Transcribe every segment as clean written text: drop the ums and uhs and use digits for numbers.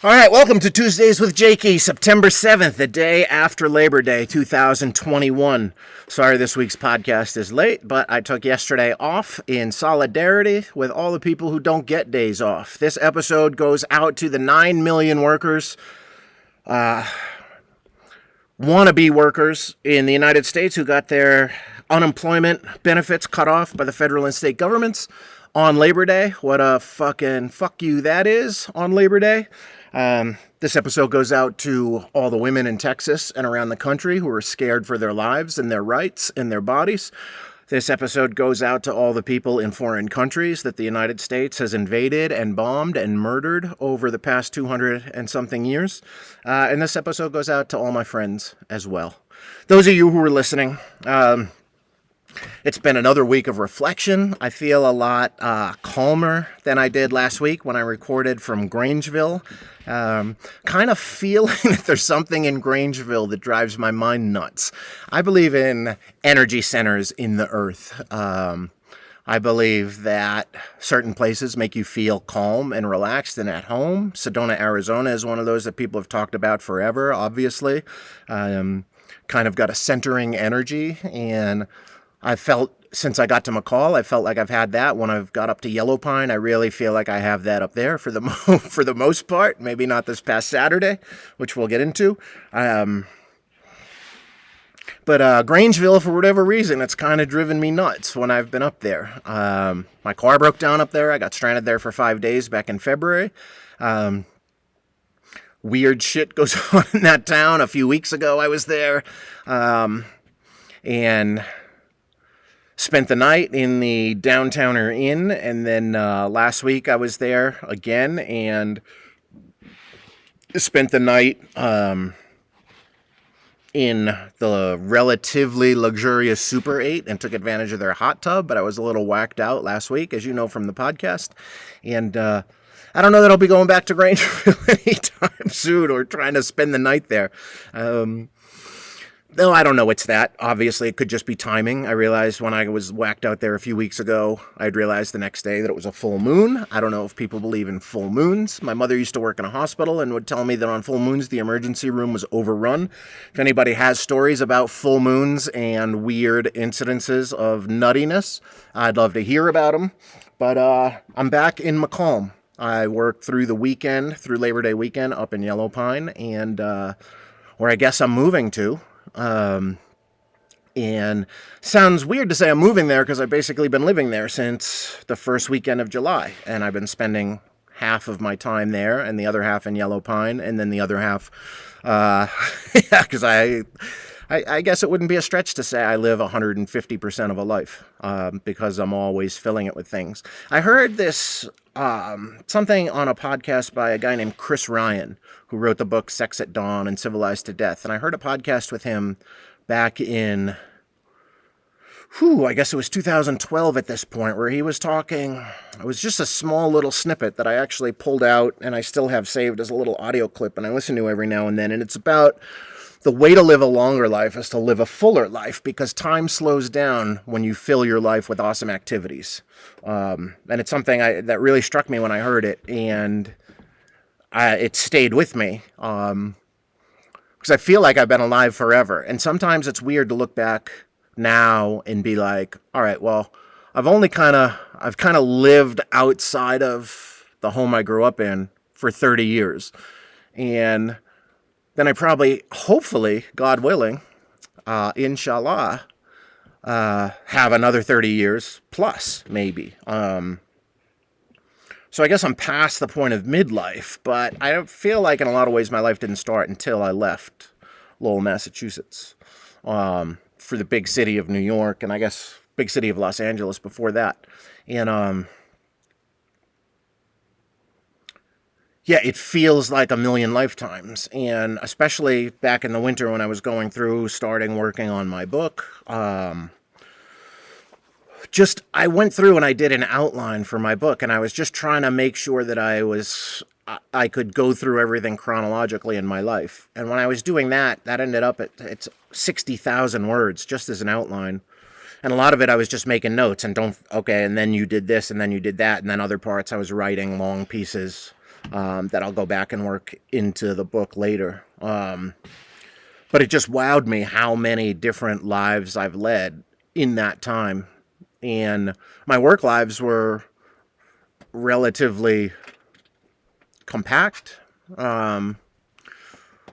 All right, welcome to Tuesdays with Jakey, September 7th, the day after Labor Day 2021. Sorry this week's podcast is late, but I took yesterday off in solidarity with all the people who don't get days off. This episode goes out to the 9 million workers, wannabe workers in the United States who got their unemployment benefits cut off by the federal and state governments on Labor Day. What a fucking fuck you that is on Labor Day. This episode goes out to all the women in Texas and around the country who are scared for their lives and their rights and their bodies. This episode goes out to all the people in foreign countries that the United States has invaded and bombed and murdered over the past 200 and something years. And this episode goes out to all my friends as well. Those of you who are listening, it's been another week of reflection. I feel a lot calmer than I did last week when I recorded from Grangeville. Kind of feeling that there's something in Grangeville that drives my mind nuts. I believe in energy centers in the earth. I believe that certain places make you feel calm and relaxed and at home. Sedona, Arizona is one of those that people have talked about forever, obviously. Kind of got a centering energy, and I felt, since I got to McCall, I felt like I've had that. When I've got up to Yellow Pine, I really feel like I have that up there for the for the most part. Maybe not this past Saturday, which we'll get into. But Grangeville, for whatever reason, it's kind of driven me nuts when I've been up there. My car broke down up there. I got stranded there for 5 days back in February. Weird shit goes on in that town. A few weeks ago, I was there. And spent the night in the Downtowner Inn, and then last week I was there again and spent the night in the relatively luxurious Super 8 and took advantage of their hot tub, but I was a little whacked out last week, as you know from the podcast, and I don't know that I'll be going back to Grangeville anytime soon or trying to spend the night there. No, I don't know it's that. Obviously, it could just be timing. I realized when I was whacked out there a few weeks ago, I'd realized the next day that it was a full moon. I don't know if people believe in full moons. My mother used to work in a hospital and would tell me that on full moons, the emergency room was overrun. If anybody has stories about full moons and weird incidences of nuttiness, I'd love to hear about them. But I'm back in McCall. I worked through the weekend, through Labor Day weekend, up in Yellow Pine, and where I guess I'm moving to. And sounds weird to say I'm moving there because I've basically been living there since the first weekend of July, and I've been spending half of my time there and the other half in Yellow Pine, and then the other half, because I guess it wouldn't be a stretch to say I live 150% of a life, because I'm always filling it with things. I heard this, something on a podcast by a guy named Chris Ryan, who wrote the book Sex at Dawn and Civilized to Death. And I heard a podcast with him back in, I guess it was 2012 at this point, where he was talking. It was just a small little snippet that I actually pulled out and I still have saved as a little audio clip, and I listen to every now and then. And it's about the way to live a longer life is to live a fuller life, because time slows down when you fill your life with awesome activities. And it's something that really struck me when I heard it, and it stayed with me, because I feel like I've been alive forever. And sometimes it's weird to look back now and be like, all right, well, I've kind of lived outside of the home I grew up in for 30 years. And then I probably, hopefully, God willing, inshallah, have another 30 years plus, maybe. So I guess I'm past the point of midlife, but I feel like in a lot of ways my life didn't start until I left Lowell, Massachusetts, for the big city of New York, and I guess big city of Los Angeles before that. And yeah, it feels like a million lifetimes, and especially back in the winter when I was going through, starting working on my book, I went through and I did an outline for my book, and I was just trying to make sure that I could go through everything chronologically in my life. And when I was doing that, ended up at 60,000 words just as an outline. And a lot of it I was just making notes and and then you did this and then you did that. And then other parts I was writing long pieces that I'll go back and work into the book later. But it just wowed me how many different lives I've led in that time. And my work lives were relatively compact, or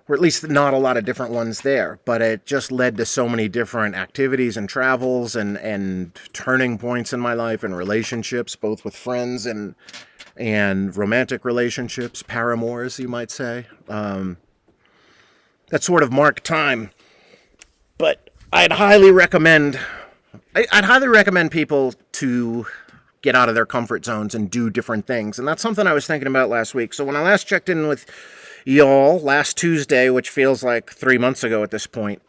at least not a lot of different ones there. But it just led to so many different activities and travels and turning points in my life and relationships, both with friends and romantic relationships, paramours, you might say. That sort of marked time. But I'd highly recommend people to get out of their comfort zones and do different things. And that's something I was thinking about last week. So when I last checked in with y'all last Tuesday, which feels like 3 months ago at this point,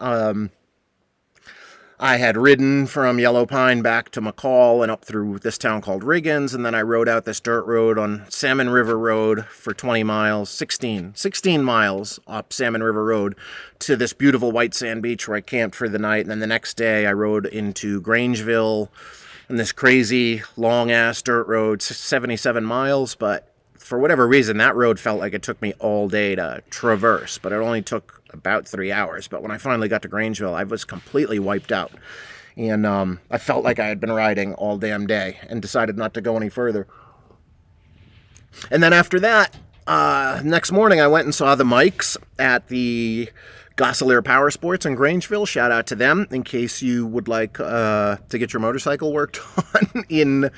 I had ridden from Yellow Pine back to McCall and up through this town called Riggins, and then I rode out this dirt road on Salmon River Road for 20 miles, 16 miles up Salmon River Road to this beautiful white sand beach where I camped for the night. And then the next day I rode into Grangeville and this crazy long-ass dirt road, 77 miles, but for whatever reason, that road felt like it took me all day to traverse, but it only took about 3 hours. But when I finally got to Grangeville, I was completely wiped out. And I felt like I had been riding all damn day and decided not to go any further. And then after that, next morning, I went and saw the Mikes at the Gosselier Power Sports in Grangeville. Shout out to them in case you would like to get your motorcycle worked on in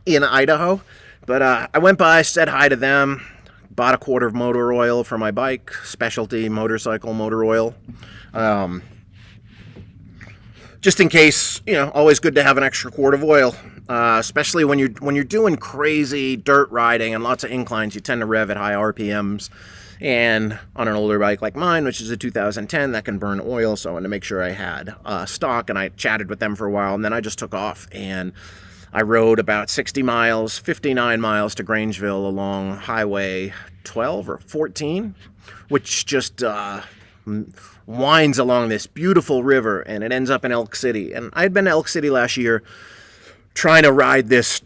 Idaho. But I went by, said hi to them, bought a quart of motor oil for my bike, specialty motorcycle motor oil. Just in case, always good to have an extra quart of oil, especially when you're doing crazy dirt riding and lots of inclines. You tend to rev at high RPMs, and on an older bike like mine, which is a 2010, that can burn oil. So I wanted to make sure I had stock, and I chatted with them for a while, and then I just took off and I rode about 60 miles, 59 miles to Grangeville along Highway 12 or 14, which just winds along this beautiful river, and it ends up in Elk City. And I had been to Elk City last year trying to ride this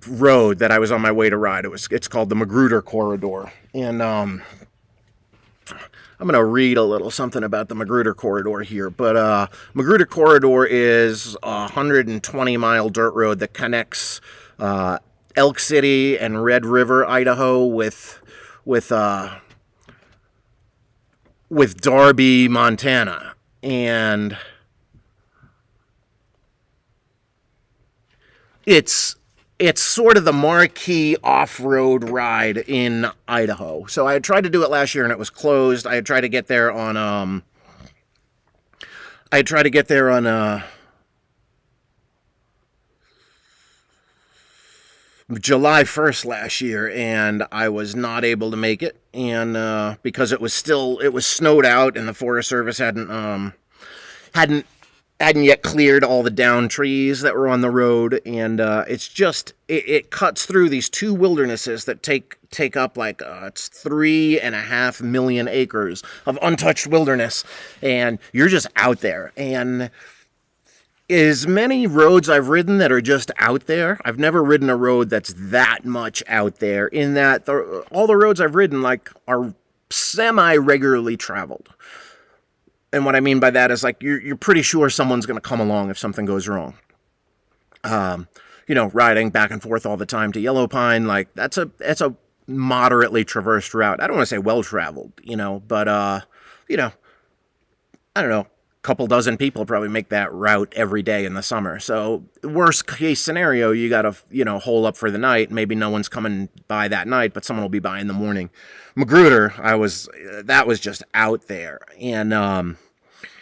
road that I was on my way to ride. It's called the Magruder Corridor. And I'm going to read a little something about the Magruder Corridor here, but Magruder Corridor is a 120-mile dirt road that connects Elk City and Red River, Idaho, with Darby, Montana, and it's sort of the marquee off-road ride in Idaho. So I had tried to do it last year and it was closed. I had tried to get there on July 1st last year, and I was not able to make it, and because it was snowed out and the Forest Service hadn't yet cleared all the downed trees that were on the road, and it cuts through these two wildernesses that take up like it's 3.5 million acres of untouched wilderness, and you're just out there. And as many roads I've ridden that are just out there, I've never ridden a road that's that much out there, in that all the roads I've ridden are semi-regularly traveled. And what I mean by that is, like, you're pretty sure someone's going to come along if something goes wrong. Riding back and forth all the time to Yellow Pine, like, that's a moderately traversed route. I don't want to say well-traveled, but, I don't know, a couple dozen people probably make that route every day in the summer. So worst case scenario, you got to, hole up for the night. Maybe no one's coming by that night, but someone will be by in the morning. Magruder, that was just out there. And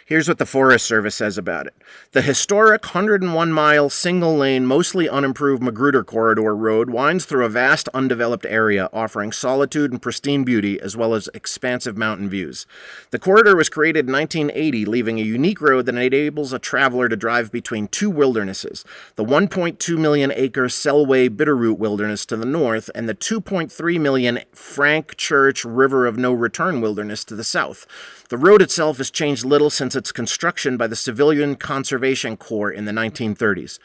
here's what the Forest Service says about it. The historic 101-mile, single-lane, mostly unimproved Magruder Corridor Road winds through a vast, undeveloped area, offering solitude and pristine beauty, as well as expansive mountain views. The corridor was created in 1980, leaving a unique road that enables a traveler to drive between two wildernesses, the 1.2 million-acre Selway Bitterroot Wilderness to the north, and the 2.3 million Frank Church River of No Return Wilderness to the south. The road itself has changed little since its construction by the Civilian Conservation Corps in the 1930s.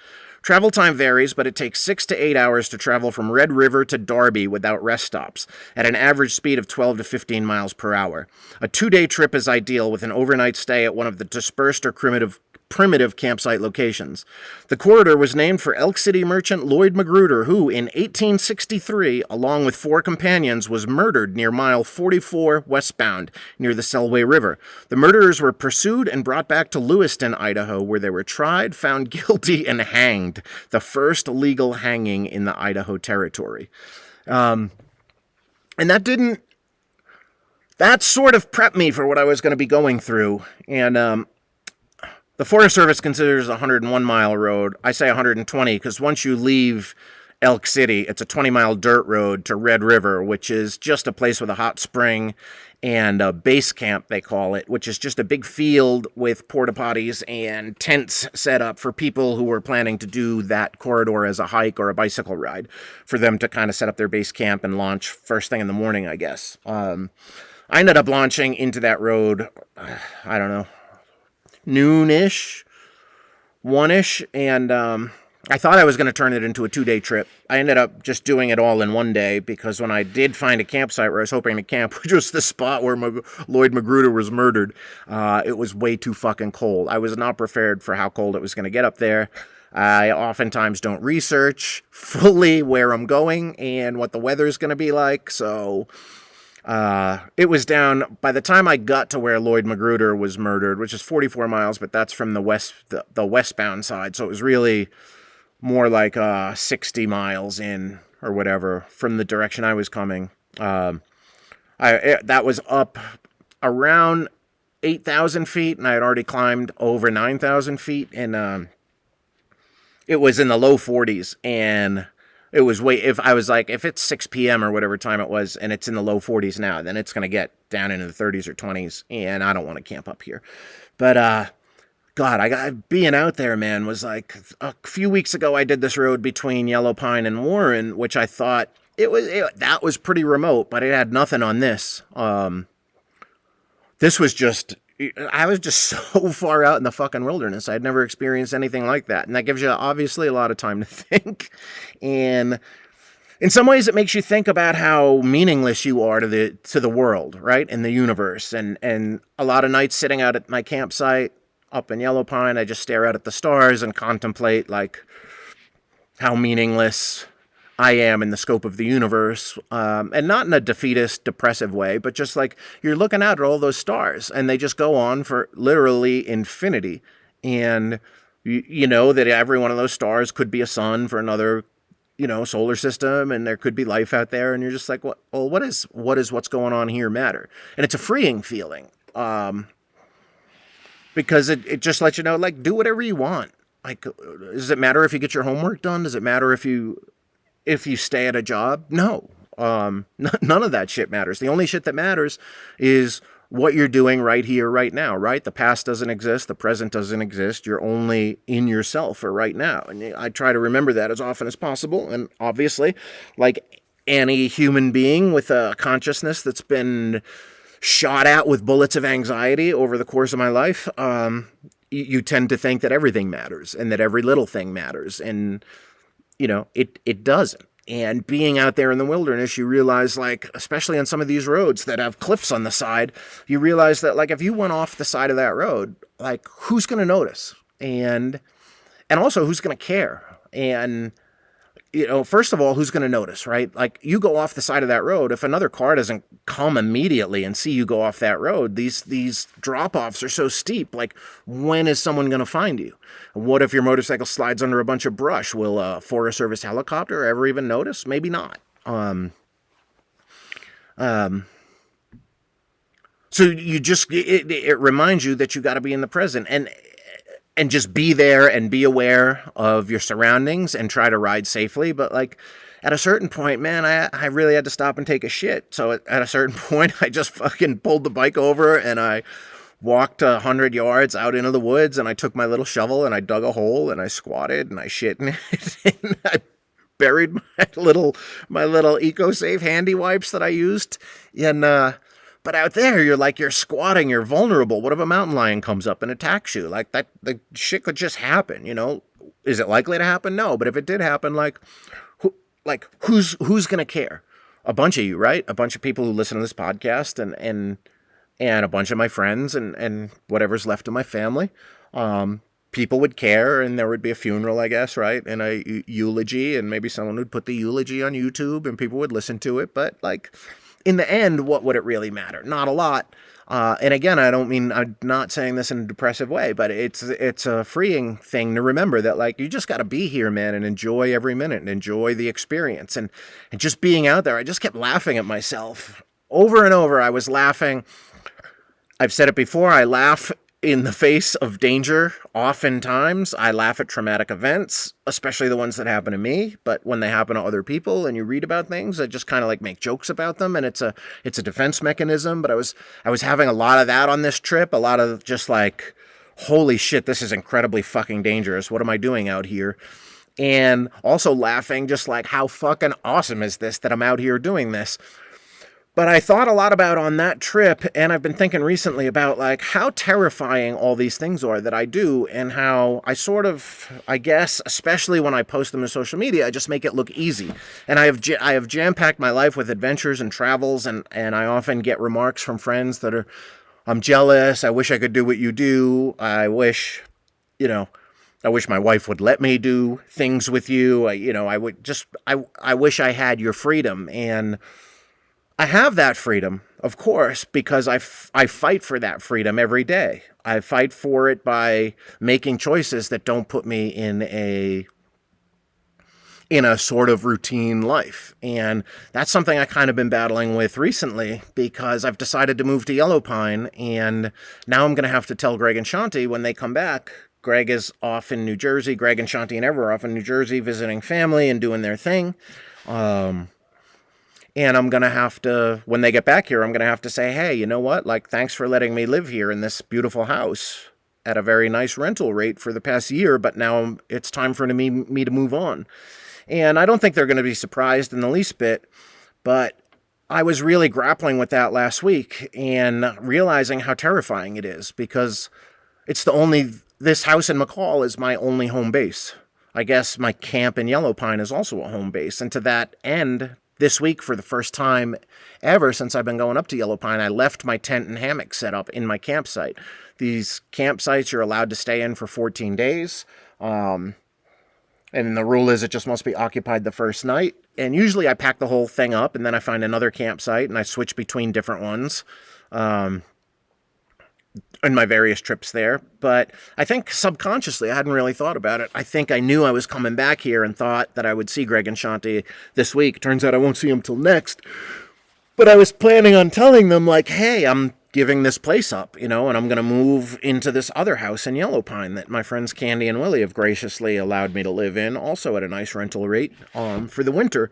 Travel time varies, but it takes 6 to 8 hours to travel from Red River to Darby without rest stops, at an average speed of 12 to 15 miles per hour. A 2-day trip is ideal with an overnight stay at one of the dispersed or primitive campsite locations. The corridor was named for Elk City merchant Lloyd Magruder, who, in 1863, along with 4 companions, was murdered near mile 44 westbound, near the Selway River. The murderers were pursued and brought back to Lewiston, Idaho, where they were tried, found guilty, and hanged, the first legal hanging in the Idaho Territory. And that sort of prepped me for what I was going to be going through. And the Forest Service considers a 101-mile road. I say 120 because once you leave Elk City, it's a 20-mile dirt road to Red River, which is just a place with a hot spring and a base camp, they call it, which is just a big field with porta potties and tents set up for people who are planning to do that corridor as a hike or a bicycle ride, for them to kind of set up their base camp and launch first thing in the morning, I guess. I ended up launching into that road, I don't know, noonish, 1ish, and I thought I was going to turn it into a 2-day trip. I ended up just doing it all in one day, because when I did find a campsite where I was hoping to camp, which was the spot where Lloyd Magruder was murdered, it was way too fucking cold. I was not prepared for how cold it was going to get up there. I oftentimes don't research fully where I'm going and what the weather is going to be like, so it was down by the time I got to where Lloyd Magruder was murdered, which is 44 miles, but that's from the westbound side, so it was really more like 60 miles in or whatever from the direction I was coming. That was up around 8,000 feet, and I had already climbed over 9,000 feet, and it was in the low 40s, and it was if it's 6 p.m. or whatever time it was, and it's in the low 40s now, then it's going to get down into the 30s or 20s, and I don't want to camp up here. But, God, being out there, man, was like, a few weeks ago I did this road between Yellow Pine and Warren, which I thought that was pretty remote, but it had nothing on this. This was just, I was just so far out in the fucking wilderness. I'd never experienced anything like that. And that gives you obviously a lot of time to think. And in some ways it makes you think about how meaningless you are to the world, right? And the universe. And a lot of nights sitting out at my campsite up in Yellow Pine, I just stare out at the stars and contemplate like how meaningless I am in the scope of the universe, and not in a defeatist, depressive way, but just like you're looking out at all those stars, and they just go on for literally infinity, and you know that every one of those stars could be a sun for another, solar system, and there could be life out there, and you're just like, well, what is what's going on here matter? And it's a freeing feeling, because it just lets you know, like, do whatever you want. Like, does it matter if you get your homework done? Does it matter if you stay at a job? No. None of that shit matters. The only shit that matters is what you're doing right here, right now, right? The past doesn't exist. The present doesn't exist. You're only in yourself for right now. And I try to remember that as often as possible. And obviously, like any human being with a consciousness that's been shot at with bullets of anxiety over the course of my life, you tend to think that everything matters and that every little thing matters. And it doesn't. And being out there in the wilderness, you realize, like, especially on some of these roads that have cliffs on the side, you realize that, like, if you went off the side of that road, like, who's going to notice? And also, who's going to care? And, first of all, who's going to notice, right? Like, you go off the side of that road, if another car doesn't come immediately and see you go off that road, these drop-offs are so steep. Like, when is someone going to find you? What if your motorcycle slides under a bunch of brush? Will a Forest Service helicopter ever even notice? Maybe not. So you just, it reminds you that you got to be in the present and just be there and be aware of your surroundings and try to ride safely. But like at a certain point, man, I really had to stop and take a shit. So at a certain point, I just fucking pulled the bike over and I walked 100 yards out into the woods, and I took my little shovel and I dug a hole and I squatted and I shit in it and I buried my little EcoSafe handy wipes that I used. And but out there, you're squatting, you're vulnerable. What if a mountain lion comes up and attacks you? Like that, the shit could just happen, Is it likely to happen? No, but if it did happen, who's gonna care? A bunch of you, right? A bunch of people who listen to this podcast, and a bunch of my friends, and whatever's left of my family. People would care, and there would be a funeral, I guess, right? And a eulogy, and maybe someone would put the eulogy on YouTube, and people would listen to it. But like, in the end, what would it really matter? Not a lot. And again, I'm not saying this in a depressive way, but it's a freeing thing to remember that, like, you just got to be here, man, and enjoy every minute and enjoy the experience. And just being out there, I just kept laughing at myself over and over. I was laughing. I've said it before. I laugh in the face of danger. Oftentimes, I laugh at traumatic events, especially the ones that happen to me. But when they happen to other people, and you read about things, I just kind of like make jokes about them, and it's a defense mechanism. But I was having a lot of that on this trip. A lot of just like, holy shit, this is incredibly fucking dangerous. What am I doing out here? And also laughing, just like, how fucking awesome is this that I'm out here doing this? But I thought a lot about on that trip, and I've been thinking recently about like how terrifying all these things are that I do, and how I sort of, I guess, especially when I post them to social media, I just make it look easy. And I have jam-packed my life with adventures and travels, and I often get remarks from friends that are, I'm jealous, I wish I could do what you do, I wish my wife would let me do things with you, I wish I had your freedom. And I have that freedom, of course, because I fight for that freedom every day. I fight for it by making choices that don't put me in a sort of routine life. And that's something I kind of been battling with recently, because I've decided to move to Yellow Pine, and now I'm going to have to tell Greg and Shanti when they come back. Greg is off in New Jersey. Greg and Shanti and Ever are off in New Jersey visiting family and doing their thing. And I'm going to have to, when they get back here, I'm going to have to say, hey, you know what? Like, thanks for letting me live here in this beautiful house at a very nice rental rate for the past year, but now it's time for me to move on. And I don't think they're going to be surprised in the least bit, but I was really grappling with that last week and realizing how terrifying it is, because this house in McCall is my only home base. I guess my camp in Yellow Pine is also a home base. And to that end, this week, for the first time ever since I've been going up to Yellow Pine, I left my tent and hammock set up in my campsite. These campsites you're allowed to stay in for 14 days. And the rule is it just must be occupied the first night. And usually I pack the whole thing up, and then I find another campsite, and I switch between different ones in my various trips there. But I think subconsciously, I hadn't really thought about it. I think I knew I was coming back here and thought that I would see Greg and Shanti this week. Turns out I won't see them till next. But I was planning on telling them, like, hey, I'm giving this place up, and I'm going to move into this other house in Yellow Pine that my friends Candy and Willie have graciously allowed me to live in, also at a nice rental rate for the winter.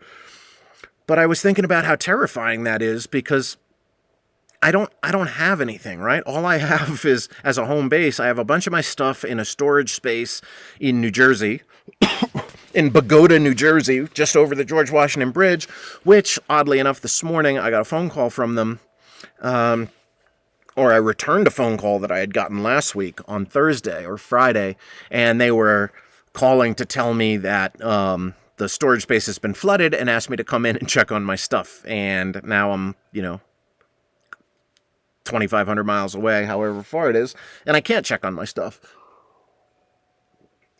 But I was thinking about how terrifying that is, because I don't have anything, right? All I have is, as a home base, I have a bunch of my stuff in a storage space in New Jersey, in Bogota, New Jersey, just over the George Washington Bridge, which, oddly enough, this morning I got a phone call from them, or I returned a phone call that I had gotten last week on Thursday or Friday, and they were calling to tell me that the storage space has been flooded and asked me to come in and check on my stuff. And now I'm, 2,500 miles away, however far it is, and I can't check on my stuff.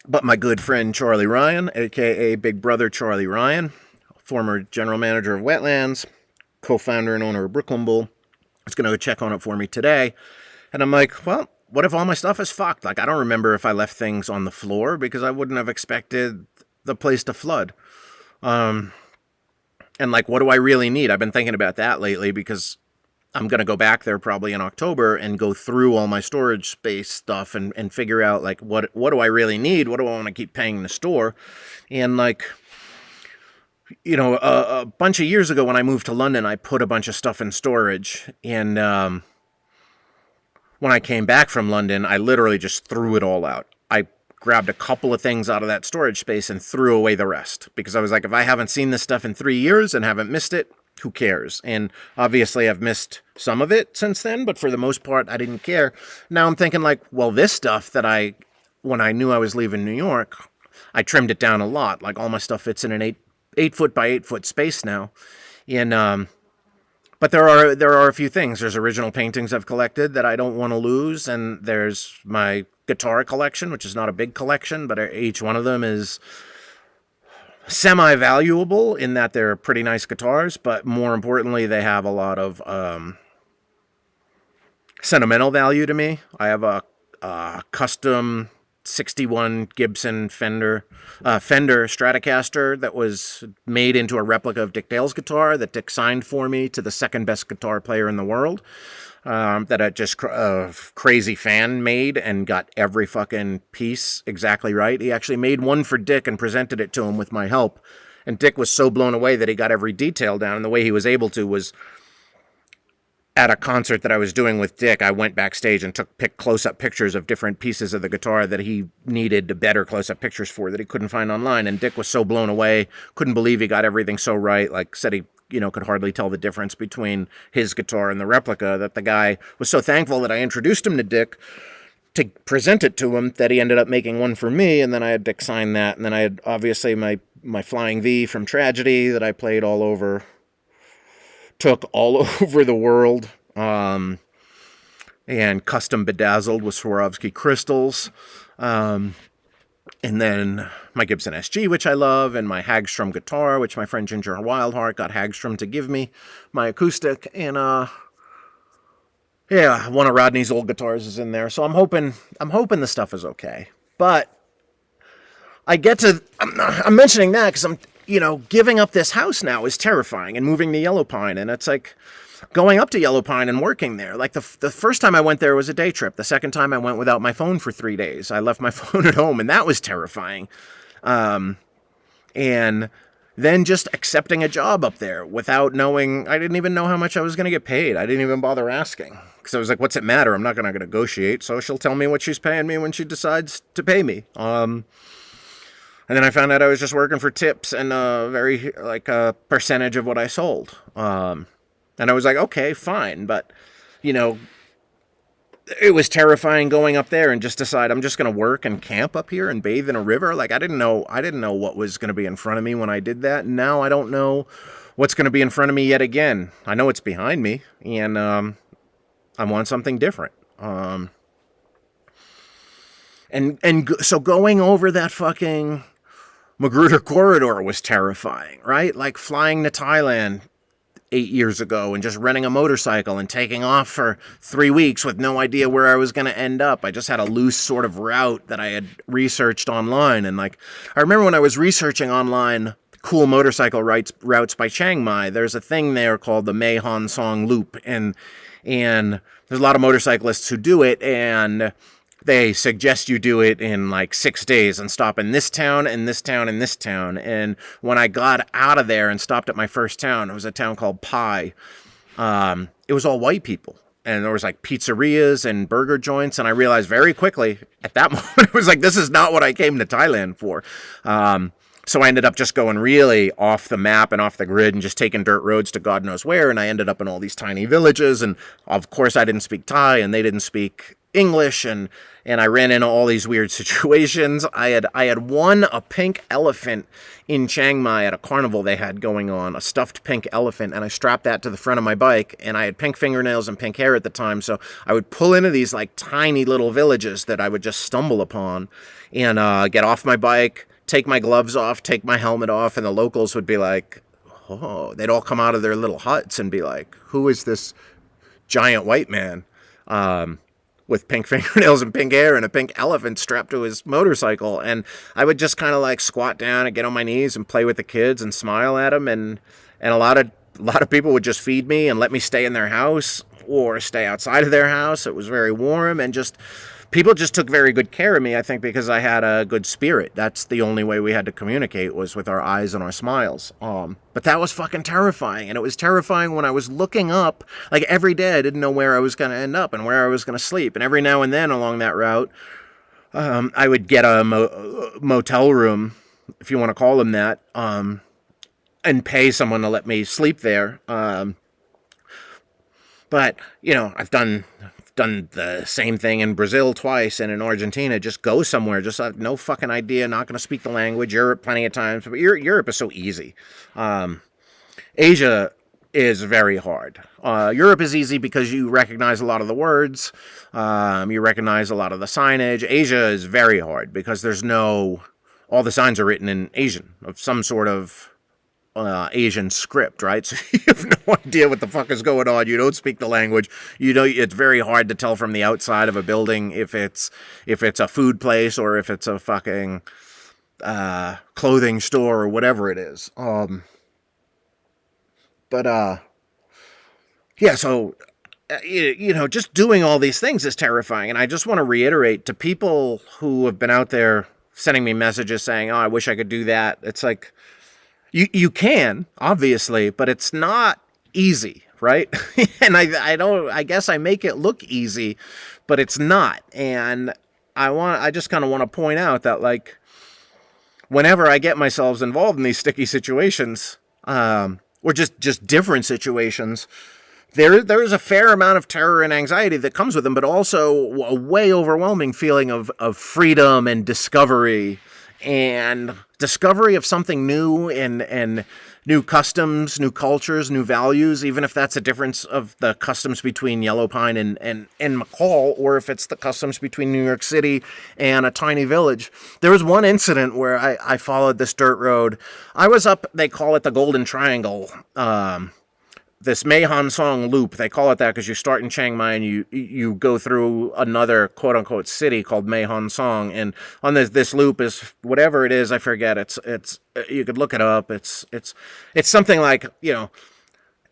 But my good friend Charlie Ryan, aka Big Brother Charlie Ryan, former general manager of Wetlands, co-founder and owner of Brooklyn Bull, is going to go check on it for me today. And I'm like, well, what if all my stuff is fucked? Like, I don't remember if I left things on the floor, because I wouldn't have expected the place to flood. And like, what do I really need? I've been thinking about that lately, because I'm going to go back there probably in October and go through all my storage space stuff and figure out, like, what do I really need? What do I want to keep paying the store? And, like, a bunch of years ago when I moved to London, I put a bunch of stuff in storage. And when I came back from London, I literally just threw it all out. I grabbed a couple of things out of that storage space and threw away the rest, because I was like, if I haven't seen this stuff in 3 years and haven't missed it, who cares? And obviously I've missed some of it since then, but for the most part, I didn't care. Now I'm thinking, like, well, this stuff that when I knew I was leaving New York, I trimmed it down a lot. Like all my stuff fits in an 8 foot by 8 foot space now. And but there are a few things. There's original paintings I've collected that I don't want to lose, and there's my guitar collection, which is not a big collection, but each one of them is semi-valuable in that they're pretty nice guitars, but more importantly, they have a lot of sentimental value to me. I have a custom 61 Gibson Fender Stratocaster that was made into a replica of Dick Dale's guitar that Dick signed for me to the second best guitar player in the world. That a just crazy fan made and got every fucking piece exactly right. He actually made one for Dick and presented it to him with my help. And Dick was so blown away that he got every detail down. And the way he was able to was at a concert that I was doing with Dick, I went backstage and took close-up pictures of different pieces of the guitar that he needed better close-up pictures for that he couldn't find online. And Dick was so blown away, couldn't believe he got everything so right. Like, said he, could hardly tell the difference between his guitar and the replica, that the guy was so thankful that I introduced him to Dick to present it to him that he ended up making one for me. And then I had Dick sign that. And then I had, obviously, my Flying V from Tragedy that I played took all over the world, and custom bedazzled with Swarovski crystals, and then my Gibson SG, which I love, and my Hagstrom guitar, which my friend Ginger Wildheart got Hagstrom to give me, my acoustic, and one of Rodney's old guitars is in there, so I'm hoping the stuff is okay. But I'm mentioning that because I'm giving up this house now is terrifying, and moving to Yellow Pine. And it's like going up to Yellow Pine and working there. Like the first time I went there was a day trip. The second time I went without my phone for 3 days. I left my phone at home, and that was terrifying. And then just accepting a job up there without knowing, I didn't even know how much I was going to get paid. I didn't even bother asking. Because I was like, what's it matter? I'm not going to negotiate. So she'll tell me what she's paying me when she decides to pay me. And then I found out I was just working for tips and a percentage of what I sold. And I was like, okay, fine. But, it was terrifying going up there and just decide I'm just going to work and camp up here and bathe in a river. Like I didn't know what was going to be in front of me when I did that. And now I don't know what's going to be in front of me yet again. I know it's behind me, and I want something different. So going over that fucking Magruder corridor was terrifying, right? Like flying to Thailand 8 years ago and just renting a motorcycle and taking off for 3 weeks with no idea where I was going to end up. I just had a loose sort of route that I had researched online. And like, I remember when I was researching online cool motorcycle routes by Chiang Mai, there's a thing there called the Mae Hon Song Loop. And there's a lot of motorcyclists who do it, and they suggest you do it in like 6 days and stop in this town and this town and this town. And when I got out of there and stopped at my first town, it was a town called Pai. It was all white people. And there was like pizzerias and burger joints. And I realized very quickly at that moment, it was like, this is not what I came to Thailand for. So I ended up just going really off the map and off the grid and just taking dirt roads to God knows where. And I ended up in all these tiny villages. And of course I didn't speak Thai and they didn't speak English, and I ran into all these weird situations. I had won a pink elephant in Chiang Mai at a carnival they had going on, a stuffed pink elephant, and I strapped that to the front of my bike, and I had pink fingernails and pink hair at the time, so I would pull into these like tiny little villages that I would just stumble upon and get off my bike, take my gloves off, take my helmet off, and the locals would be like, oh, they'd all come out of their little huts and be like, who is this giant white man? With pink fingernails and pink hair and a pink elephant strapped to his motorcycle. And I would just kind of like squat down and get on my knees and play with the kids and smile at them. And a lot of people would just feed me and let me stay in their house or stay outside of their house. It was very warm, and just people just took very good care of me, I think, because I had a good spirit. That's the only way we had to communicate, was with our eyes and our smiles. But that was fucking terrifying. And it was terrifying when I was looking up, like every day I didn't know where I was going to end up and where I was going to sleep. And every now and then along that route, I would get a motel room, if you want to call them that, and pay someone to let me sleep there. But, I've done done the same thing in Brazil twice and in Argentina. Just go somewhere. Just no fucking idea. Not going to speak the language. Europe plenty of times, but Europe is so easy. Asia is very hard. Europe is easy because you recognize a lot of the words. You recognize a lot of the signage. Asia is very hard because all the signs are written in Asian, of some sort of Asian script, right? So you have no idea what the fuck is going on. You don't speak the language. It's very hard to tell from the outside of a building if it's a food place or if it's a fucking clothing store or whatever it is. Yeah, so, just doing all these things is terrifying. And I just want to reiterate to people who have been out there sending me messages saying, oh, I wish I could do that. It's like, you can, obviously, but it's not easy, right? And I guess I make it look easy, but it's not. And I just kind of want to point out that, like, whenever I get myself involved in these sticky situations, or just different situations, there is a fair amount of terror and anxiety that comes with them, but also a way overwhelming feeling of freedom and discovery of something new and new customs, new cultures, new values, even if that's a difference of the customs between Yellow Pine and McCall, or if it's the customs between New York City and a tiny village. There was one incident where I followed this dirt road. I was up, they call it the Golden Triangle, this Mae Hong Song loop. They call it that because you start in Chiang Mai and you go through another quote-unquote city called Mae Hong Song, and on this loop is whatever it is, I forget. It's you could look it up. It's something like,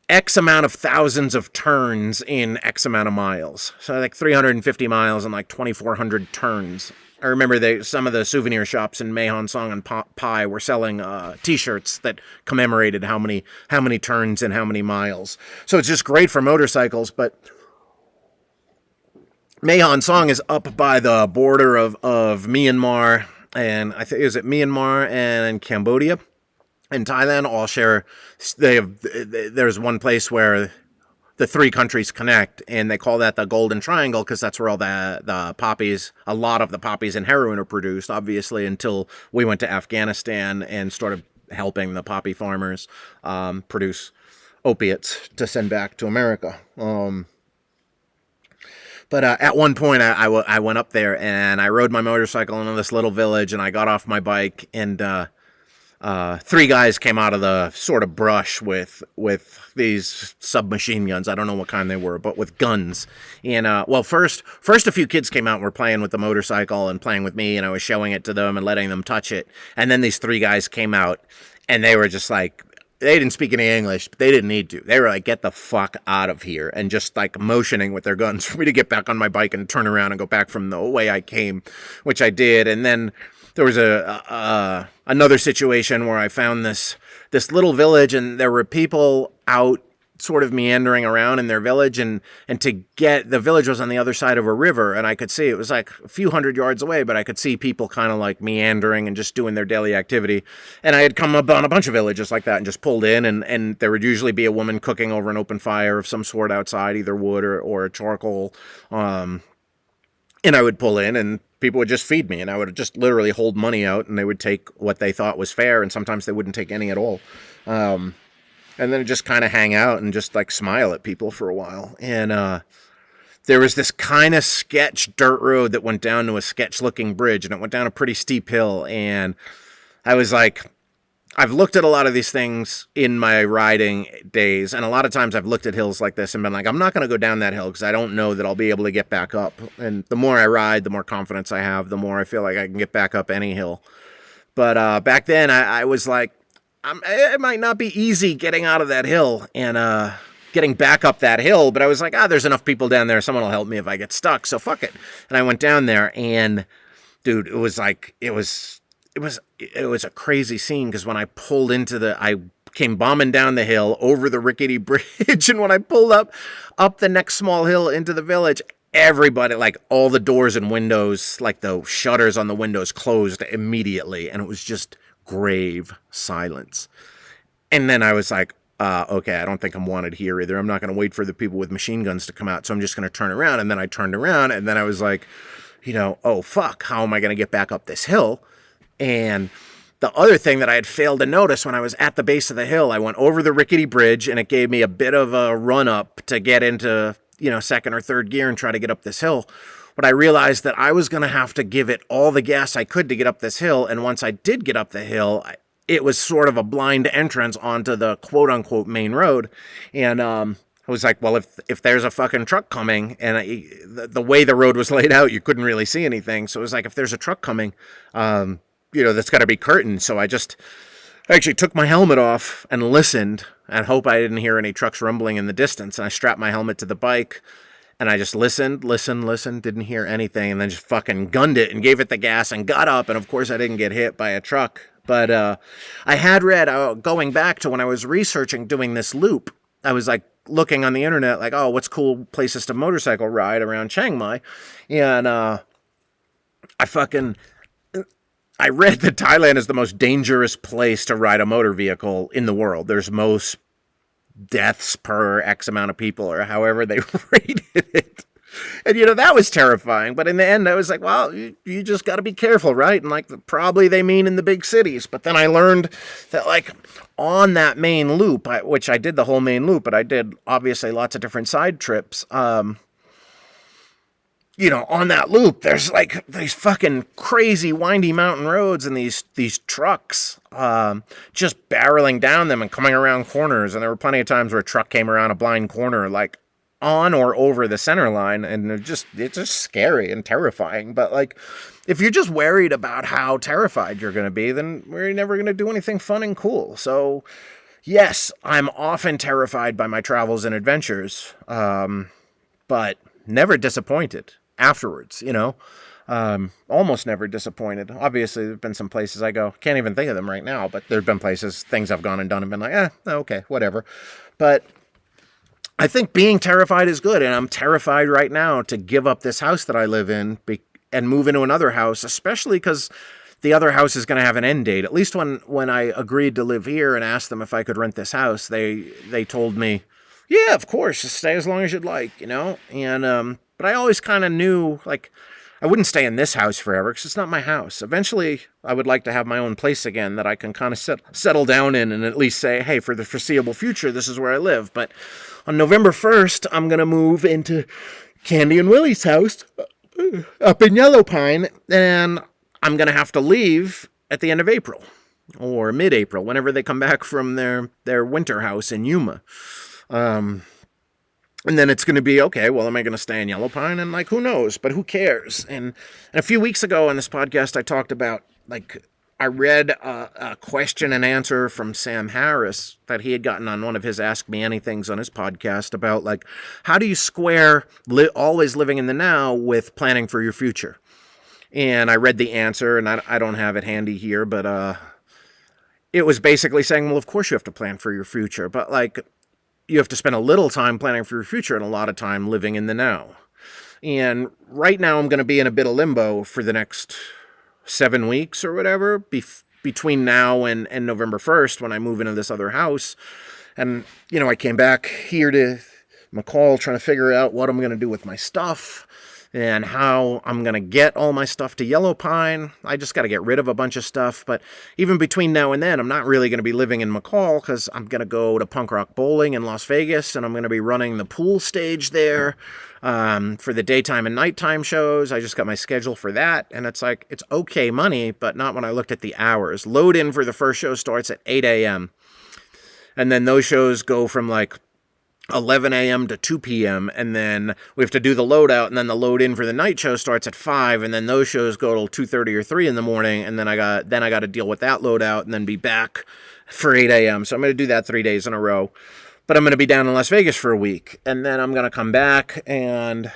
X amount of thousands of turns in X amount of miles. So like 350 miles and like 2,400 turns. I remember some of the souvenir shops in Mae Hong Song and Pai were selling T-shirts that commemorated how many turns and how many miles. So it's just great for motorcycles. But Mae Hong Song is up by the border of Myanmar, and I think, is it Myanmar and Cambodia and Thailand all share. There's one place where the three countries connect, and they call that the Golden Triangle because that's where all the poppies, a lot of the poppies and heroin are produced, obviously, until we went to Afghanistan and started helping the poppy farmers produce opiates to send back to America. But at one point, I went up there, and I rode my motorcycle into this little village, and I got off my bike, and three guys came out of the sort of brush with these submachine guns. I don't know what kind they were, but with guns. And first a few kids came out and were playing with the motorcycle and playing with me, and I was showing it to them and letting them touch it. And then these three guys came out, and they were just like, they didn't speak any English, but they didn't need to. They were like, get the fuck out of here, and just like motioning with their guns for me to get back on my bike and turn around and go back from the way I came, which I did. And then there was another situation where I found this little village, and there were people out sort of meandering around in their village, and the village was on the other side of a river, and I could see, it was like a few hundred yards away, but I could see people kind of like meandering and just doing their daily activity. And I had come up on a bunch of villages like that and just pulled in, and there would usually be a woman cooking over an open fire of some sort outside, either wood or charcoal. And I would pull in, and people would just feed me, and I would just literally hold money out, and they would take what they thought was fair, and sometimes they wouldn't take any at all. And then just kind of hang out and just like smile at people for a while. And there was this kind of sketch dirt road that went down to a sketch looking bridge, and it went down a pretty steep hill. And I was like, I've looked at a lot of these things in my riding days, and a lot of times I've looked at hills like this and been like, I'm not going to go down that hill because I don't know that I'll be able to get back up. And the more I ride, the more confidence I have, the more I feel like I can get back up any hill. But back then I was like, it might not be easy getting out of that hill and getting back up that hill, but I was like, there's enough people down there, someone will help me if I get stuck, so fuck it. And I went down there, and dude, it was a crazy scene, because when I pulled I came bombing down the hill over the rickety bridge, and when I pulled up the next small hill into the village, everybody, like all the doors and windows, like the shutters on the windows closed immediately, and it was just grave silence. And then I was like, okay, I don't think I'm wanted here either. I'm not going to wait for the people with machine guns to come out, so I'm just going to turn around. And then I turned around, and then I was like, oh, fuck, how am I going to get back up this hill? And the other thing that I had failed to notice when I was at the base of the hill, I went over the rickety bridge, and it gave me a bit of a run up to get into, second or third gear and try to get up this hill. But I realized that I was going to have to give it all the gas I could to get up this hill. And once I did get up the hill, it was sort of a blind entrance onto the quote-unquote main road. And I was like, well, if there's a fucking truck coming, and the way the road was laid out, you couldn't really see anything. So it was like, if there's a truck coming, that's got to be curtained. So I actually took my helmet off and listened and hope I didn't hear any trucks rumbling in the distance. And I strapped my helmet to the bike, and I just listened, didn't hear anything, and then just fucking gunned it and gave it the gas and got up. And of course I didn't get hit by a truck. But I had read, going back to when I was researching doing this loop, I was like looking on the internet, like, oh, what's cool places to motorcycle ride around Chiang Mai? And I read that Thailand is the most dangerous place to ride a motor vehicle in the world. There's most deaths per X amount of people, or however they rated it. And, that was terrifying. But in the end, I was like, well, you just got to be careful, right? And, probably they mean in the big cities. But then I learned that, on that main loop, which I did the whole main loop, but I did, obviously, lots of different side trips. On that loop, there's, these fucking crazy windy mountain roads and these trucks just barreling down them and coming around corners. And there were plenty of times where a truck came around a blind corner, on or over the center line, and it's just scary and terrifying. But if you're just worried about how terrified you're going to be, then we're never going to do anything fun and cool. So yes, I'm often terrified by my travels and adventures, but never disappointed afterwards, almost never disappointed. Obviously there've been some places I go, can't even think of them right now, but there've been places, things I've gone and done and been like, okay, whatever. But I think being terrified is good, and I'm terrified right now to give up this house that I live in and move into another house, especially because the other house is going to have an end date. At least when I agreed to live here and asked them if I could rent this house, they told me, yeah, of course, just stay as long as you'd like, And but I always kind of knew, I wouldn't stay in this house forever because it's not my house. Eventually, I would like to have my own place again that I can kind of settle down in and at least say, hey, for the foreseeable future, this is where I live. But on November 1st, I'm going to move into Candy and Willie's house up in Yellow Pine, and I'm going to have to leave at the end of April or mid-April, whenever they come back from their winter house in Yuma. And then it's going to be, okay, well, am I going to stay in Yellow Pine? And, who knows? But who cares? And a few weeks ago on this podcast, I talked about, I read a question and answer from Sam Harris that he had gotten on one of his Ask Me Anythings on his podcast about, how do you square always living in the now with planning for your future? And I read the answer, and I don't have it handy here, but it was basically saying, well, of course you have to plan for your future, but, you have to spend a little time planning for your future and a lot of time living in the now. And right now I'm going to be in a bit of limbo for the next 7 weeks or whatever, between now and November 1st when I move into this other house. And, I came back here to McCall trying to figure out what I'm going to do with my stuff and how I'm going to get all my stuff to Yellow Pine. I just got to get rid of a bunch of stuff. But even between now and then, I'm not really going to be living in McCall because I'm going to go to Punk Rock Bowling in Las Vegas, and I'm going to be running the pool stage there for the daytime and nighttime shows. I just got my schedule for that, and it's okay money, but not when I looked at the hours. Load in for the first show starts at 8 a.m., and then those shows go from 11 a.m. to 2 p.m. and then we have to do the loadout, and then the load in for the night show starts at 5, and then those shows go till 2:30 or 3 in the morning, and then I got to deal with that loadout and then be back for 8 a.m. So I'm going to do that 3 days in a row. But I'm going to be down in Las Vegas for a week, and then I'm going to come back, and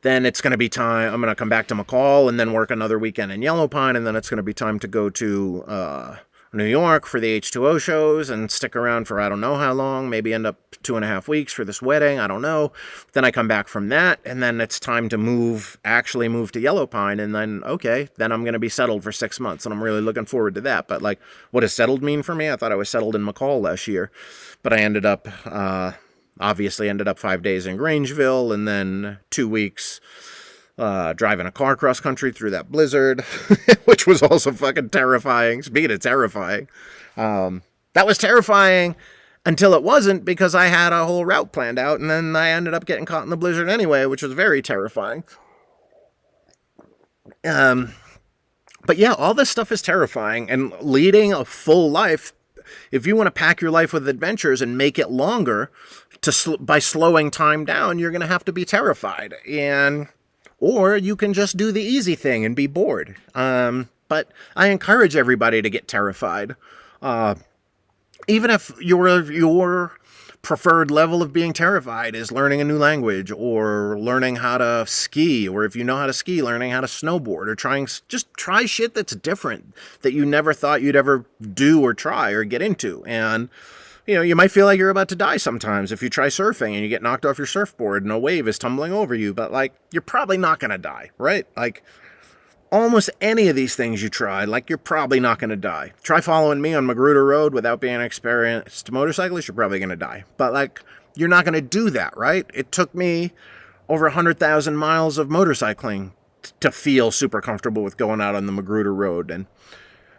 then it's going to be time. I'm going to come back to McCall and then work another weekend in Yellow Pine, and then it's going to be time to go to New York for the H2O shows and stick around for I don't know how long, maybe end up 2.5 weeks for this wedding, I don't know. Then I come back from that, and then it's time to actually move to Yellow Pine, and then, okay, then I'm going to be settled for 6 months, and I'm really looking forward to that. But, like, what does settled mean for me? I thought I was settled in McCall last year, but I obviously ended up 5 days in Grangeville, and then 2 weeks driving a car cross country through that blizzard, which was also fucking terrifying. Speaking of terrifying, that was terrifying until it wasn't, because I had a whole route planned out, and then I ended up getting caught in the blizzard anyway, which was very terrifying. But yeah, all this stuff is terrifying, and leading a full life, if you want to pack your life with adventures and make it longer by slowing time down, you're going to have to be terrified. Or you can just do the easy thing and be bored. But I encourage everybody to get terrified. Even if your preferred level of being terrified is learning a new language, or learning how to ski, or if you know how to ski, learning how to snowboard, or just try shit that's different that you never thought you'd ever do or try or get into. And you might feel like you're about to die sometimes if you try surfing and you get knocked off your surfboard and a wave is tumbling over you, but, like, you're probably not going to die, right? Like, almost any of these things you try, like, you're probably not going to die. Try following me on Magruder Road without being an experienced motorcyclist, you're probably going to die. But, like, you're not going to do that, right? It took me over 100,000 miles of motorcycling to feel super comfortable with going out on the Magruder Road. And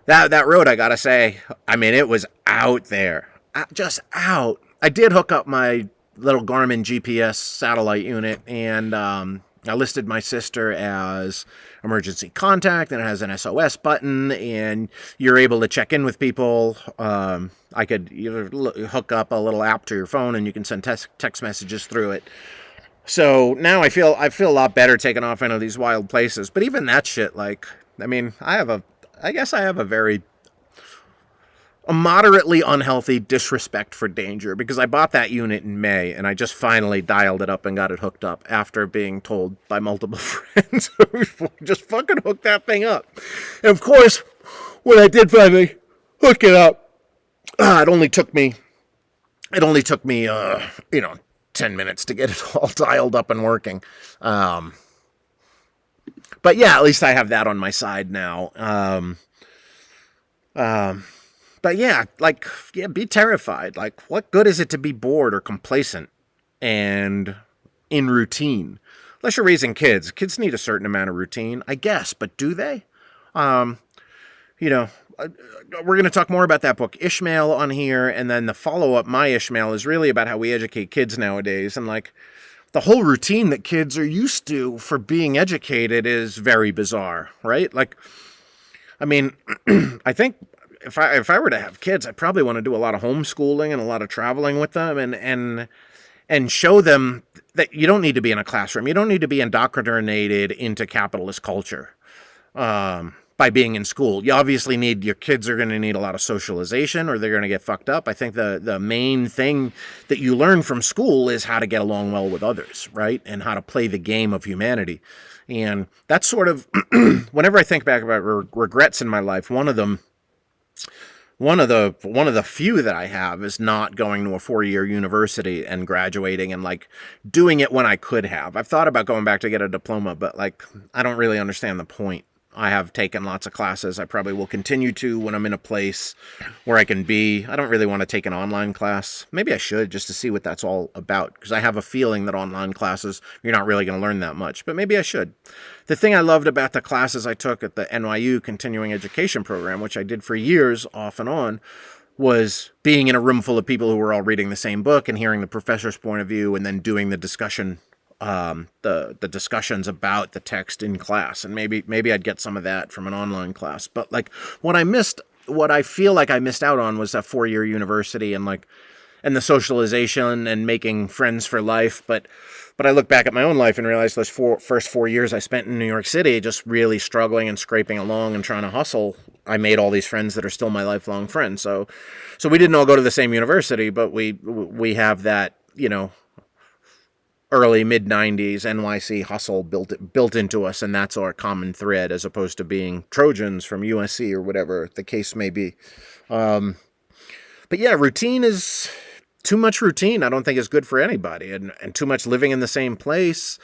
that road, I got to say, I mean, it was out there. Just out. I did hook up my little Garmin GPS satellite unit, and I listed my sister as emergency contact, and it has an SOS button, and you're able to check in with people. I could hook up a little app to your phone, and you can send text messages through it. So now I feel a lot better taking off into these wild places. But even that shit, like, I mean, I guess I have a moderately unhealthy disrespect for danger, because I bought that unit in May, and I just finally dialed it up and got it hooked up after being told by multiple friends, just fucking hook that thing up. And of course, when I did finally hook it up, it only took me 10 minutes to get it all dialed up and working. But yeah, at least I have that on my side now. But yeah, be terrified. Like, what good is it to be bored or complacent and in routine? Unless you're raising kids. Kids need a certain amount of routine, I guess, but do they? We're going to talk more about that book, Ishmael, on here, and then the follow-up, My Ishmael, is really about how we educate kids nowadays, and, like, the whole routine that kids are used to for being educated is very bizarre, right? Like, I mean, I think if I were to have kids, I'd probably want to do a lot of homeschooling and a lot of traveling with them, and show them that you don't need to be in a classroom. You don't need to be indoctrinated into capitalist culture by being in school. You obviously your kids are going to need a lot of socialization, or they're going to get fucked up. I think the main thing that you learn from school is how to get along well with others, right? And how to play the game of humanity. And that's sort of, whenever I think back about regrets in my life, one of the few that I have is not going to a 4-year university and graduating and, like, doing it when I could have. I've thought about going back to get a diploma, but, like, I don't really understand the point. I have taken lots of classes. I probably will continue to when I'm in a place where I can be. I don't really want to take an online class. Maybe I should, just to see what that's all about, because I have a feeling that online classes, you're not really going to learn that much, but maybe I should. The thing I loved about the classes I took at the NYU continuing education program, which I did for years off and on, was being in a room full of people who were all reading the same book and hearing the professor's point of view, and then doing the discussion, the discussions about the text in class. And maybe I'd get some of that from an online class. But, like, what I feel like I missed out on was that 4-year university and the socialization and making friends for life. But I look back at my own life and realize those first 4 years I spent in New York City just really struggling and scraping along and trying to hustle, I made all these friends that are still my lifelong friends. So we didn't all go to the same university, but we have that, early mid-90s NYC hustle built into us, and that's our common thread, as opposed to being Trojans from USC or whatever the case may be. But yeah, routine is too much routine. I don't think is good for anybody, and too much living in the same place.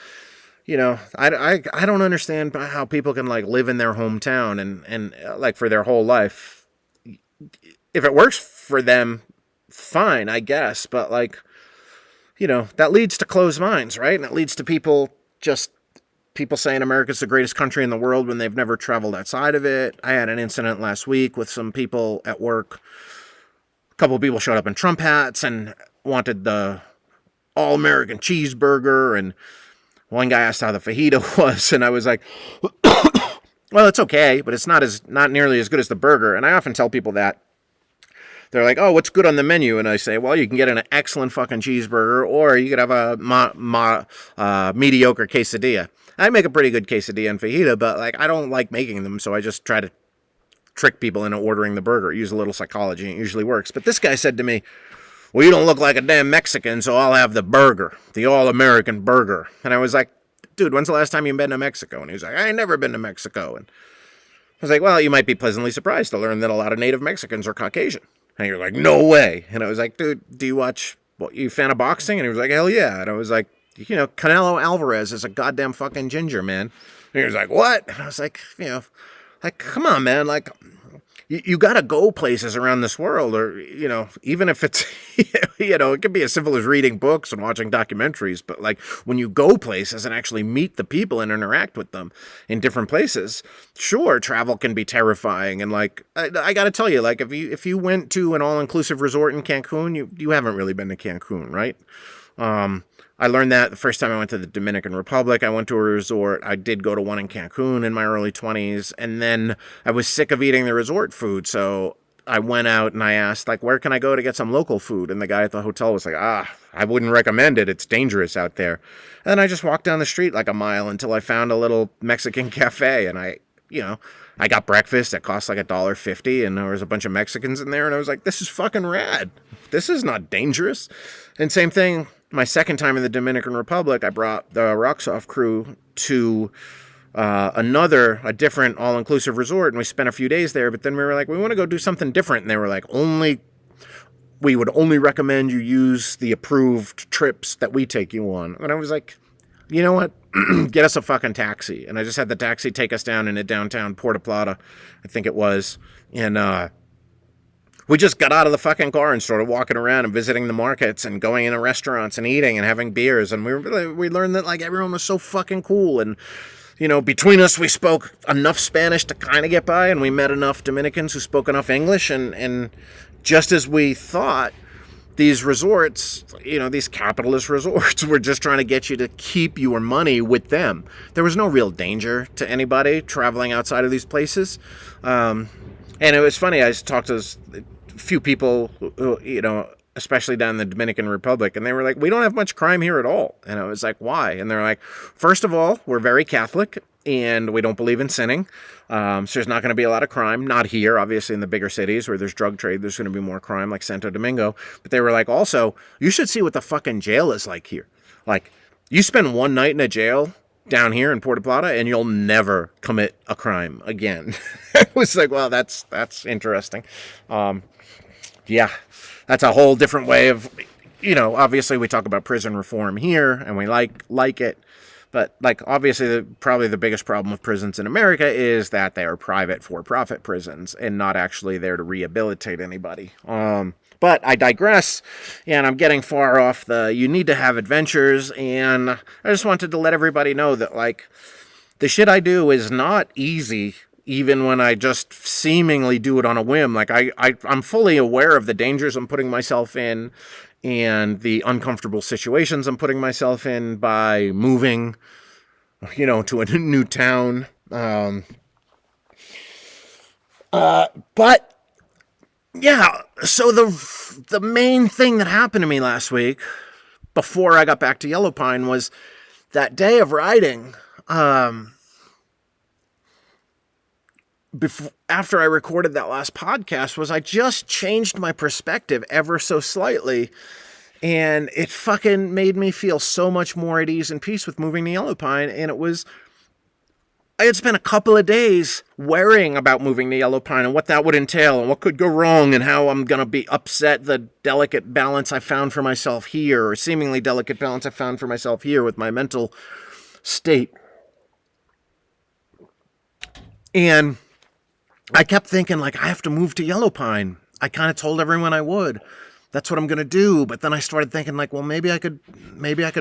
I don't understand how people can like live in their hometown and like for their whole life. If it works for them, fine, I guess. But like, that leads to closed minds, right? And it leads to people saying America's the greatest country in the world when they've never traveled outside of it. I had an incident last week with some people at work. A couple of people showed up in Trump hats and wanted the all-American cheeseburger, and one guy asked how the fajita was, and I was like, well, it's okay, but it's not nearly as good as the burger. And I often tell people that. They're like, oh, what's good on the menu? And I say, well, you can get an excellent fucking cheeseburger, or you could have a mediocre quesadilla. I make a pretty good quesadilla and fajita, but like I don't like making them, so I just try to trick people into ordering the burger. Use a little psychology, and it usually works. But this guy said to me, well, you don't look like a damn Mexican, so I'll have the burger, the all-American burger. And I was like, dude, when's the last time you've been to Mexico? And he was like, I ain't never been to Mexico. And I was like, well, you might be pleasantly surprised to learn that a lot of native Mexicans are Caucasian. And you're like, no way. And I was like, dude, do you you a fan of boxing? And he was like, hell yeah. And I was like, Canelo Alvarez is a goddamn fucking ginger, man. And he was like, what? And I was like, come on, man. Like, you got to go places around this world, or, even if it's, it could be as simple as reading books and watching documentaries. But like when you go places and actually meet the people and interact with them in different places, sure, travel can be terrifying. And like, I got to tell you, like if you went to an all-inclusive resort in Cancun, you haven't really been to Cancun, right? I learned that the first time I went to the Dominican Republic. I went to a resort. I did go to one in Cancun in my early 20s. And then I was sick of eating the resort food. So I went out and I asked, like, where can I go to get some local food? And the guy at the hotel was like, I wouldn't recommend it. It's dangerous out there. And then I just walked down the street like a mile until I found a little Mexican cafe. And I got breakfast that cost like $1.50, and there was a bunch of Mexicans in there. And I was like, this is fucking rad. This is not dangerous. And same thing. My second time in the Dominican Republic, I brought the Rocksoft crew to a different all-inclusive resort, and we spent a few days there, but then we were like, we want to go do something different, and they were like, we would only recommend you use the approved trips that we take you on. And I was like, you know what? Get us a fucking taxi. And I just had the taxi take us down into downtown Puerto Plata, I think it was, and we just got out of the fucking car and started walking around and visiting the markets and going into restaurants and eating and having beers. And we learned that like everyone was so fucking cool. And, between us, we spoke enough Spanish to kind of get by. And we met enough Dominicans who spoke enough English. And just as we thought, these resorts, these capitalist resorts were just trying to get you to keep your money with them. There was no real danger to anybody traveling outside of these places. And it was funny. I talked to few people who, especially down in the Dominican Republic, and they were like, we don't have much crime here at all. And I was like, why? And they're like, first of all, we're very Catholic and we don't believe in sinning. So there's not going to be a lot of crime. Not here, obviously in the bigger cities where there's drug trade, there's going to be more crime like Santo Domingo. But they were like, also, you should see what the fucking jail is like here. Like, you spend one night in a jail down here in Puerto Plata and you'll never commit a crime again. I was like, well, that's interesting. Yeah, that's a whole different way of, obviously we talk about prison reform here and we like it. But like, obviously, probably the biggest problem with prisons in America is that they are private for-profit prisons and not actually there to rehabilitate anybody. But I digress, and I'm getting far off you need to have adventures, and I just wanted to let everybody know that, like, the shit I do is not easy, even when I just seemingly do it on a whim. Like, I'm fully aware of the dangers I'm putting myself in and the uncomfortable situations I'm putting myself in by moving, to a new town. But yeah, so the main thing that happened to me last week before I got back to Yellow Pine was that day of riding. After I recorded that last podcast, was I just changed my perspective ever so slightly, and it fucking made me feel so much more at ease and peace with moving to Yellow Pine. And it was I had spent a couple of days worrying about moving to Yellow Pine and what that would entail and what could go wrong and how I'm going to be upset the delicate balance I found for myself here, or seemingly delicate balance I found for myself here with my mental state. And I kept thinking, like, I have to move to Yellow Pine. I kind of told everyone I would. That's what I'm going to do. But then I started thinking, like, well, maybe I could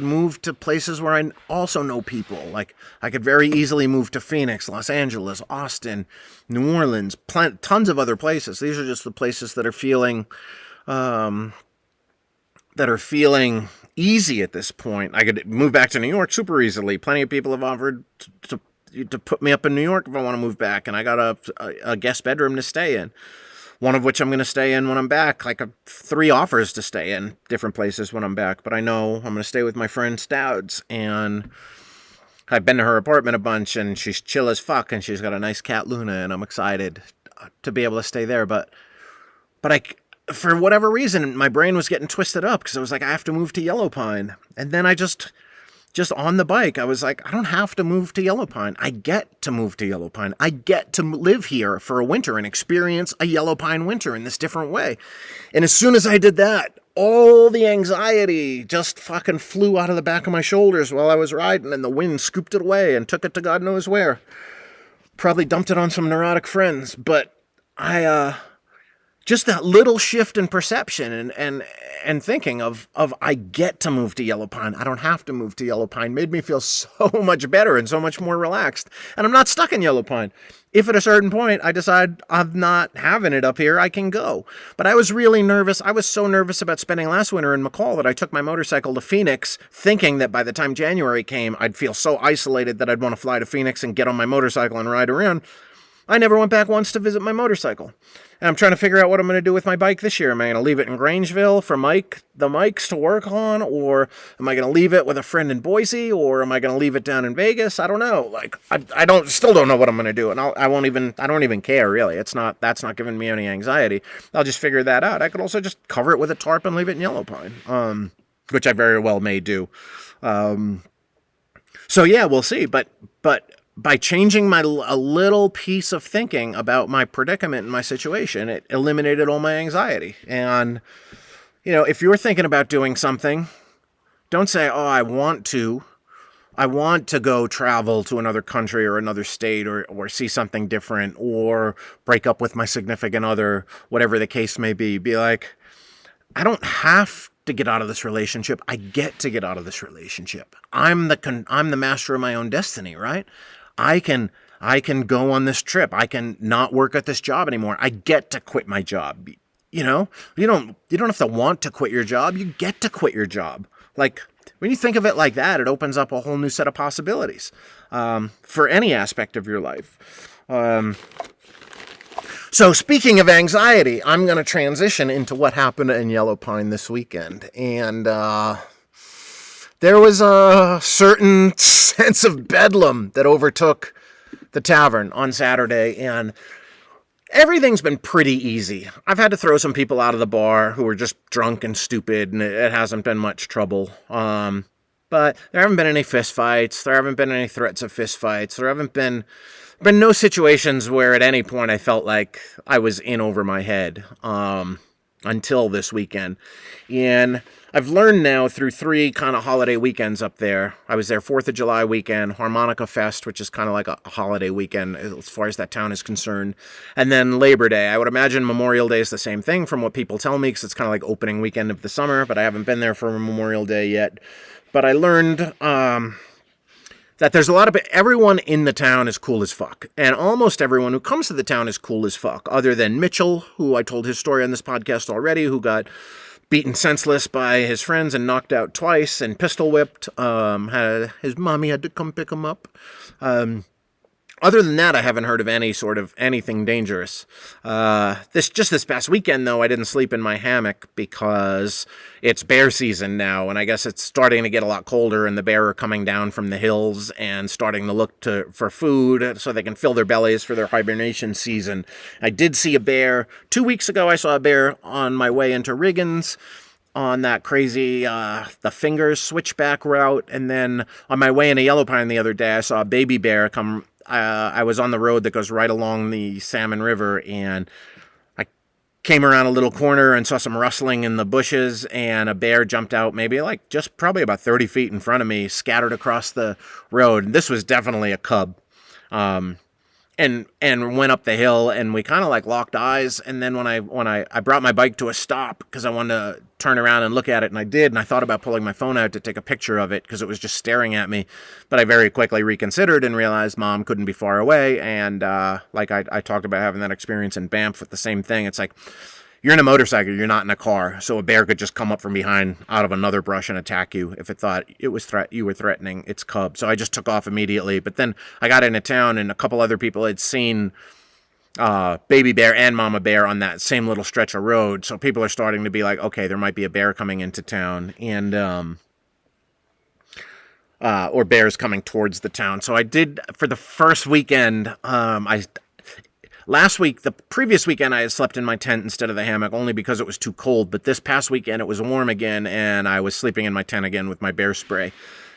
move to places where I also know people. Like, I could very easily move to Phoenix, Los Angeles, Austin, New Orleans, tons of other places. These are just the places that are feeling easy at this point. I could move back to New York super easily. Plenty of people have offered to put me up in New York if I want to move back, and I got a guest bedroom to stay in. One of which I'm going to stay in when I'm back, like 3 offers to stay in different places when I'm back. But I know I'm going to stay with my friend Stouds, and I've been to her apartment a bunch, and she's chill as fuck, and she's got a nice cat, Luna, and I'm excited to be able to stay there. But for whatever reason, my brain was getting twisted up because I was like, I have to move to Yellow Pine. And then I just on the bike, I was like, I don't have to move to Yellow Pine. I get to move to Yellow Pine. I get to live here for a winter and experience a Yellow Pine winter in this different way. And as soon as I did that, all the anxiety just fucking flew out of the back of my shoulders while I was riding, and the wind scooped it away and took it to God knows where. Probably dumped it on some neurotic friends, but just that little shift in perception and thinking of I get to move to Yellow Pine. I don't have to move to Yellow Pine made me feel so much better and so much more relaxed. And I'm not stuck in Yellow Pine. If at a certain point I decide I'm not having it up here, I can go. But I was really nervous. I was so nervous about spending last winter in McCall that I took my motorcycle to Phoenix, thinking that by the time January came, I'd feel so isolated that I'd want to fly to Phoenix and get on my motorcycle and ride around. I never went back once to visit my motorcycle. And I'm trying to figure out what I'm going to do with my bike this year. Am I going to leave it in Grangeville for the mics to work on? Or am I going to leave it with a friend in Boise? Or am I going to leave it down in Vegas? I don't know. Like, I still don't know what I'm going to do. And I don't even care, really. That's not giving me any anxiety. I'll just figure that out. I could also just cover it with a tarp and leave it in Yellow Pine, which I very well may do. So yeah, we'll see. But by changing a little piece of thinking about my predicament and my situation, it eliminated all my anxiety. And, if you're thinking about doing something, don't say, oh, I want to go travel to another country or another state or see something different or break up with my significant other, whatever the case may be. Be like, I don't have to get out of this relationship. I get to get out of this relationship. I'm the master of my own destiny, right? I can go on this trip. I can not work at this job anymore. I get to quit my job. You don't have to want to quit your job. You get to quit your job. Like, when you think of it like that, it opens up a whole new set of possibilities for any aspect of your life. So speaking of anxiety, I'm going to transition into what happened in Yellow Pine this weekend. And there was a certain sense of bedlam that overtook the tavern on Saturday, and everything's been pretty easy. I've had to throw some people out of the bar who were just drunk and stupid, and it hasn't been much trouble. But there haven't been any fistfights. There haven't been any threats of fistfights. There haven't been no situations where at any point I felt like I was in over my head until this weekend. And I've learned now through 3 kind of holiday weekends up there. I was there 4th of July weekend, Harmonica Fest, which is kind of like a holiday weekend as far as that town is concerned. And then Labor Day. I would imagine Memorial Day is the same thing from what people tell me because it's kind of like opening weekend of the summer, but I haven't been there for Memorial Day yet. But I learned that there's a lot of everyone in the town is cool as fuck. And almost everyone who comes to the town is cool as fuck, other than Mitchell, who I told his story on this podcast already, who got beaten senseless by his friends and knocked out twice and pistol whipped. His mommy had to come pick him up. Other than that, I haven't heard of any sort of anything dangerous. This past weekend, though, I didn't sleep in my hammock because it's bear season now, and I guess it's starting to get a lot colder, and the bear are coming down from the hills and starting to look for food so they can fill their bellies for their hibernation season. I did see a bear. 2 weeks ago, I saw a bear on my way into Riggins on that crazy the Fingers switchback route, and then on my way into Yellow Pine the other day, I saw a baby bear come I was on the road that goes right along the Salmon River, and I came around a little corner and saw some rustling in the bushes, and a bear jumped out maybe like just probably about 30 feet in front of me, scattered across the road. This was definitely a cub. And went up the hill, and we kind of like locked eyes. And then when I brought my bike to a stop because I wanted to turn around and look at it, and I did, and I thought about pulling my phone out to take a picture of it because it was just staring at me. But I very quickly reconsidered and realized Mom couldn't be far away. And like I talked about having that experience in Banff with the same thing. It's like, you're in a motorcycle, you're not in a car, so a bear could just come up from behind out of another brush and attack you if it thought it was you were threatening its cub. So I just took off immediately. But then I got into town, and a couple other people had seen baby bear and mama bear on that same little stretch of road. So people are starting to be like, okay, there might be a bear coming into town, and or bears coming towards the town. So I did, for the first weekend, the previous weekend, I had slept in my tent instead of the hammock only because it was too cold. But this past weekend, it was warm again, and I was sleeping in my tent again with my bear spray.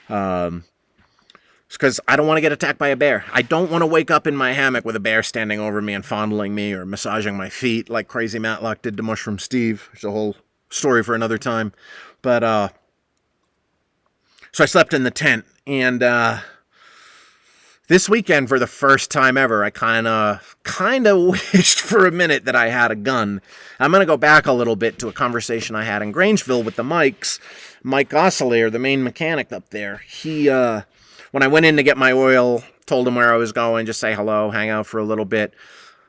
Because I don't want to get attacked by a bear. I don't want to wake up in my hammock with a bear standing over me and fondling me or massaging my feet like crazy Matlock did to Mushroom Steve. It's a whole story for another time. But, so I slept in the tent, and this weekend, for the first time ever, I kind of wished for a minute that I had a gun. I'm going to go back a little bit to a conversation I had in Grangeville with the Mikes. Mike Gosselaar, the main mechanic up there, he, when I went in to get my oil, told him where I was going, just say hello, hang out for a little bit.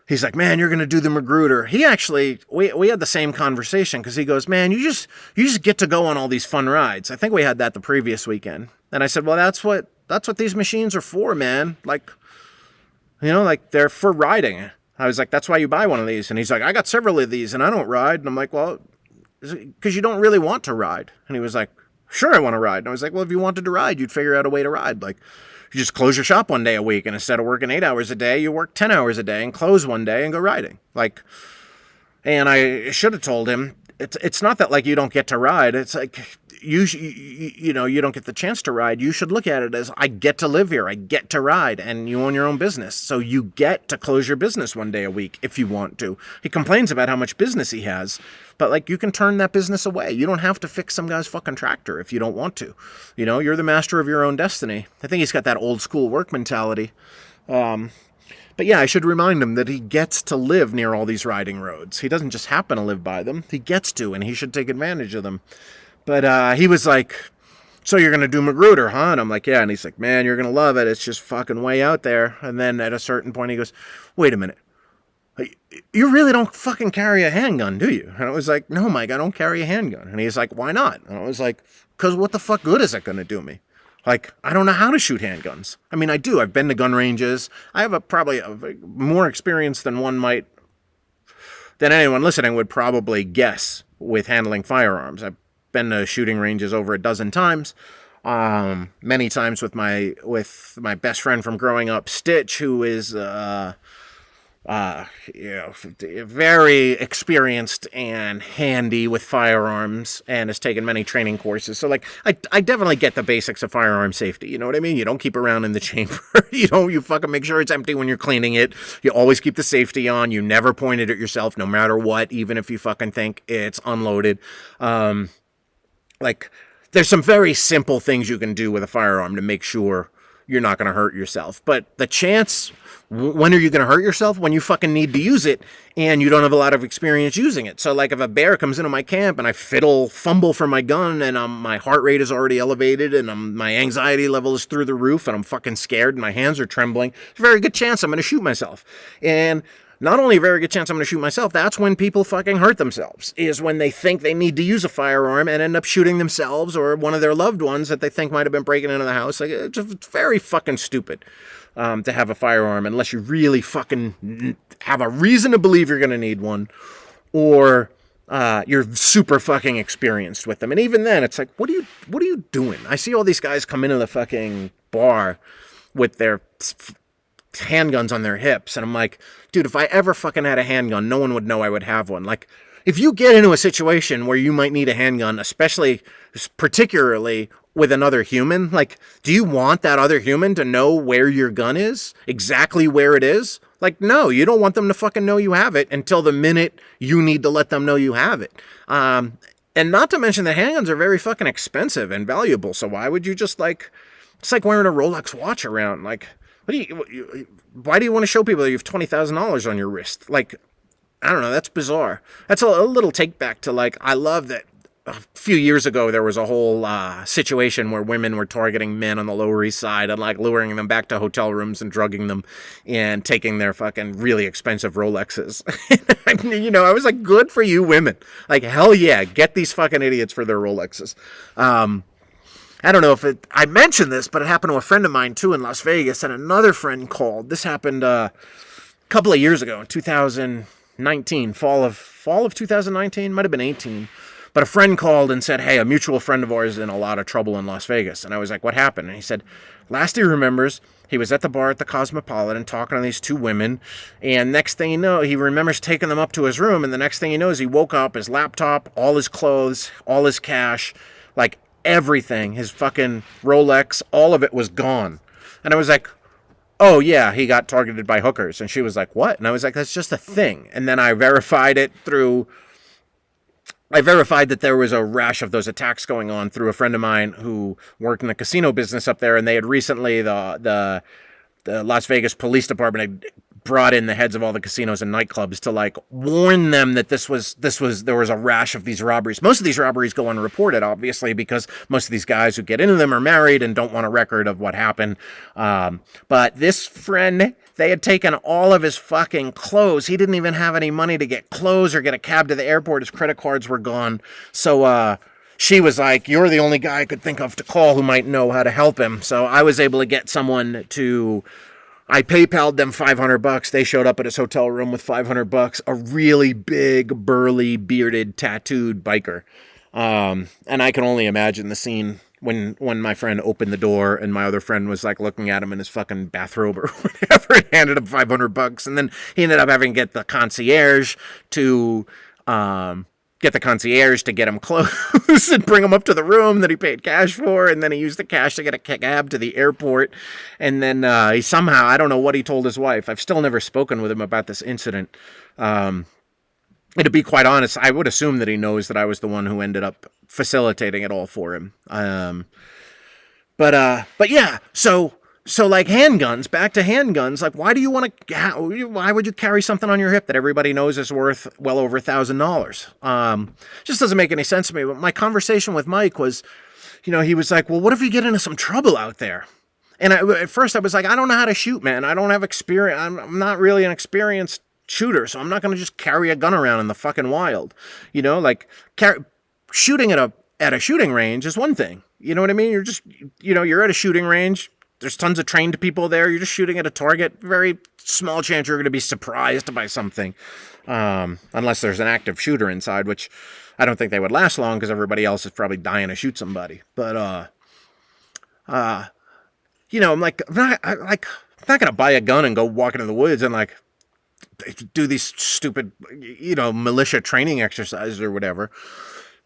He's like, man, you're going to do the Magruder. He actually, we had the same conversation, because he goes, man, you just get to go on all these fun rides. I think we had that the previous weekend. And I said, well, that's what these machines are for, man. Like, like they're for riding. I was like, that's why you buy one of these. And he's like, I got several of these and I don't ride. And I'm like, well, because you don't really want to ride. And he was like, sure, I want to ride. And I was like, well, if you wanted to ride, you'd figure out a way to ride. Like, you just close your shop one day a week, and instead of working 8 hours a day, you work 10 hours a day and close one day and go riding. Like, and I should have told him, it's not that like you don't get to ride. It's like, you don't get the chance to ride. You should look at it as, I get to live here. I get to ride, and you own your own business. So you get to close your business one day a week if you want to. He complains about how much business he has, but like, you can turn that business away. You don't have to fix some guy's fucking tractor if you don't want to. You're the master of your own destiny. I think he's got that old school work mentality. But yeah, I should remind him that he gets to live near all these riding roads. He doesn't just happen to live by them. He gets to, and he should take advantage of them. But he was like, so you're going to do Magruder, huh? And I'm like, yeah. And he's like, man, you're going to love it. It's just fucking way out there. And then at a certain point, he goes, wait a minute. You really don't fucking carry a handgun, do you? And I was like, no, Mike, I don't carry a handgun. And he's like, why not? And I was like, because what the fuck good is it going to do me? Like, I don't know how to shoot handguns. I mean, I do. I've been to gun ranges. I have probably more experience than anyone listening would probably guess with handling firearms. I've been to shooting ranges over a dozen times. Many times with my best friend from growing up, Stitch, who is very experienced and handy with firearms and has taken many training courses. So like, I definitely get the basics of firearm safety. You know what I mean? You don't keep around in the chamber. You fucking make sure it's empty when you're cleaning it. You always keep the safety on. You never point it at yourself, no matter what, even if you fucking think it's unloaded. Like, there's some very simple things you can do with a firearm to make sure you're not going to hurt yourself. But the chance, when are you going to hurt yourself? When you fucking need to use it and you don't have a lot of experience using it. So like, if a bear comes into my camp and I fumble for my gun, and my heart rate is already elevated, and my anxiety level is through the roof, and I'm fucking scared and my hands are trembling, there's a very good chance I'm going to shoot myself. And not only a very good chance I'm going to shoot myself, that's when people fucking hurt themselves, is when they think they need to use a firearm and end up shooting themselves or one of their loved ones that they think might have been breaking into the house. Like, it's just very fucking stupid to have a firearm unless you really fucking have a reason to believe you're going to need one, or you're super fucking experienced with them. And even then, it's like, what are you doing? I see all these guys come into the fucking bar with their handguns on their hips, and I'm like, dude, if I ever fucking had a handgun, no one would know I would have one. Like, if you get into a situation where you might need a handgun, particularly with another human? Like, do you want that other human to know where your gun is? Exactly where it is? Like, no, you don't want them to fucking know you have it until the minute you need to let them know you have it. And not to mention the handguns are very fucking expensive and valuable. So why would you just like, it's like wearing a Rolex watch around. Like, why do you want to show people that you have $20,000 on your wrist? Like, I don't know. That's bizarre. That's a little take back to like, I love that a few years ago there was a whole situation where women were targeting men on the Lower East Side and like luring them back to hotel rooms and drugging them and taking their fucking really expensive Rolexes. You know, I was like, good for you women. Like, hell yeah, get these fucking idiots for their Rolexes. I don't know if I mentioned this, but it happened to a friend of mine too in Las Vegas, and another friend called. This happened a couple of years ago, in 2019, fall of 2019, might have been 18. But a friend called and said, hey, a mutual friend of ours is in a lot of trouble in Las Vegas. And I was like, what happened? And he said, last he remembers, he was at the bar at the Cosmopolitan talking to these two women. And next thing you know, he remembers taking them up to his room. And the next thing he knows, he woke up, his laptop, all his clothes, all his cash, like everything, his fucking Rolex, all of it was gone. And I was like, oh yeah, he got targeted by hookers. And she was like, what? And I was like, that's just a thing. And then I verified that there was a rash of those attacks going on through a friend of mine who worked in the casino business up there, and they had recently, the Las Vegas Police Department had brought in the heads of all the casinos and nightclubs to like warn them that there was a rash of these robberies. Most of these robberies go unreported, obviously, because most of these guys who get into them are married and don't want a record of what happened. But this friend, they had taken all of his fucking clothes. He didn't even have any money to get clothes or get a cab to the airport. His credit cards were gone. So, she was like, you're the only guy I could think of to call who might know how to help him. So I was able to get someone to, I PayPal'd them $500. They showed up at his hotel room with $500. A really big, burly, bearded, tattooed biker. And I can only imagine the scene when my friend opened the door and my other friend was like looking at him in his fucking bathrobe or whatever, and handed him $500. And then he ended up having to get the concierge to get him clothes and bring him up to the room that he paid cash for, and then he used the cash to get a cab to the airport. And then he somehow, I don't know what he told his wife. I've still never spoken with him about this incident. And to be quite honest, I would assume that he knows that I was the one who ended up facilitating it all for him. But yeah, so like handguns, back to handguns, like why would you carry something on your hip that everybody knows is worth well over $1,000? Just doesn't make any sense to me. But my conversation with Mike was, he was like, well, what if you get into some trouble out there? And at first I was like, I don't know how to shoot, man. I don't have experience. I'm not really an experienced shooter, so I'm not going to just carry a gun around in the fucking wild. Shooting at a shooting range is one thing. You know what I mean? You're just, you're at a shooting range. There's tons of trained people there. You're just shooting at a target. Very small chance you're going to be surprised by something. Unless there's an active shooter inside, which I don't think they would last long because everybody else is probably dying to shoot somebody. But, I'm like, I'm not going to buy a gun and go walk into the woods and like do these stupid, militia training exercises or whatever.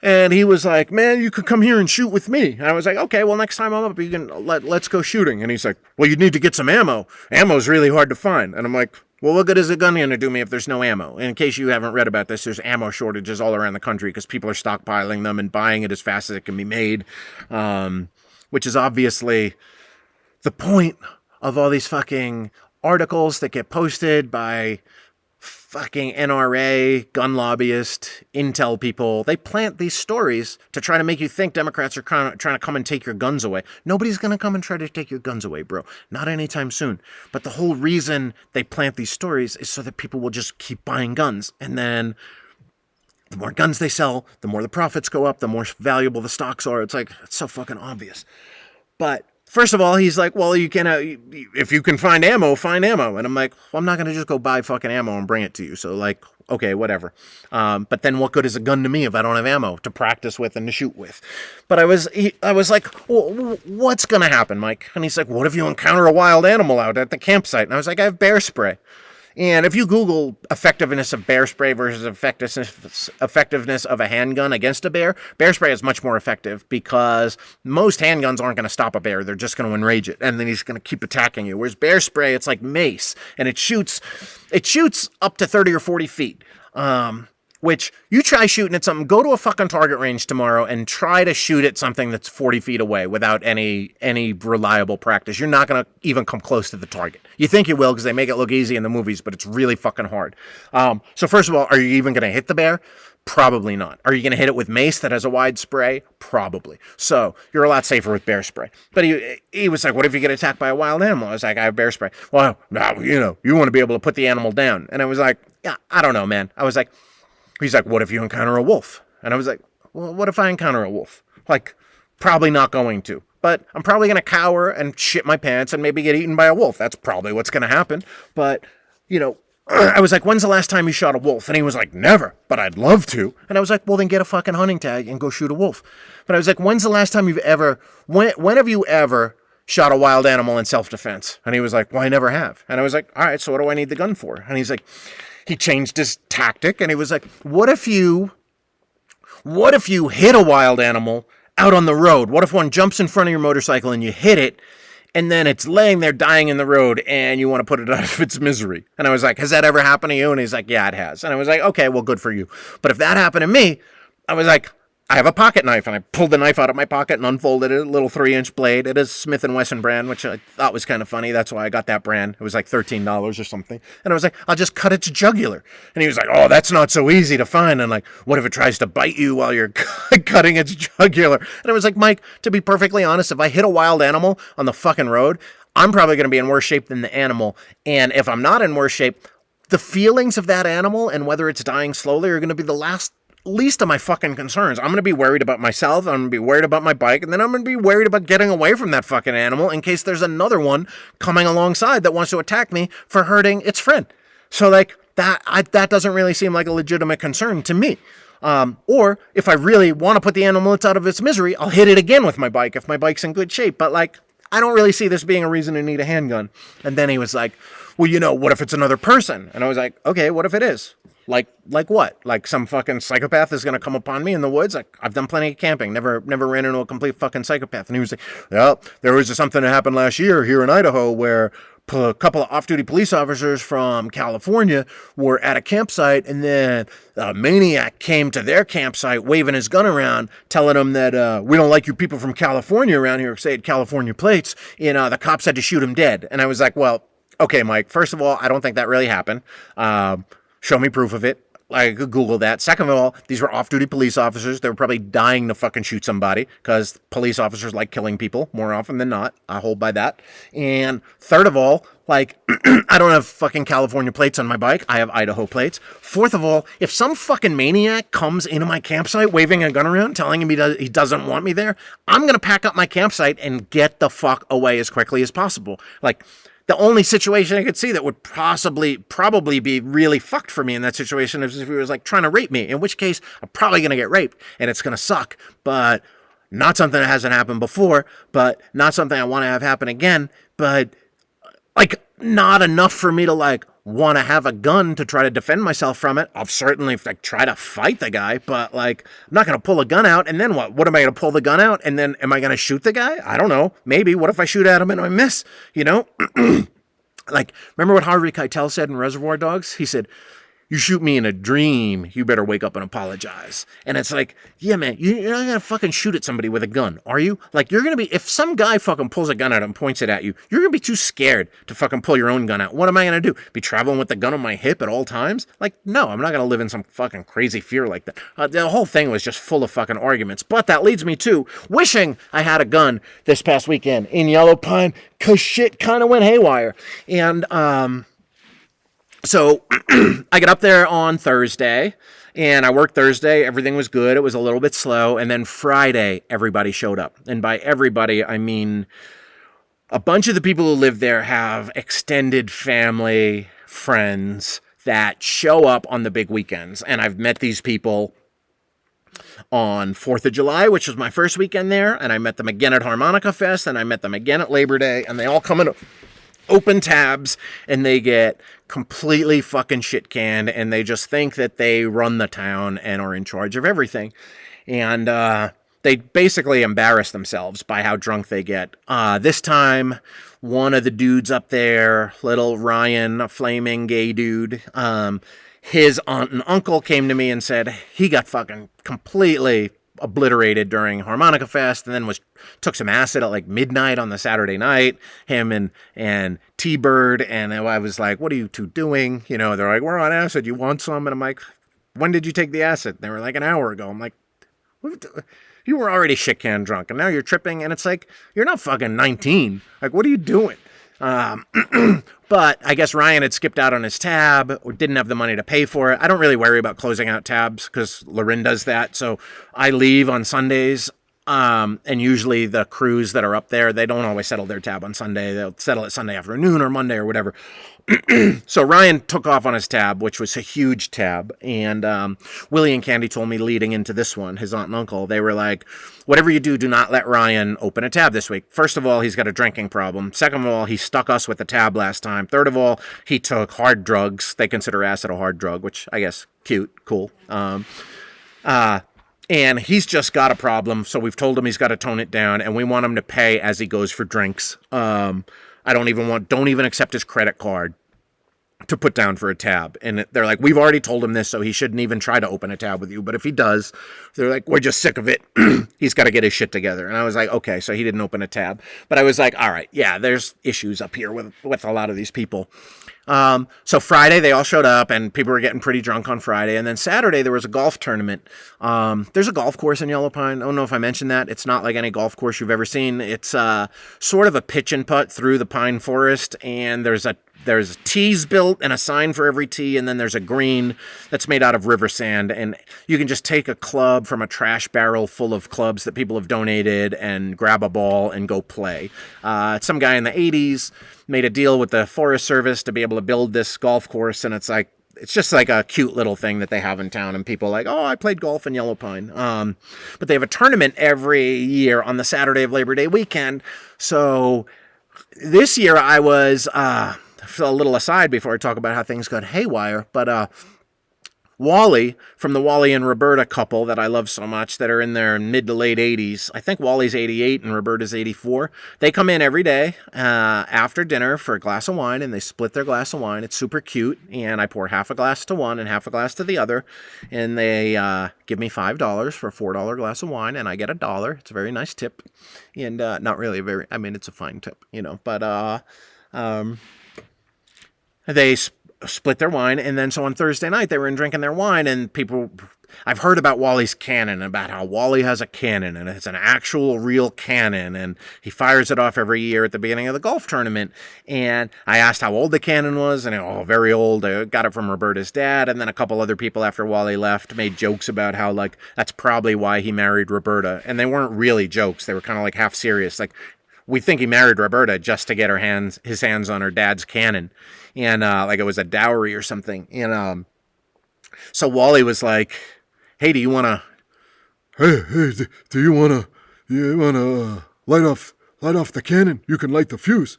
And he was like, man, you could come here and shoot with me. And I was like, okay, well, next time I'm up, you can let's go shooting. And he's like, well, you need to get some ammo. Ammo's really hard to find. And I'm like, well, what good is a gun going to do me if there's no ammo? And in case you haven't read about this, there's ammo shortages all around the country because people are stockpiling them and buying it as fast as it can be made, which is obviously the point of all these fucking articles that get posted by fucking NRA, gun lobbyist, intel people. They plant these stories to try to make you think Democrats are trying to come and take your guns away. Nobody's going to come and try to take your guns away, bro. Not anytime soon. But the whole reason they plant these stories is so that people will just keep buying guns. And then the more guns they sell, the more the profits go up, the more valuable the stocks are. It's like, it's so fucking obvious. But first of all, he's like, well, you can, if you can find ammo, find ammo. And I'm like, well, I'm not going to just go buy fucking ammo and bring it to you. So like, okay, whatever. But then what good is a gun to me if I don't have ammo to practice with and to shoot with? But I was like, well, what's going to happen, Mike? And he's like, what if you encounter a wild animal out at the campsite? And I was like, I have bear spray. And if you Google effectiveness of bear spray versus effectiveness of a handgun against a bear, bear spray is much more effective because most handguns aren't going to stop a bear. They're just going to enrage it, and then he's going to keep attacking you. Whereas bear spray, it's like mace, and it shoots up to 30 or 40 feet. Which you try shooting at something, go to a fucking target range tomorrow and try to shoot at something that's 40 feet away without any reliable practice. You're not going to even come close to the target. You think you will because they make it look easy in the movies, but it's really fucking hard. So first of all, are you even going to hit the bear? Probably not. Are you going to hit it with mace that has a wide spray? Probably. So you're a lot safer with bear spray. But he was like, what if you get attacked by a wild animal? I was like, I have bear spray. Well, no, you want to be able to put the animal down. And I was like, yeah, I don't know, man. I was like, he's like, what if you encounter a wolf? And I was like, well, what if I encounter a wolf? Like, probably not going to. But I'm probably going to cower and shit my pants and maybe get eaten by a wolf. That's probably what's going to happen. But, I was like, when's the last time you shot a wolf? And he was like, never, but I'd love to. And I was like, well, then get a fucking hunting tag and go shoot a wolf. But I was like, when's the last time when have you ever shot a wild animal in self-defense? And he was like, well, I never have. And I was like, all right, so what do I need the gun for? And he's like, he changed his tactic, and he was like, what if you hit a wild animal out on the road? What if one jumps in front of your motorcycle and you hit it, and then it's laying there dying in the road, and you want to put it out of its misery? And I was like, has that ever happened to you? And he's like, yeah, it has. And I was like, okay, well, good for you. But if that happened to me, I was like, I have a pocket knife, and I pulled the knife out of my pocket and unfolded it, a little 3-inch blade. It is Smith & Wesson brand, which I thought was kind of funny. That's why I got that brand. It was like $13 or something. And I was like, I'll just cut its jugular. And he was like, oh, that's not so easy to find. And like, what if it tries to bite you while you're cutting its jugular? And I was like, Mike, to be perfectly honest, if I hit a wild animal on the fucking road, I'm probably going to be in worse shape than the animal. And if I'm not in worse shape, the feelings of that animal and whether it's dying slowly are going to be the least of my fucking concerns. I'm going to be worried about myself, I'm going to be worried about my bike, and then I'm going to be worried about getting away from that fucking animal in case there's another one coming alongside that wants to attack me for hurting its friend. So like that doesn't really seem like a legitimate concern to me. Or if I really want to put the animal out of its misery, I'll hit it again with my bike if my bike's in good shape. But like, I don't really see this being a reason to need a handgun. And then he was like, well, what if it's another person? And I was like, okay, what if it is? Like what? Like some fucking psychopath is going to come upon me in the woods? Like, I've done plenty of camping. Never ran into a complete fucking psychopath. And he was like, well, there was something that happened last year here in Idaho where a couple of off-duty police officers from California were at a campsite, and then a maniac came to their campsite waving his gun around, telling them that we don't like you people from California around here because they had California plates, and the cops had to shoot him dead. And I was like, well, okay, Mike, first of all, I don't think that really happened. Show me proof of it. I could Google that. Second of all, these were off-duty police officers. They were probably dying to fucking shoot somebody because police officers like killing people more often than not. I hold by that. And third of all, like, I don't have fucking California plates on my bike. I have Idaho plates. Fourth of all, if some fucking maniac comes into my campsite waving a gun around, telling him he doesn't want me there, I'm going to pack up my campsite and get the fuck away as quickly as possible. Like, the only situation I could see that would probably be really fucked for me in that situation is if he was like trying to rape me, in which case I'm probably going to get raped and it's going to suck, but not something that hasn't happened before, but not something I want to have happen again, but like not enough for me to like want to have a gun to try to defend myself from it. I'll certainly like try to fight the guy, but like I'm not going to pull a gun out and then what? What am I going to pull the gun out and then am I going to shoot the guy? I don't know. Maybe. What if I shoot at him and I miss? Like, remember what Harvey Keitel said in Reservoir Dogs? He said, you shoot me in a dream, you better wake up and apologize. And it's like, yeah, man, you're not going to fucking shoot at somebody with a gun, are you? Like, you're going to be, if some guy fucking pulls a gun out and points it at you, you're going to be too scared to fucking pull your own gun out. What am I going to do? Be traveling with the gun on my hip at all times? Like, no, I'm not going to live in some fucking crazy fear like that. The whole thing was just full of fucking arguments. But that leads me to wishing I had a gun this past weekend in Yellow Pine, because shit kind of went haywire. And, so I got up there on Thursday and I worked Thursday. Everything was good. It was a little bit slow. And then Friday, everybody showed up. And by everybody, I mean a bunch of the people who live there have extended family, friends that show up on the big weekends. And I've met these people on 4th of July, which was my first weekend there. And I met them again at Harmonica Fest. And I met them again at Labor Day. And they all come in open tabs and they get completely fucking shit canned, and they just think that they run the town and are in charge of everything. And they basically embarrass themselves by how drunk they get. This time, one of the dudes up there, little Ryan, a flaming gay dude, his aunt and uncle came to me and said he got fucking completely obliterated during Harmonica Fest, and then took some acid at like midnight on the Saturday night. Him and T-Bird, and I was like, "What are you two doing?" You know, they're like, "We're on acid. You want some?" And I'm like, "When did you take the acid?" And they were like, "An hour ago." I'm like, "You were already shit-can drunk, and now you're tripping." And it's like, you're not fucking 19. Like, what are you doing? But I guess Ryan had skipped out on his tab or didn't have the money to pay for it. I don't really worry about closing out tabs because Lorin does that. So I leave on Sundays. And usually the crews that are up there, they don't always settle their tab on Sunday. They'll settle it Sunday afternoon or Monday or whatever. So Ryan took off on his tab, which was a huge tab. And Willie and Candy told me leading into this one, his aunt and uncle, they were like, "Whatever you do not let Ryan open a tab this week. First of all, he's got a drinking problem. Second of all, he stuck us with the tab last time. Third of all, he took hard drugs." They consider acid a hard drug, which I guess cute, cool. And he's just got a problem, so we've told him he's got to tone it down, and we want him to pay as he goes for drinks. Don't even accept his credit card to put down for a tab. And they're like, "We've already told him this, so he shouldn't even try to open a tab with you. But if he does," they're like, "We're just sick of it. He's got to get his shit together." And I was like, okay, so he didn't open a tab. But I was like, all right, yeah, there's issues up here with a lot of these people. So Friday they all showed up and people were getting pretty drunk on Friday. And then Saturday there was a golf tournament. There's a golf course in Yellow Pine. I don't know if I mentioned that. It's not like any golf course you've ever seen. It's sort of a pitch and putt through the pine forest, and there's tees built and a sign for every tee, and then there's a green that's made out of river sand, and you can just take a club from a trash barrel full of clubs that people have donated and grab a ball and go play. Some guy in the 80s made a deal with the Forest Service to be able to build this golf course, and it's just like a cute little thing that they have in town, and people are like, "Oh, I played golf in Yellow Pine." But they have a tournament every year on the Saturday of Labor Day weekend. So this year I was a little aside before I talk about how things got haywire, but Wally, from the Wally and Roberta couple that I love so much, that are in their mid to late 80s. I think Wally's 88 and Roberta's 84. They come in every day after dinner for a glass of wine, and they split their glass of wine. It's super cute, and I pour half a glass to one and half a glass to the other, and they give me $5 for a $4 glass of wine, and I get $1. It's a very nice tip, and not really it's a fine tip, but they split their wine, and then so on Thursday night they were in drinking their wine, and I've heard about Wally's cannon, about how Wally has a cannon, and it's an actual real cannon, and he fires it off every year at the beginning of the golf tournament. And I asked how old the cannon was, and very old. I got it from Roberta's dad, and then a couple other people after Wally left made jokes about how that's probably why he married Roberta, and they weren't really jokes. They were kind of half serious. We think he married Roberta just to get his hands on her dad's cannon, and it was a dowry or something. And so Wally was like, "Hey, do you want to light off the cannon? You can light the fuse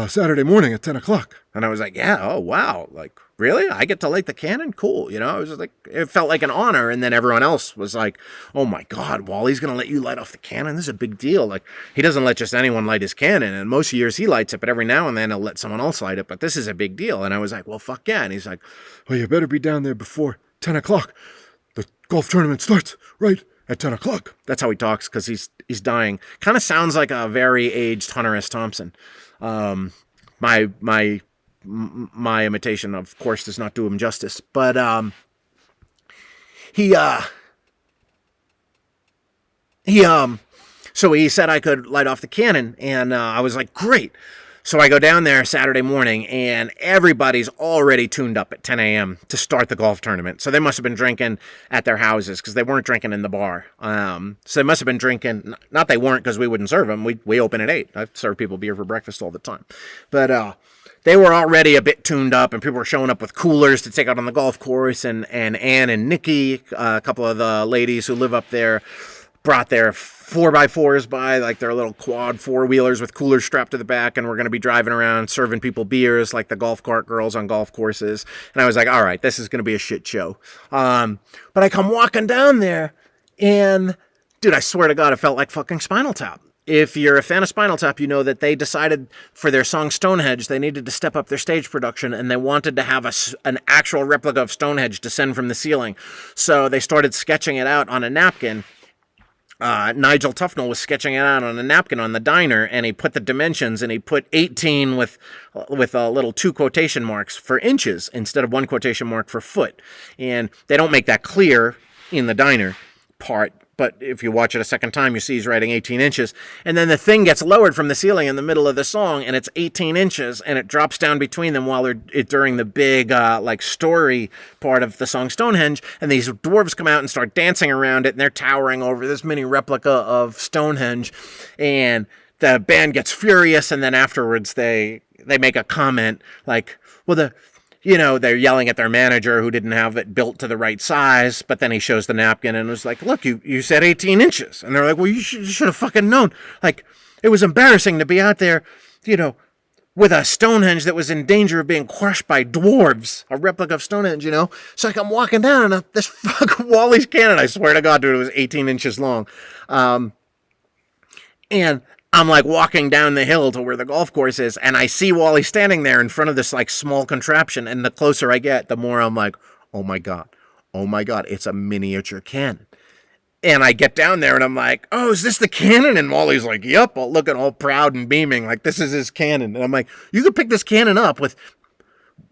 Saturday morning at 10 o'clock." And I was like, "Yeah, oh wow, really? I get to light the cannon? Cool." I was just it felt like an honor. And then everyone else was like, "Oh my God, Wally's going to let you light off the cannon? This is a big deal. He doesn't let just anyone light his cannon. And most years he lights it, but every now and then he'll let someone else light it. But this is a big deal." And I was like, "Well, fuck yeah." And he's like, "Well, you better be down there before 10 o'clock. The golf tournament starts right at 10 o'clock. That's how he talks, because he's dying. Kind of sounds like a very aged Hunter S. Thompson. My imitation, of course, does not do him justice, but so he said I could light off the cannon, and I was like, great. So I go down there Saturday morning, and everybody's already tuned up at 10 a.m. to start the golf tournament. So they must have been drinking at their houses, because they weren't drinking in the bar. So they must have been drinking, not they weren't, because we wouldn't serve them. We open at 8. I serve people beer for breakfast all the time. But they were already a bit tuned up, and people were showing up with coolers to take out on the golf course, and Ann and Nikki, a couple of the ladies who live up there, brought their 4x4s by, like their little quad 4-wheelers with coolers strapped to the back, and we're going to be driving around serving people beers like the golf cart girls on golf courses. And I was like, all right, this is going to be a shit show. But I come walking down there, and dude, I swear to God, it felt like fucking Spinal Tap. If you're a fan of Spinal Tap, you know that they decided for their song Stonehenge, they needed to step up their stage production, and they wanted to have an actual replica of Stonehenge descend from the ceiling. So they started sketching it out on a napkin. Nigel Tufnell was sketching it out on a napkin on the diner, and he put the dimensions, and he put 18 with little 2 quotation marks for inches instead of 1 quotation mark for foot. And they don't make that clear in the diner part, but if you watch it a second time, you see he's writing 18 inches. And then the thing gets lowered from the ceiling in the middle of the song, and it's 18 inches, and it drops down between them while they're during the big, story part of the song Stonehenge. And these dwarves come out and start dancing around it, and they're towering over this mini replica of Stonehenge. And the band gets furious, and then afterwards they make a comment like, well, they're yelling at their manager who didn't have it built to the right size, but then he shows the napkin and was like, look, you said 18 inches. And they're like, well, you should have fucking known. Like, it was embarrassing to be out there, with a Stonehenge that was in danger of being crushed by dwarves, a replica of Stonehenge, So like, I'm walking down, and this fucking Wally's cannon, I swear to God, dude, it was 18 inches long. And I'm like walking down the hill to where the golf course is, and I see Wally standing there in front of this like small contraption, and the closer I get, the more I'm like, oh my God, it's a miniature cannon. And I get down there and I'm like, oh, is this the cannon? And Wally's like, yep, looking all proud and beaming like this is his cannon. And I'm like, you could pick this cannon up with...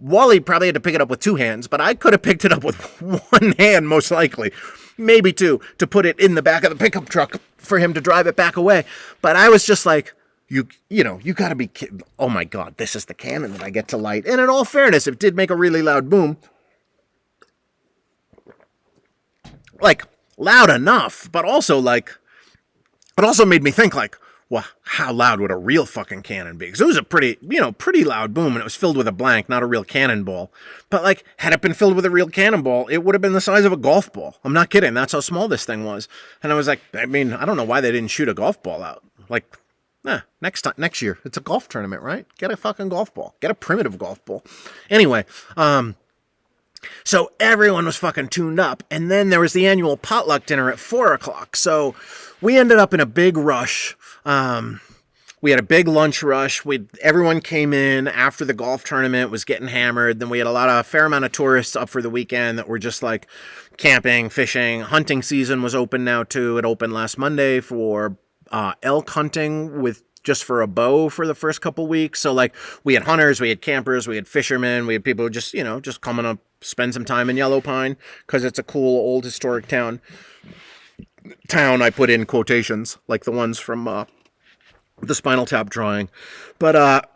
Wally probably had to pick it up with 2 hands, but I could have picked it up with 1 hand, most likely. Maybe 2, to put it in the back of the pickup truck for him to drive it back away. But I was just like, you gotta be kidding. Oh my God, this is the cannon that I get to light. And in all fairness, it did make a really loud boom. Like, loud enough, but also it also made me think like, well, how loud would a real fucking cannon be? Because it was a pretty loud boom, and it was filled with a blank, not a real cannonball. But, like, had it been filled with a real cannonball, it would have been the size of a golf ball. I'm not kidding. That's how small this thing was. And I was like, I don't know why they didn't shoot a golf ball out. Like, next year. It's a golf tournament, right? Get a fucking golf ball. Get a primitive golf ball. Anyway, so everyone was fucking tuned up. And then there was the annual potluck dinner at 4 o'clock. So we ended up in a big rush. We had a big lunch rush. Everyone came in after the golf tournament was getting hammered. Then we had a fair amount of tourists up for the weekend that were just like camping, fishing. Hunting season was open now too. It opened last Monday for elk hunting just for a bow for the first couple weeks. So like we had hunters, we had campers, we had fishermen, we had people who just coming up, spend some time in Yellow Pine because it's a cool old historic town. I put in quotations like the ones from the Spinal Tap drawing. But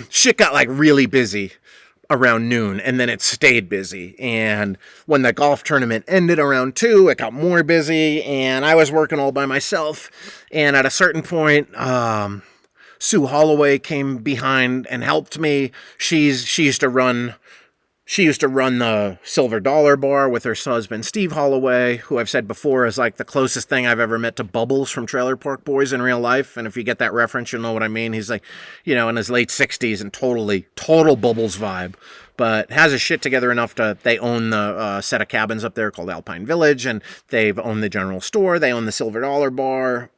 shit got like really busy around noon, and then it stayed busy. And when the golf tournament ended around 2, it got more busy, and I was working all by myself. And at a certain point, Sue Holloway came behind and helped me. She used to run the Silver Dollar Bar with her husband, Steve Holloway, who I've said before is like the closest thing I've ever met to Bubbles from Trailer Park Boys in real life. And if you get that reference, you'll know what I mean. He's like, in his late 60s and total Bubbles vibe, but has his shit together enough they own the set of cabins up there called Alpine Village, and they've owned the general store. They own the Silver Dollar Bar.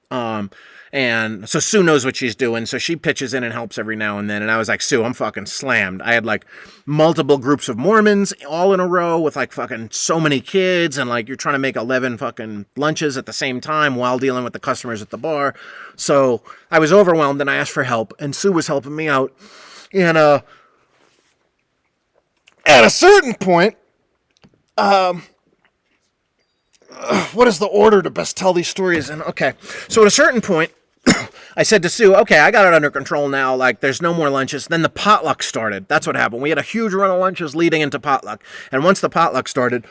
And so Sue knows what she's doing, so she pitches in and helps every now and then. And I was like, Sue, I'm fucking slammed. I had like multiple groups of Mormons all in a row with like fucking so many kids, and like you're trying to make 11 fucking lunches at the same time while dealing with the customers at the bar. So I was overwhelmed, and I asked for help, and Sue was helping me out. And at a certain point, what is the order to best tell these stories in? Okay, so at a certain point, I said to Sue, okay, I got it under control now. Like, there's no more lunches. Then the potluck started. That's what happened. We had a huge run of lunches leading into potluck. And once the potluck started,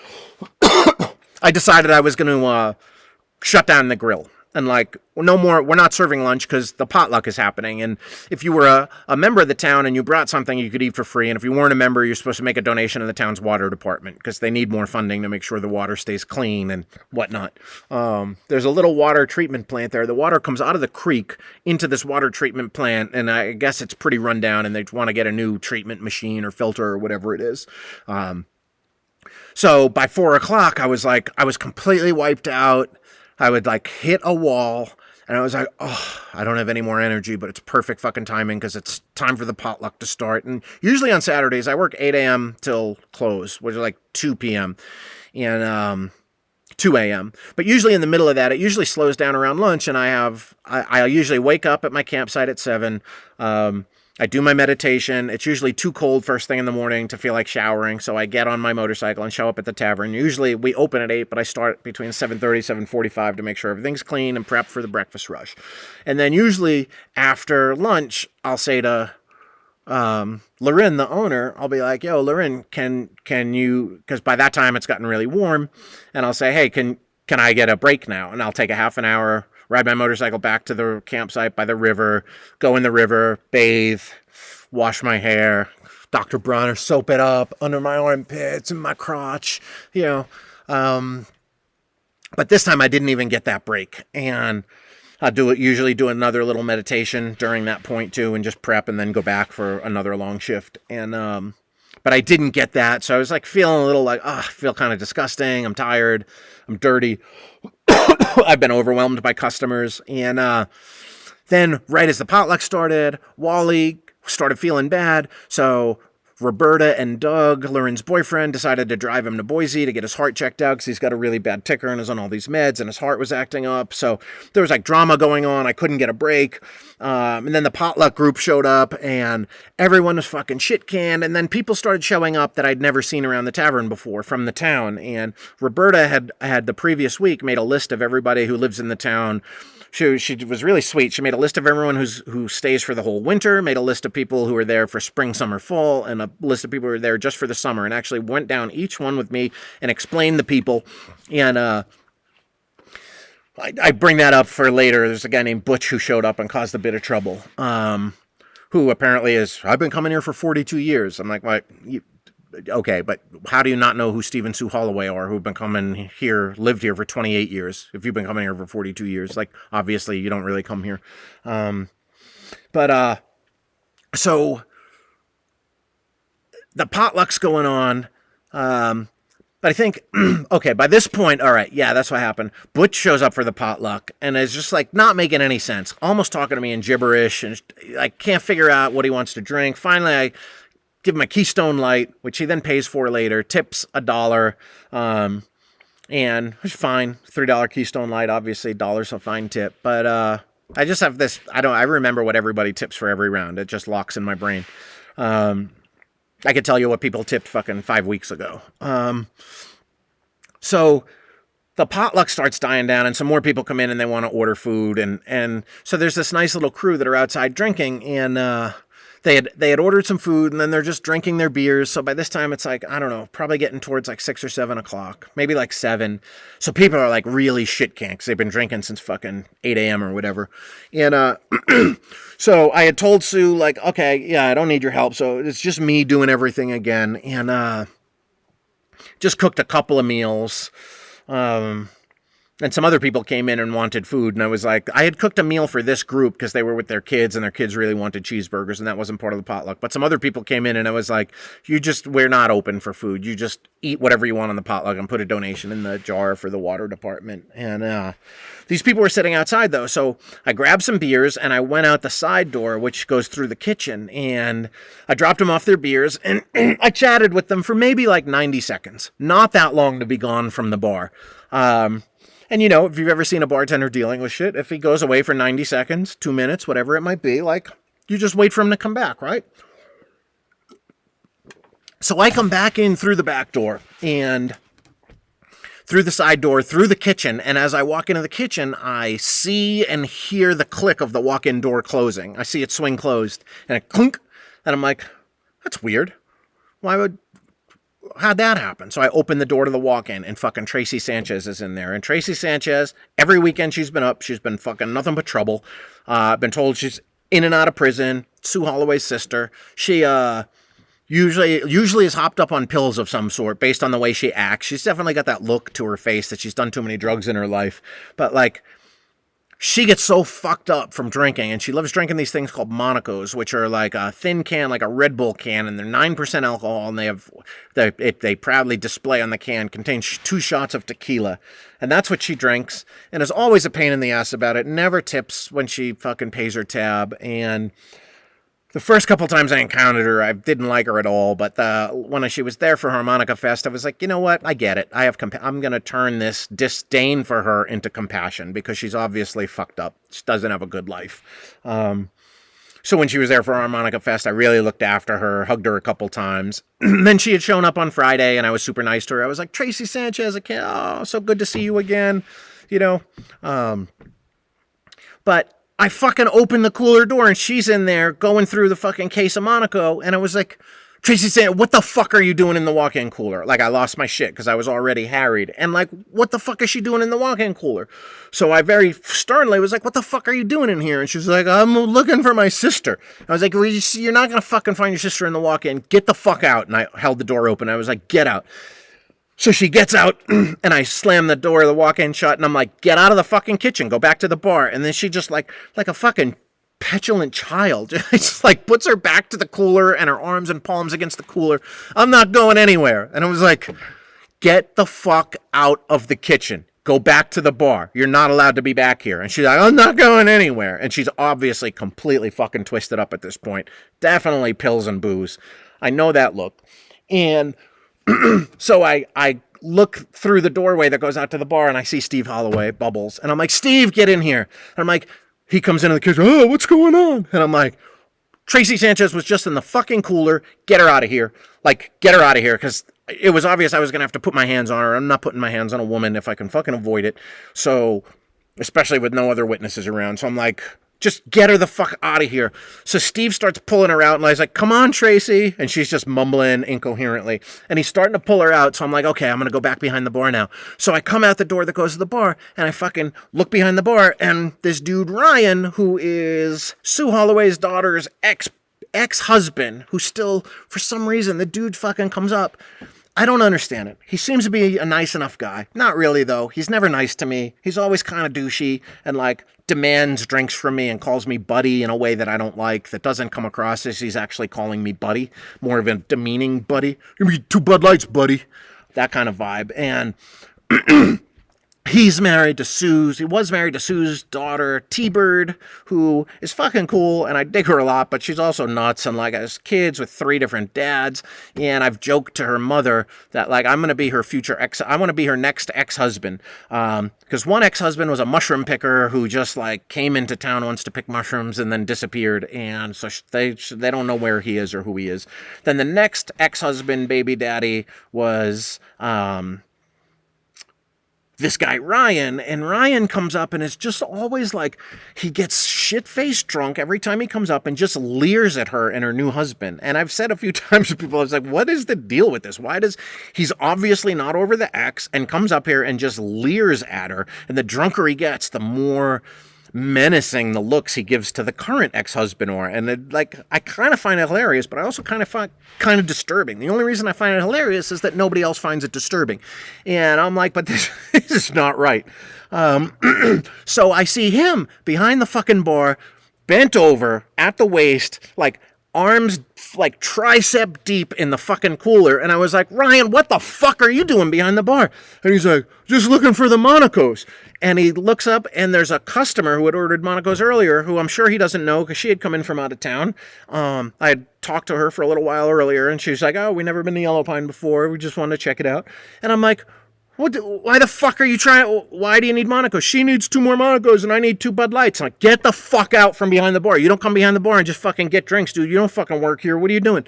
I decided I was going to shut down the grill. And like, no more, we're not serving lunch because the potluck is happening. And if you were a member of the town and you brought something, you could eat for free. And if you weren't a member, you're supposed to make a donation to the town's water department because they need more funding to make sure the water stays clean and whatnot. There's a little water treatment plant there. The water comes out of the creek into this water treatment plant. And I guess it's pretty run down and they want to get a new treatment machine or filter or whatever it is. So by 4 o'clock, I was completely wiped out. I would like hit a wall and I was like, oh, I don't have any more energy, but it's perfect fucking timing because it's time for the potluck to start. And usually on Saturdays, I work 8 a.m. till close, which is like 2 p.m. and 2 a.m. But usually in the middle of that, it usually slows down around lunch. And I usually wake up at my campsite at 7. I do my meditation. It's usually too cold first thing in the morning to feel like showering. So I get on my motorcycle and show up at the tavern. Usually we open at 8, but I start between 7:30, 7:45 to make sure everything's clean and prep for the breakfast rush. And then usually after lunch, I'll say to Lorin, the owner, I'll be like, yo, Lorin, can you, because by that time it's gotten really warm. And I'll say, hey, can I get a break now? And I'll take a half an hour, ride my motorcycle back to the campsite by the river, go in the river, bathe, wash my hair, Dr. Bronner, soap it up under my armpits and my crotch, you know. But this time I didn't even get that break. And I'll usually do another little meditation during that point too and just prep and then go back for another long shift. And but I didn't get that. So I was like feeling a little like, I feel kind of disgusting. I'm tired. I'm dirty. I've been overwhelmed by customers. And then right as the potluck started, Wally started feeling bad. So Roberta and Doug, Lauren's boyfriend, decided to drive him to Boise to get his heart checked out because he's got a really bad ticker and is on all these meds and his heart was acting up. So there was like drama going on. I couldn't get a break. And then the potluck group showed up and everyone was fucking shit canned. And then people started showing up that I'd never seen around the tavern before from the town. And Roberta had the previous week made a list of everybody who lives in the town. She was really sweet. She made a list of everyone who stays for the whole winter, made a list of people who are there for spring, summer, fall, and a list of people who are there just for the summer, and actually went down each one with me and explained the people. And I bring that up for later. There's a guy named Butch who showed up and caused a bit of trouble, who apparently I've been coming here for 42 years. I'm like, what? Okay, but how do you not know who Steve and Sue Holloway are, who've been coming here, lived here for 28 years? If you've been coming here for 42 years, like, obviously you don't really come here. So the potluck's going on. But I think, okay, by this point, all right, yeah, that's what happened. Butch shows up for the potluck and is just like not making any sense, almost talking to me in gibberish, and I can't figure out what he wants to drink. Finally, I give him a Keystone Light, which he then pays for later, tips $1, and it's fine. $3 Keystone Light, obviously, $1's a fine tip. But I just have this, I remember what everybody tips for every round. It just locks in my brain. I could tell you what people tipped fucking 5 weeks ago. So the potluck starts dying down and some more people come in and they want to order food. And so there's this nice little crew that are outside drinking, and they had ordered some food and then they're just drinking their beers. So by this time it's like, I don't know, probably getting towards like 6 or 7 o'clock, maybe like 7. So people are like really shit canned because they've been drinking since fucking 8 a.m. or whatever. And so I had told Sue, like, okay, yeah, I don't need your help. So it's just me doing everything again. And just cooked a couple of meals. And some other people came in and wanted food, and I was like, I had cooked a meal for this group because they were with their kids, and their kids really wanted cheeseburgers, and that wasn't part of the potluck. But some other people came in, and I was like, we're not open for food. You just eat whatever you want on the potluck and put a donation in the jar for the water department. And these people were sitting outside, though, so I grabbed some beers, and I went out the side door, which goes through the kitchen, and I dropped them off their beers, and I chatted with them for maybe like 90 seconds. Not that long to be gone from the bar. And, you know, if you've ever seen a bartender dealing with shit, if he goes away for 90 seconds, 2 minutes, whatever it might be, like, you just wait for him to come back, right? So I come back in through the back door and through the side door, through the kitchen. And as I walk into the kitchen, I see and hear the click of the walk-in door closing. I see it swing closed and a clunk. And I'm like, that's weird. how'd that happen? So I opened the door to the walk-in, and fucking Tracy Sanchez is in there. And Tracy Sanchez, every weekend she's been up, she's been fucking nothing but trouble. Been told she's in and out of prison. Sue Holloway's sister. She usually is hopped up on pills of some sort based on the way she acts. She's definitely got that look to her face that she's done too many drugs in her life. But like, she gets so fucked up from drinking, and she loves drinking these things called Monacos, which are like a thin can, like a Red Bull can, and they're 9% alcohol, and they proudly display on the can, contains 2 shots of tequila, and that's what she drinks, and is always a pain in the ass about it, never tips when she fucking pays her tab, and the first couple times I encountered her, I didn't like her at all, but when she was there for Harmonica Fest, I was like, you know what? I get it. I'm going to turn this disdain for her into compassion, because she's obviously fucked up. She doesn't have a good life. So when she was there for Harmonica Fest, I really looked after her, hugged her a couple times. Then she had shown up on Friday, and I was super nice to her. I was like, Tracy Sanchez, so good to see you again, you know. But I fucking opened the cooler door, and she's in there going through the fucking case of Monaco, and I was like, Tracy saying, what the fuck are you doing in the walk-in cooler? Like, I lost my shit because I was already harried. And like, what the fuck is she doing in the walk-in cooler? So I very sternly was like, what the fuck are you doing in here? And she was like, I'm looking for my sister. I was like, well, you're not going to fucking find your sister in the walk-in. Get the fuck out. And I held the door open. I was like, get out. So she gets out, and I slam the door of the walk-in shut, and I'm like, get out of the fucking kitchen, go back to the bar. And then she just like a fucking petulant child, just like puts her back to the cooler and her arms and palms against the cooler. I'm not going anywhere. And I was like, get the fuck out of the kitchen. Go back to the bar. You're not allowed to be back here. And she's like, I'm not going anywhere. And she's obviously completely fucking twisted up at this point. Definitely pills and booze. I know that look. And so I look through the doorway that goes out to the bar, and I see Steve Holloway, Bubbles. And I'm like, Steve, get in here. And I'm like, he comes into the kitchen, oh, what's going on? And I'm like, Tracy Sanchez was just in the fucking cooler. Get her out of here. Like, get her out of here. Because it was obvious I was going to have to put my hands on her. I'm not putting my hands on a woman if I can fucking avoid it. So, especially with no other witnesses around. So I'm like, just get her the fuck out of here. So Steve starts pulling her out, and I was like, come on, Tracy. And she's just mumbling incoherently. And he's starting to pull her out. So I'm like, okay, I'm going to go back behind the bar now. So I come out the door that goes to the bar, and I fucking look behind the bar, and this dude, Ryan, who is Sue Holloway's daughter's ex-husband, who still, for some reason, the dude fucking comes up. I don't understand it. He seems to be a nice enough guy. Not really, though. He's never nice to me. He's always kind of douchey and, like, demands drinks from me and calls me buddy in a way that I don't like, that doesn't come across as he's actually calling me buddy. More of a demeaning buddy. Give me 2 Bud Lights, buddy. That kind of vibe. And he was married to Sue's daughter, T-Bird, who is fucking cool, and I dig her a lot, but she's also nuts, and, like, has kids with 3 different dads, and I've joked to her mother that, like, I'm going to be her I want to be her next ex-husband, because one ex-husband was a mushroom picker who just, like, came into town once to pick mushrooms and then disappeared, and so they don't know where he is or who he is. Then the next ex-husband, baby daddy, was, this guy Ryan, and Ryan comes up and is just always like, he gets shit-faced drunk every time he comes up and just leers at her and her new husband. And I've said a few times to people, I was like, what is the deal with this? He's obviously not over the ex and comes up here and just leers at her. And the drunker he gets, the more menacing the looks he gives to the current ex-husband are. And I kind of find it hilarious, but I also kind of find kind of disturbing. The only reason I find it hilarious is that nobody else finds it disturbing. And I'm like, but this is not right. So I see him behind the fucking bar, bent over at the waist, like arms like tricep deep in the fucking cooler. And I was like, Ryan, what the fuck are you doing behind the bar? And he's like, just looking for the Monacos. And he looks up, and there's a customer who had ordered Monacos earlier, who I'm sure he doesn't know because she had come in from out of town. I had talked to her for a little while earlier, and she was like, oh, we've never been to Yellow Pine before. We just wanted to check it out. And I'm like, why the fuck are you trying? Why do you need Monacos? She needs 2 more Monacos, and I need 2 Bud Lights. I'm like, get the fuck out from behind the bar. You don't come behind the bar and just fucking get drinks, dude. You don't fucking work here. What are you doing?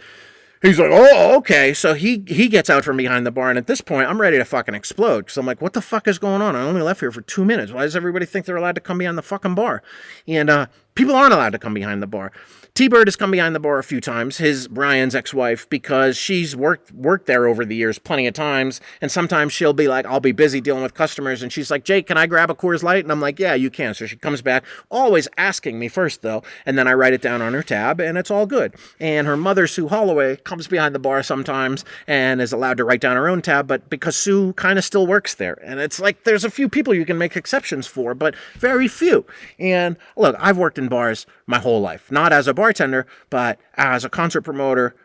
He's like, oh, okay. So he gets out from behind the bar, and at this point, I'm ready to fucking explode. Because I'm like, what the fuck is going on? I only left here for 2 minutes. Why does everybody think they're allowed to come behind the fucking bar? And people aren't allowed to come behind the bar. T-Bird has come behind the bar a few times, Brian's ex-wife, because she's worked there over the years plenty of times, and sometimes she'll be like, I'll be busy dealing with customers, and she's like, Jake, can I grab a Coors Light? And I'm like, yeah, you can. So she comes back, always asking me first, though, and then I write it down on her tab, and it's all good. And her mother, Sue Holloway, comes behind the bar sometimes and is allowed to write down her own tab, but because Sue kind of still works there, and it's like there's a few people you can make exceptions for, but very few. And look, I've worked in bars my whole life, not as a bartender, but as a concert promoter,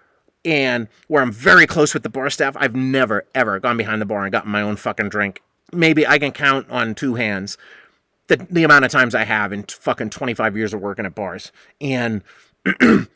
and where I'm very close with the bar staff. I've never, ever gone behind the bar and gotten my own fucking drink. Maybe I can count on two hands the amount of times I have in fucking 25 years of working at bars. And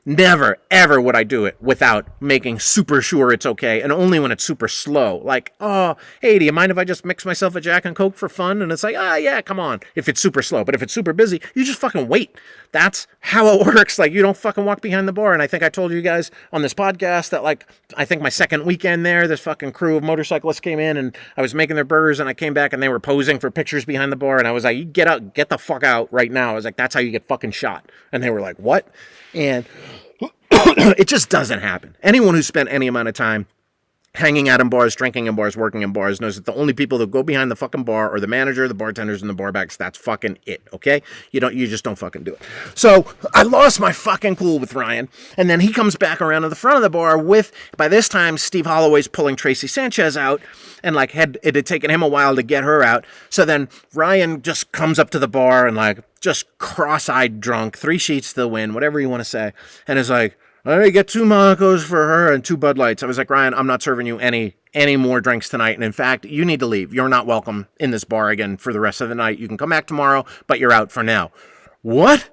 never, ever would I do it without making super sure it's okay, and only when it's super slow. Like, oh, hey, do you mind if I just mix myself a Jack and Coke for fun? And it's like, yeah, come on, if it's super slow. But if it's super busy, you just fucking wait. That's how it works. Like, you don't fucking walk behind the bar. And I think I told you guys on this podcast that, like, I think my second weekend there, this fucking crew of motorcyclists came in, and I was making their burgers, and I came back, and they were posing for pictures behind the bar, and I was like, you get out, get the fuck out right now. I was like, that's how you get fucking shot. And they were like, what? And it just doesn't happen. Anyone who's spent any amount of time hanging out in bars, drinking in bars, working in bars knows that the only people that go behind the fucking bar are the manager, the bartenders, and the barbacks. That's fucking it, okay? You just don't fucking do it. So I lost my fucking cool with Ryan, and then he comes back around to the front of the bar with, by this time, Steve Holloway's pulling Tracy Sanchez out, and like it had taken him a while to get her out. So then Ryan just comes up to the bar and like just cross-eyed drunk, 3 sheets to the wind, whatever you want to say, and is like, all right, get 2 Monaco's for her and 2 Bud Lights. I was like, Ryan, I'm not serving you any more drinks tonight. And in fact, you need to leave. You're not welcome in this bar again for the rest of the night. You can come back tomorrow, but you're out for now. What?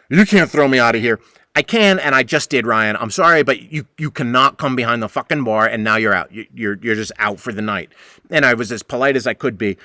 You can't throw me out of here. I can, and I just did, Ryan. I'm sorry, but you cannot come behind the fucking bar, and now you're out. You're just out for the night. And I was as polite as I could be.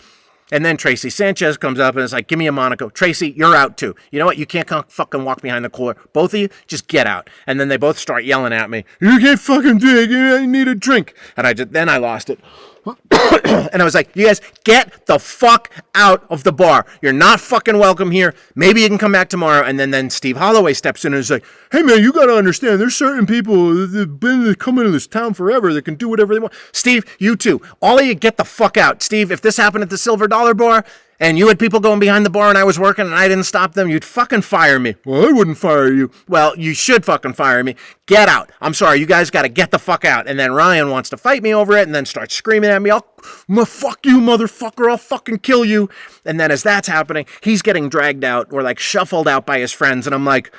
And then Tracy Sanchez comes up and is like, give me a Monaco. Tracy, you're out too. You know what? You can't fucking walk behind the cooler. Both of you, just get out. And then they both start yelling at me. You can't fucking drink. I need a drink. And then I lost it. And I was like, you guys, get the fuck out of the bar. You're not fucking welcome here. Maybe you can come back tomorrow. And then Steve Holloway steps in and is like, hey man, you got to understand, there's certain people that have been coming to this town forever that can do whatever they want. Steve, you too. All of you get the fuck out. Steve, if this happened at the Silver Dollar Bar, and you had people going behind the bar and I was working and I didn't stop them, you'd fucking fire me. Well, I wouldn't fire you. Well, you should fucking fire me. Get out. I'm sorry, you guys got to get the fuck out. And then Ryan wants to fight me over it and then starts screaming at me, fuck you, motherfucker, I'll fucking kill you. And then as that's happening, he's getting dragged out or like shuffled out by his friends. And I'm like,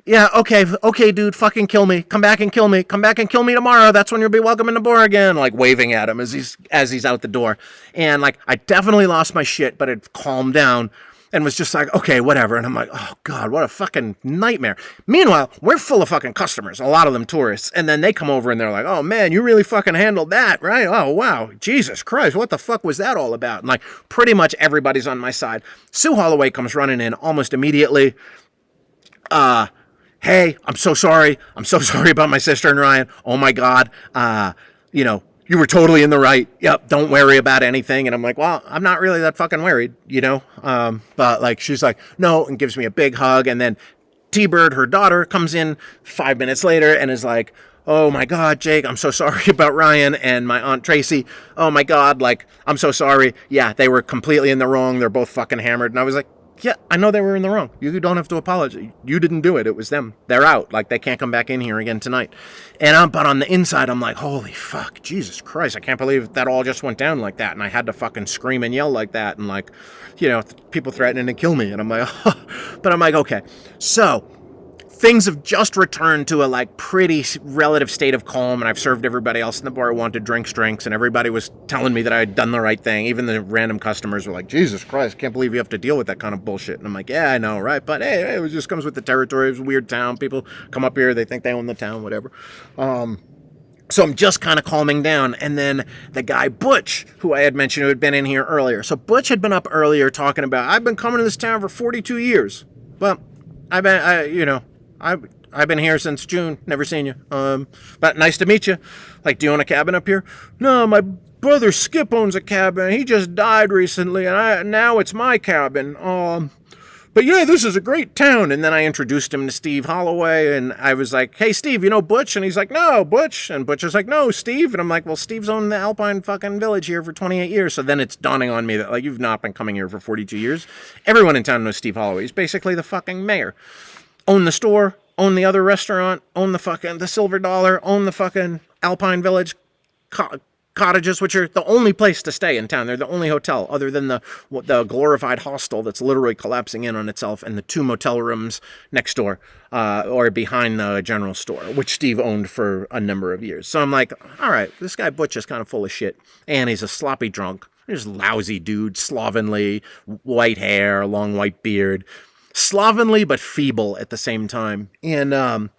yeah, okay, dude, fucking kill me. Come back and kill me. Come back and kill me tomorrow. That's when you'll be welcome in the bar again. Like waving at him as he's out the door. And like, I definitely lost my shit, but it calmed down and was just like, okay, whatever. And I'm like, oh God, what a fucking nightmare. Meanwhile, we're full of fucking customers, a lot of them tourists. And then they come over and they're like, oh man, you really fucking handled that, right? Oh wow, Jesus Christ, what the fuck was that all about? And like, pretty much everybody's on my side. Sue Holloway comes running in almost immediately. Hey, I'm so sorry. I'm so sorry about my sister and Ryan. Oh my God. You were totally in the right. Yep. Don't worry about anything. And I'm like, well, I'm not really that fucking worried, but like, she's like, no, and gives me a big hug. And then T-Bird, her daughter, comes in 5 minutes later and is like, oh my God, Jake, I'm so sorry about Ryan and my Aunt Tracy. Oh my God. Like, I'm so sorry. Yeah, they were completely in the wrong. They're both fucking hammered. And I was like, yeah, I know they were in the wrong. You don't have to apologize. You didn't do it. It was them. They're out. Like, they can't come back in here again tonight. But on the inside, I'm like, holy fuck, Jesus Christ. I can't believe that all just went down like that. And I had to fucking scream and yell like that. And like, people threatening to kill me. And I'm like, but I'm like, okay. So things have just returned to a like pretty relative state of calm, and I've served everybody else in the bar who wanted drinks, and everybody was telling me that I had done the right thing. Even the random customers were like, Jesus Christ, can't believe you have to deal with that kind of bullshit. And I'm like, yeah, I know, right? But hey, it just comes with the territory. It's a weird town. People come up here, they think they own the town, whatever. So I'm just kind of calming down. And then the guy, Butch, who I had mentioned, who had been in here earlier. So Butch had been up earlier talking about, I've been coming to this town for 42 years. Well, I've been here since June. Never seen you. But nice to meet you. Like, do you own a cabin up here? No, my brother Skip owns a cabin. He just died recently, and now it's my cabin. but yeah, this is a great town. And then I introduced him to Steve Holloway, and I was like, hey, Steve, you know Butch? And he's like, no, Butch. And Butch is like, no, Steve. And I'm like, well, Steve's owned the Alpine fucking Village here for 28 years. So then it's dawning on me that, like, you've not been coming here for 42 years. Everyone in town knows Steve Holloway. He's basically the fucking mayor. Own the store, own the other restaurant, own the Silver Dollar, own the fucking Alpine Village cottages, which are the only place to stay in town. They're the only hotel other than the glorified hostel that's literally collapsing in on itself, and the 2 motel rooms next door or behind the general store, which Steve owned for a number of years. So I'm like, all right, this guy Butch is kind of full of shit, and he's a sloppy drunk. He's a lousy dude, slovenly, white hair, long white beard, slovenly but feeble at the same time. And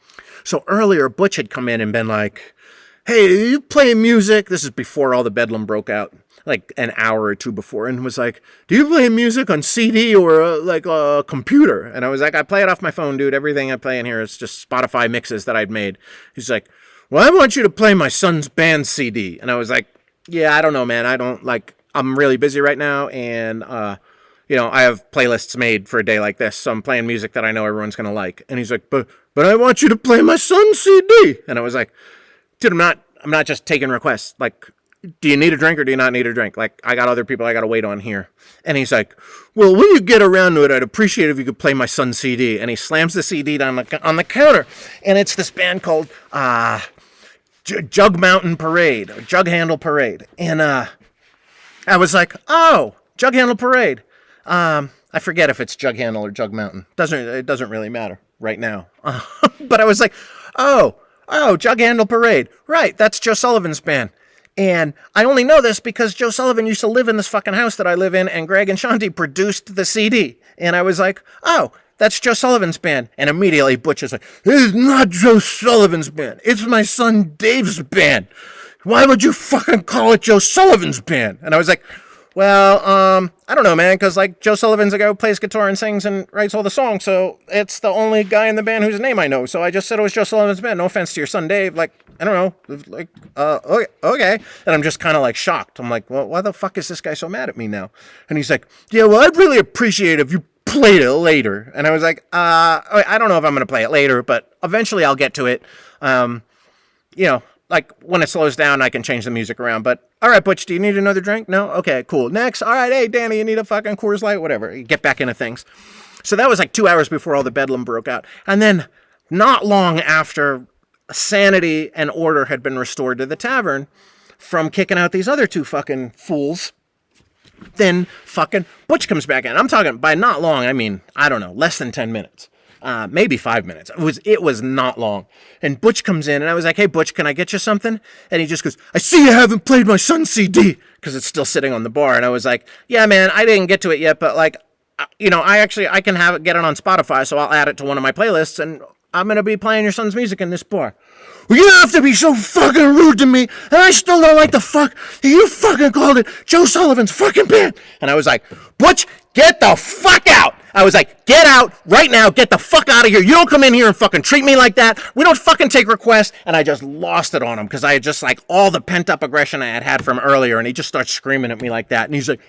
so earlier Butch had come in and been like, hey, you play music? This is before all the bedlam broke out, like an hour or two before, and was like, do you play music on CD or like a computer? And I was like, I play it off my phone, dude. Everything I play in here is just Spotify mixes that I'd made. He's like, well, I want you to play my son's band CD. And I was like, yeah, I don't know, man. I'm really busy right now, and I have playlists made for a day like this, so I'm playing music that I know everyone's gonna like. And he's like, but I want you to play my son's CD. And I was like, dude, I'm not just taking requests. Like, do you need a drink or do you not need a drink? Like, I got other people I got to wait on here. And he's like, well, when you get around to it, I'd appreciate it if you could play my son's CD. And he slams the CD down on the counter. And it's this band called Jug Mountain Parade, or Jug Handle Parade. And I was like, oh, Jug Handle Parade. I forget if it's Jug Handle or Jug Mountain. It doesn't really matter right now. But I was like, oh, Jug Handle Parade. Right, that's Joe Sullivan's band. And I only know this because Joe Sullivan used to live in this fucking house that I live in, and Greg and Shanti produced the CD. And I was like, oh, that's Joe Sullivan's band. And immediately Butch is like, this is not Joe Sullivan's band. It's my son Dave's band. Why would you fucking call it Joe Sullivan's band? And I was like, well, I don't know, man, because, like, Joe Sullivan's a guy who plays guitar and sings and writes all the songs, so it's the only guy in the band whose name I know, so I just said it was Joe Sullivan's band. No offense to your son, Dave. Like, I don't know. Like, okay. And I'm just kind of, like, shocked. I'm like, well, why the fuck is this guy so mad at me now? And he's like, yeah, well, I'd really appreciate it if you played it later. And I was like, I don't know if I'm going to play it later, but eventually I'll get to it. Like, when it slows down, I can change the music around. But, all right, Butch, do you need another drink? No? Okay, cool. Next. All right, hey, Danny, you need a fucking Coors Light? Whatever. You get back into things. So that was like 2 hours before all the bedlam broke out. And then, not long after sanity and order had been restored to the tavern from kicking out these other 2 fucking fools, then fucking Butch comes back in. I'm talking, by not long, I mean, I don't know, less than 10 minutes. Maybe 5 minutes. It was not long. And Butch comes in, and I was like, hey, Butch, can I get you something? And he just goes, I see you haven't played my son's CD, because it's still sitting on the bar. And I was like, yeah, man, I didn't get to it yet, but, like, I can get it on Spotify, so I'll add it to one of my playlists, and I'm going to be playing your son's music in this bar. Well, you have to be so fucking rude to me, and I still don't like the fuck that you fucking called it Joe Sullivan's fucking band. And I was like, Butch, get the fuck out. I was like, get out right now. Get the fuck out of here. You don't come in here and fucking treat me like that. We don't fucking take requests. And I just lost it on him because I had just, like, all the pent-up aggression I had from earlier, and he just starts screaming at me like that. And he's like,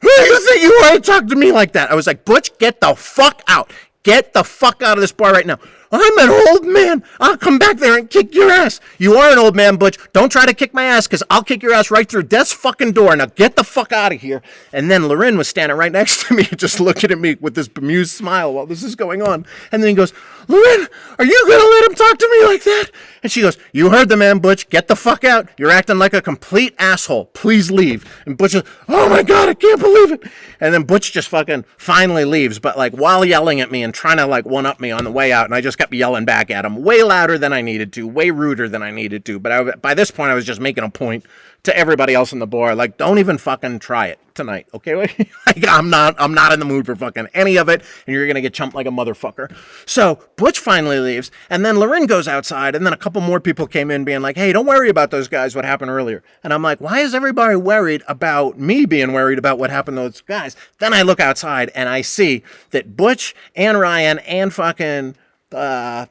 who do you think you are to talk to me like that? I was like, Butch, get the fuck out. Get the fuck out of this bar right now. I'm an old man. I'll come back there and kick your ass. You are an old man, Butch. Don't try to kick my ass, because I'll kick your ass right through death's fucking door. Now get the fuck out of here. And then Loren was standing right next to me, just looking at me with this bemused smile while this is going on. And then he goes, Loren, are you going to let him talk to me like that? And she goes, you heard the man, Butch. Get the fuck out. You're acting like a complete asshole. Please leave. And Butch goes, oh my God, I can't believe it. And then Butch just fucking finally leaves, but, like, while yelling at me and trying to, like, one-up me on the way out. And I just kept yelling back at him way louder than I needed to, way ruder than I needed to. But by this point, I was just making a point to everybody else in the bar, like, don't even fucking try it tonight, okay? Like, I'm not in the mood for fucking any of it, and you're gonna get chumped like a motherfucker. So Butch finally leaves, and then Loren goes outside, and then a couple more people came in being like, hey, don't worry about those guys, what happened earlier. And I'm like, why is everybody worried about me being worried about what happened to those guys? Then I look outside, and I see that Butch and Ryan and fucking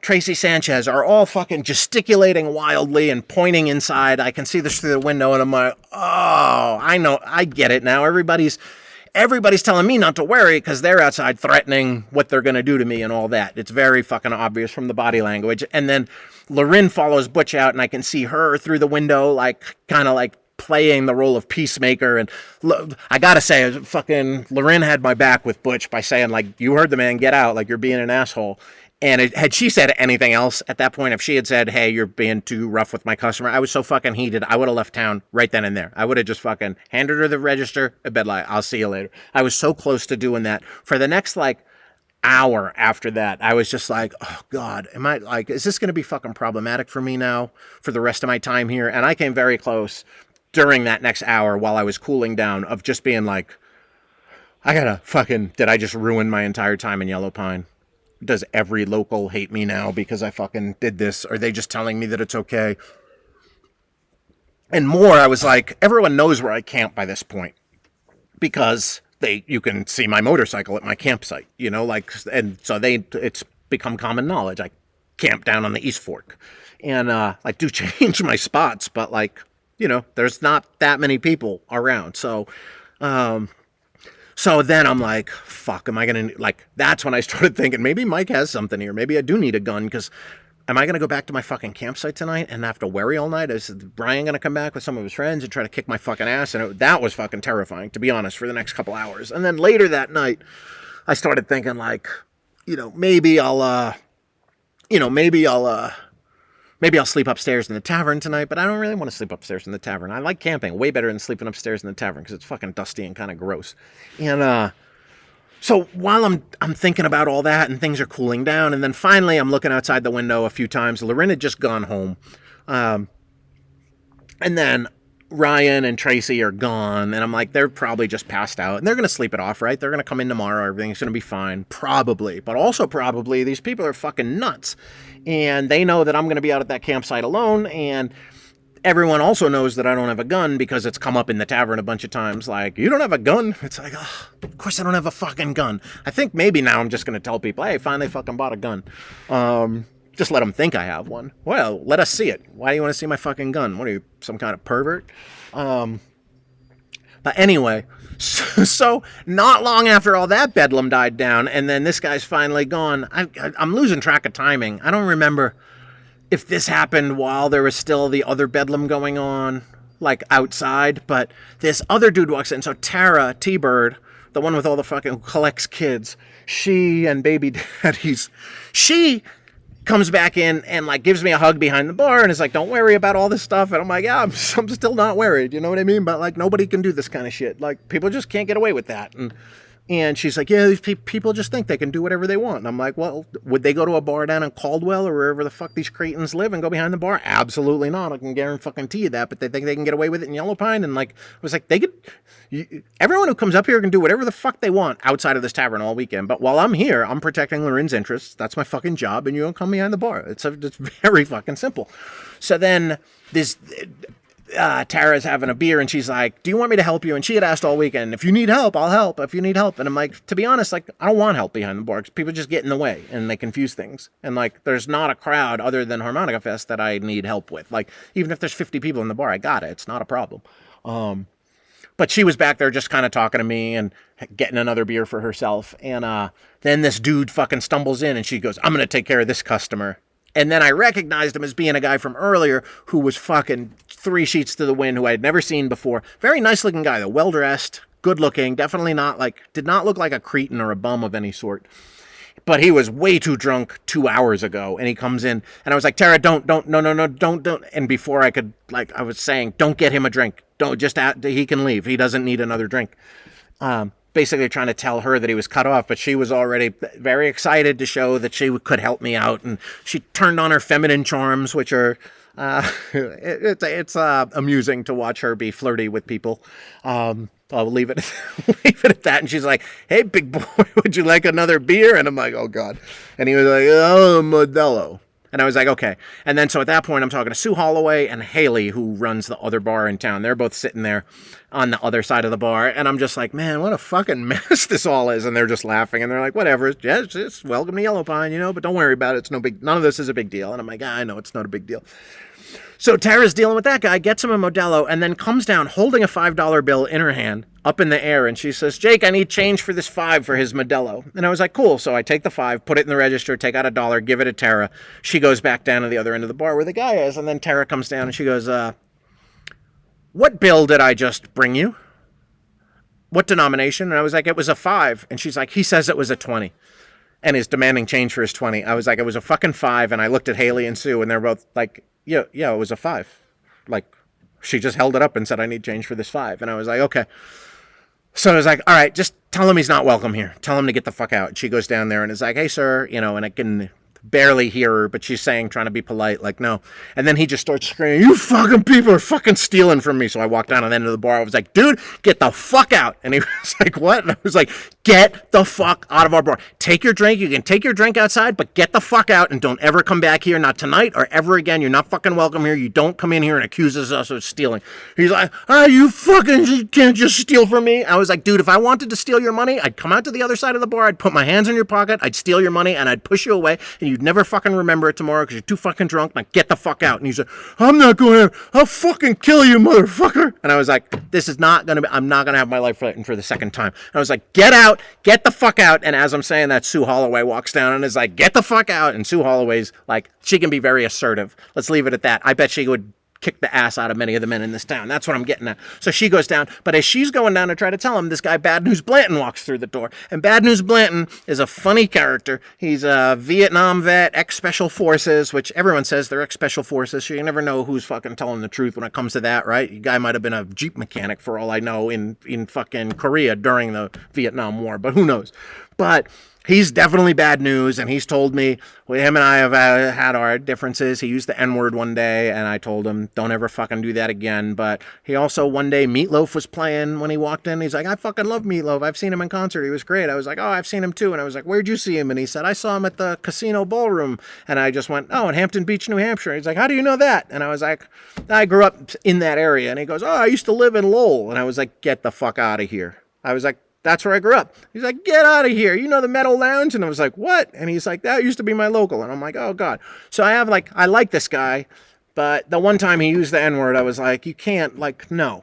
Tracy Sanchez are all fucking gesticulating wildly and pointing inside. I can see this through the window, and I'm like, oh, I know, I get it now. Everybody's everybody's telling me not to worry because they're outside threatening what they're going to do to me and all that. It's very fucking obvious from the body language. And then Lorin follows Butch out, and I can see her through the window, like, kind of like playing the role of peacemaker. And I gotta say, fucking Lorin had my back with Butch by saying, like, you heard the man, get out, like, you're being an asshole. And had she said anything else at that point, if she had said, hey, you're being too rough with my customer, I was so fucking heated, I would have left town right then and there. I would have just fucking handed her the register, a bed like, I'll see you later. I was so close to doing that. For the next, like, hour after that, I was just like, oh, God, am I, like, is this going to be fucking problematic for me now for the rest of my time here? And I came very close during that next hour while I was cooling down of just being like, I gotta fucking, did I just ruin my entire time in Yellow Pine? Does every local hate me now because I fucking did this? Are they just telling me that it's okay? And more, I was like, everyone knows where I camp by this point because you can see my motorcycle at my campsite, you know, like, and so it's become common knowledge. I camp down on the East Fork, and I do change my spots, but, like, you know, there's not that many people around, so then I'm like, fuck, am I going to, like, that's when I started thinking, maybe Mike has something here. Maybe I do need a gun, because am I going to go back to my fucking campsite tonight and have to worry all night? Is Brian going to come back with some of his friends and try to kick my fucking ass? And that was fucking terrifying, to be honest, for the next couple hours. And then later that night, I started thinking, like, you know, maybe I'll sleep upstairs in the tavern tonight, but I don't really want to sleep upstairs in the tavern. I like camping way better than sleeping upstairs in the tavern because it's fucking dusty and kind of gross. And so while I'm thinking about all that and things are cooling down, and then finally I'm looking outside the window a few times. Lorin had just gone home. And then Ryan and Tracy are gone, and I'm like, they're probably just passed out, and they're going to sleep it off, right? They're going to come in tomorrow, everything's going to be fine, probably. But also probably, these people are fucking nuts, and they know that I'm going to be out at that campsite alone, and everyone also knows that I don't have a gun because it's come up in the tavern a bunch of times, like, you don't have a gun? It's like, oh, of course I don't have a fucking gun. I think maybe now I'm just going to tell people, hey, finally fucking bought a gun. Just let them think I have one. Well, let us see it. Why do you want to see my fucking gun? What are you, some kind of pervert? But anyway, so not long after all that bedlam died down, and then this guy's finally gone, I'm losing track of timing. I don't remember if this happened while there was still the other bedlam going on, like outside, but this other dude walks in. So Tara, T-Bird, the one with all the fucking, who collects kids, she and baby daddies, she comes back in and, like, gives me a hug behind the bar and is like, don't worry about all this stuff. And I'm like, yeah, I'm still not worried. You know what I mean? But, like, nobody can do this kind of shit. Like, people just can't get away with that. And she's like, yeah, these people just think they can do whatever they want. And I'm like, well, would they go to a bar down in Caldwell or wherever the fuck these cretins live and go behind the bar? Absolutely not. I can guarantee you that. But they think they can get away with it in Yellow Pine. And, like, I was like, everyone who comes up here can do whatever the fuck they want outside of this tavern all weekend. But while I'm here, I'm protecting Lorin's interests. That's my fucking job. And you don't come behind the bar. It's very fucking simple. So then this Tara's having a beer and she's like, do you want me to help you? And she had asked all weekend, if you need help, I'll help. If you need help. And I'm like, to be honest, like, I don't want help behind the bar because people just get in the way and they confuse things. And, like, there's not a crowd other than Harmonica Fest that I need help with. Like, even if there's 50 people in the bar, I got it. It's not a problem. But she was back there just kind of talking to me and getting another beer for herself. And then this dude fucking stumbles in and she goes, I'm going to take care of this customer. And then I recognized him as being a guy from earlier who was fucking 3 sheets to the wind, who I had never seen before. Very nice looking guy, though. Well-dressed, good looking, definitely did not look like a cretin or a bum of any sort. But he was way too drunk 2 hours ago, and he comes in, and I was like, Tara, don't. And before I could, like, I was saying, don't get him a drink. He can leave. He doesn't need another drink. Basically trying to tell her that he was cut off, but she was already very excited to show that she could help me out, and she turned on her feminine charms, which are, it's amusing to watch her be flirty with people. I'll leave it at that. And she's like, hey, big boy, would you like another beer? And I'm like, oh, God. And he was like, oh, Modelo. And I was like, okay. And then so at that point, I'm talking to Sue Holloway and Haley, who runs the other bar in town. They're both sitting there on the other side of the bar. And I'm just like, man, what a fucking mess this all is. And they're just laughing. And they're like, whatever. It's welcome to Yellow Pine, but don't worry about it. It's no big, none of this is a big deal. And I'm like, I know it's not a big deal. So Tara's dealing with that guy, gets him a Modelo, and then comes down holding a $5 bill in her hand up in the air. And she says, Jake, I need change for this $5 for his Modelo. And I was like, cool. So I take the $5, put it in the register, take out $1, give it to Tara. She goes back down to the other end of the bar where the guy is. And then Tara comes down and she goes, what bill did I just bring you? What denomination? And I was like, it was a 5. And she's like, he says it was a 20 and is demanding change for his 20. I was like, it was a fucking 5. And I looked at Haley and Sue and they're both like, yeah, it was a 5. Like, she just held it up and said, I need change for this 5. And I was like, okay. So I was like, all right, just tell him he's not welcome here. Tell him to get the fuck out. And she goes down there and is like, hey, sir, and I can barely hear her, but she's saying, trying to be polite, like, no. And then he just starts screaming, you fucking people are fucking stealing from me. So I walked down to the end of the bar. I was like, dude, get the fuck out. And he was like, what? And I was like, get the fuck out of our bar. Take your drink. You can take your drink outside, but get the fuck out and don't ever come back here. Not tonight or ever again. You're not fucking welcome here. You don't come in here and accuse us of stealing. He's like, you can't just steal from me. I was like, dude, if I wanted to steal your money, I'd come out to the other side of the bar. I'd put my hands in your pocket. I'd steal your money and I'd push you away and you'd never fucking remember it tomorrow because you're too fucking drunk. Now get the fuck out. And he said, I'm not going to, I'll fucking kill you, motherfucker. And I was like, this is not going to be, I'm not going to have my life threatened for the second time. And I was like, get out, get the fuck out. And as I'm saying that, Sue Holloway walks down and is like, get the fuck out. And Sue Holloway's like, she can be very assertive. Let's leave it at that. I bet she would kick the ass out of many of the men in this town. That's what I'm getting at. So she goes down, but as she's going down to try to tell him, this guy Bad News Blanton walks through the door. And Bad News Blanton is a funny character. He's a Vietnam vet, ex-special forces, which everyone says they're ex-special forces, so you never know who's fucking telling the truth when it comes to that, right? The guy might have been a Jeep mechanic for all I know in fucking Korea during the Vietnam War, but who knows? But he's definitely bad news, and he's told me, well, him and I have had our differences. He used the N-word one day, and I told him, don't ever fucking do that again. But he also, one day, Meatloaf was playing when he walked in. He's like, I fucking love Meatloaf. I've seen him in concert. He was great. I was like, oh, I've seen him too. And I was like, where'd you see him? And he said, I saw him at the Casino Ballroom. And I just went, oh, in Hampton Beach, New Hampshire. He's like, how do you know that? And I was like, I grew up in that area. And he goes, oh, I used to live in Lowell. And I was like, get the fuck out of here. I was like, that's where I grew up. He's like, get out of here. You know the Meadow Lounge? And I was like, what? And he's like, that used to be my local. And I'm like, oh, God. So I like this guy. But the one time he used the N-word, I was like, you can't, like, no.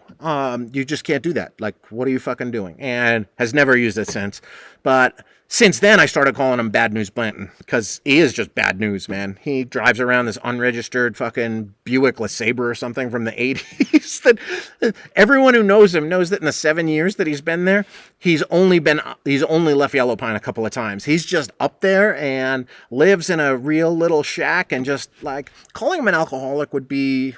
You just can't do that. Like, what are you fucking doing? And has never used it since. But since then, I started calling him Bad News Blanton because he is just bad news, man. He drives around this unregistered fucking Buick LeSabre or something from the 80s. That everyone who knows him knows that in the 7 years that he's been there, he's only left Yellow Pine a couple of times. He's just up there and lives in a real little shack, and just like calling him an alcoholic would be,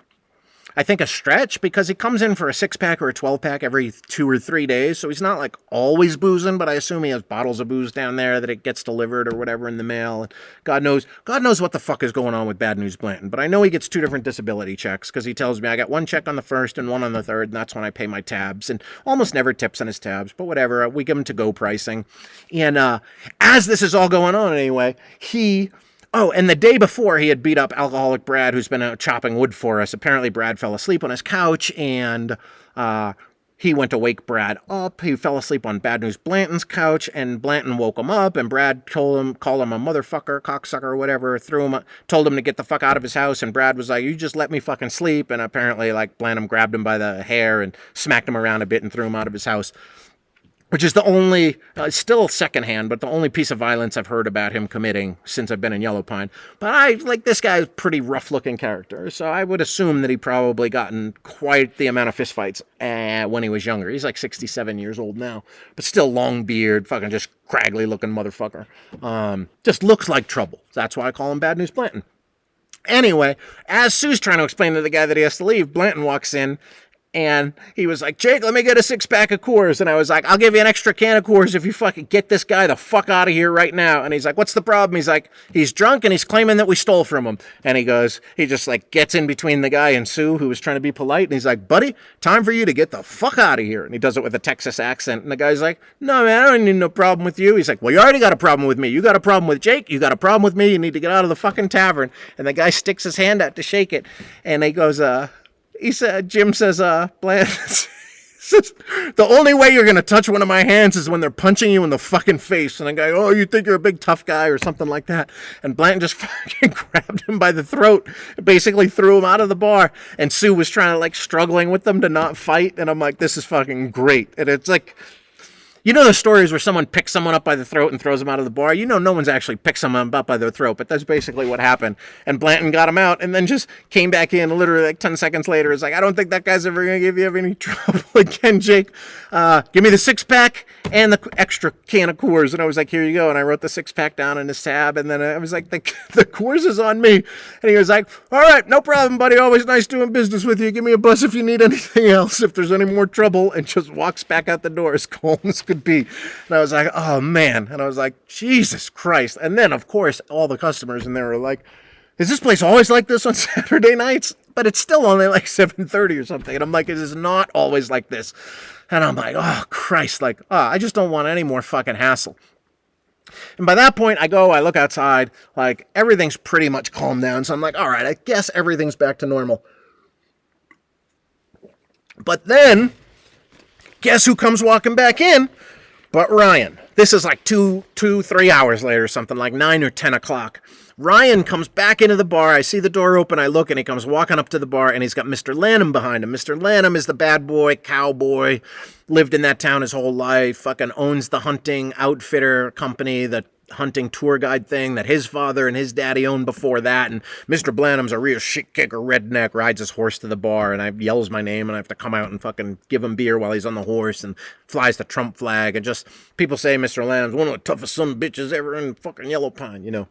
I think, a stretch, because he comes in for a 6-pack or a 12-pack every 2 or 3 days. So he's not like always boozing, but I assume he has bottles of booze down there that it gets delivered or whatever in the mail. And God knows what the fuck is going on with Bad News Blanton. But I know he gets 2 different disability checks, because he tells me I got 1 check on the 1st and 1 on the 3rd. And that's when I pay my tabs, and almost never tips on his tabs, but whatever. We give him to-go pricing. And as this is all going on anyway, and the day before, he had beat up alcoholic Brad, who's been chopping wood for us. Apparently, Brad fell asleep on his couch, and he went to wake Brad up. He fell asleep on Bad News Blanton's couch, and Blanton woke him up, and Brad called him a motherfucker, cocksucker, or whatever, told him to get the fuck out of his house, and Brad was like, you just let me fucking sleep, and apparently, like, Blanton grabbed him by the hair and smacked him around a bit and threw him out of his house. Which is the only, still secondhand, but the only piece of violence I've heard about him committing since I've been in Yellow Pine. But this guy's a pretty rough-looking character, so I would assume that he probably gotten quite the amount of fistfights when he was younger. He's like 67 years old now, but still long beard, fucking just craggly-looking motherfucker. Just looks like trouble. That's why I call him Bad News Blanton. Anyway, as Sue's trying to explain to the guy that he has to leave, Blanton walks in, and he was like, Jake, let me get a 6-pack of Coors. And I was like, I'll give you an extra can of Coors if you fucking get this guy the fuck out of here right now. And he's like, what's the problem? He's like, he's drunk and he's claiming that we stole from him. And he just like gets in between the guy and Sue, who was trying to be polite. And he's like, buddy, time for you to get the fuck out of here. And he does it with a Texas accent. And the guy's like, no, man, I don't need no problem with you. He's like, well, you already got a problem with me. You got a problem with Jake. You got a problem with me. You need to get out of the fucking tavern. And the guy sticks his hand out to shake it. And he goes, Jim says, Blanton The only way you're going to touch one of my hands is when they're punching you in the fucking face. And I go, oh, you think you're a big tough guy or something like that. And Blanton just fucking grabbed him by the throat, basically threw him out of the bar. And Sue was trying to, like, struggling with them to not fight. And I'm like, this is fucking great. And it's like, you know the stories where someone picks someone up by the throat and throws them out of the bar? You know no one's actually picked someone up by their throat, but that's basically what happened. And Blanton got him out and then just came back in literally like 10 seconds later. It's like, I don't think that guy's ever going to give you any trouble again, Jake. Give me the 6-pack and the extra can of Coors. And I was like, here you go. And I wrote the 6-pack down in his tab. And then I was like, the Coors is on me. And he was like, all right, no problem, buddy. Always nice doing business with you. Give me a buzz if you need anything else, if there's any more trouble. And just walks back out the door as calm as could be. And I was like, oh man. And I was like, Jesus Christ. And then of course all the customers in there were like, is this place always like this on Saturday nights? But it's still only like 7:30 or something. And I'm like, it is not always like this. And I'm like, oh Christ, like, I just don't want any more fucking hassle. And by that point, I look outside, like everything's pretty much calmed down. So I'm like, all right, I guess everything's back to normal. But then, guess who comes walking back in? But Ryan. This is like 3 hours later, something like 9 or 10 o'clock. Ryan comes back into the bar. I see the door open. I look, and he comes walking up to the bar, and he's got Mr. Lanham behind him. Mr. Lanham is the bad boy, cowboy, lived in that town his whole life, fucking owns the hunting outfitter company, the hunting tour guide thing that his father and his daddy owned before that. And Mr. Blanham's a real shit kicker redneck, rides his horse to the bar, and I yells my name, and I have to come out and fucking give him beer while he's on the horse, and flies the Trump flag. And just people say Mr. Lanham's one of the toughest son of bitches ever in fucking Yellow Pine, you know.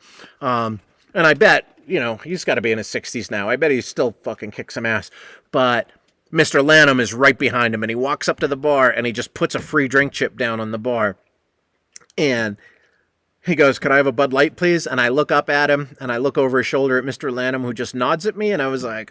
And I bet, you know, he's got to be in his 60s now. I bet he still fucking kicks some ass. But Mr. Lanham is right behind him, and he walks up to the bar, and he just puts a free drink chip down on the bar. And he goes, could I have a Bud Light, please? And I look up at him, and I look over his shoulder at Mr. Lanham, who just nods at me, and I was like,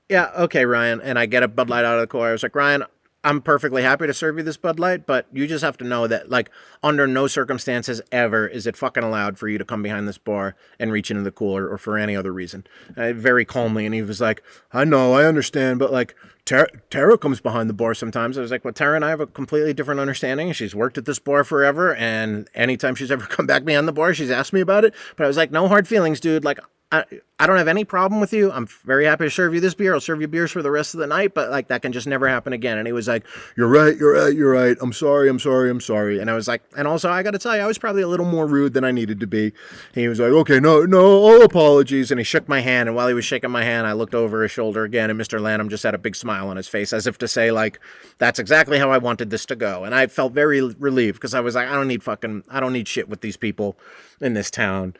yeah, okay, Ryan. And I get a Bud Light out of the cooler. I was like, Ryan, I'm perfectly happy to serve you this Bud Light, but you just have to know that, like, under no circumstances ever is it fucking allowed for you to come behind this bar and reach into the cooler or for any other reason. Very calmly, and he was like, I know, I understand, but, like, Tara comes behind the bar sometimes. I was like, well, Tara and I have a completely different understanding. She's worked at this bar forever, and anytime she's ever come back behind the bar, she's asked me about it. But I was like, no hard feelings, dude. Like, I don't have any problem with you. I'm very happy to serve you this beer. I'll serve you beers for the rest of the night, but like that can just never happen again. And he was like, you're right. I'm sorry. And I was like, and also I got to tell you, I was probably a little more rude than I needed to be. And he was like, okay, no, all apologies. And he shook my hand. And while he was shaking my hand, I looked over his shoulder again, and Mr. Lanham just had a big smile on his face, as if to say, like, that's exactly how I wanted this to go. And I felt very relieved, because I was like, I don't need shit with these people in this town.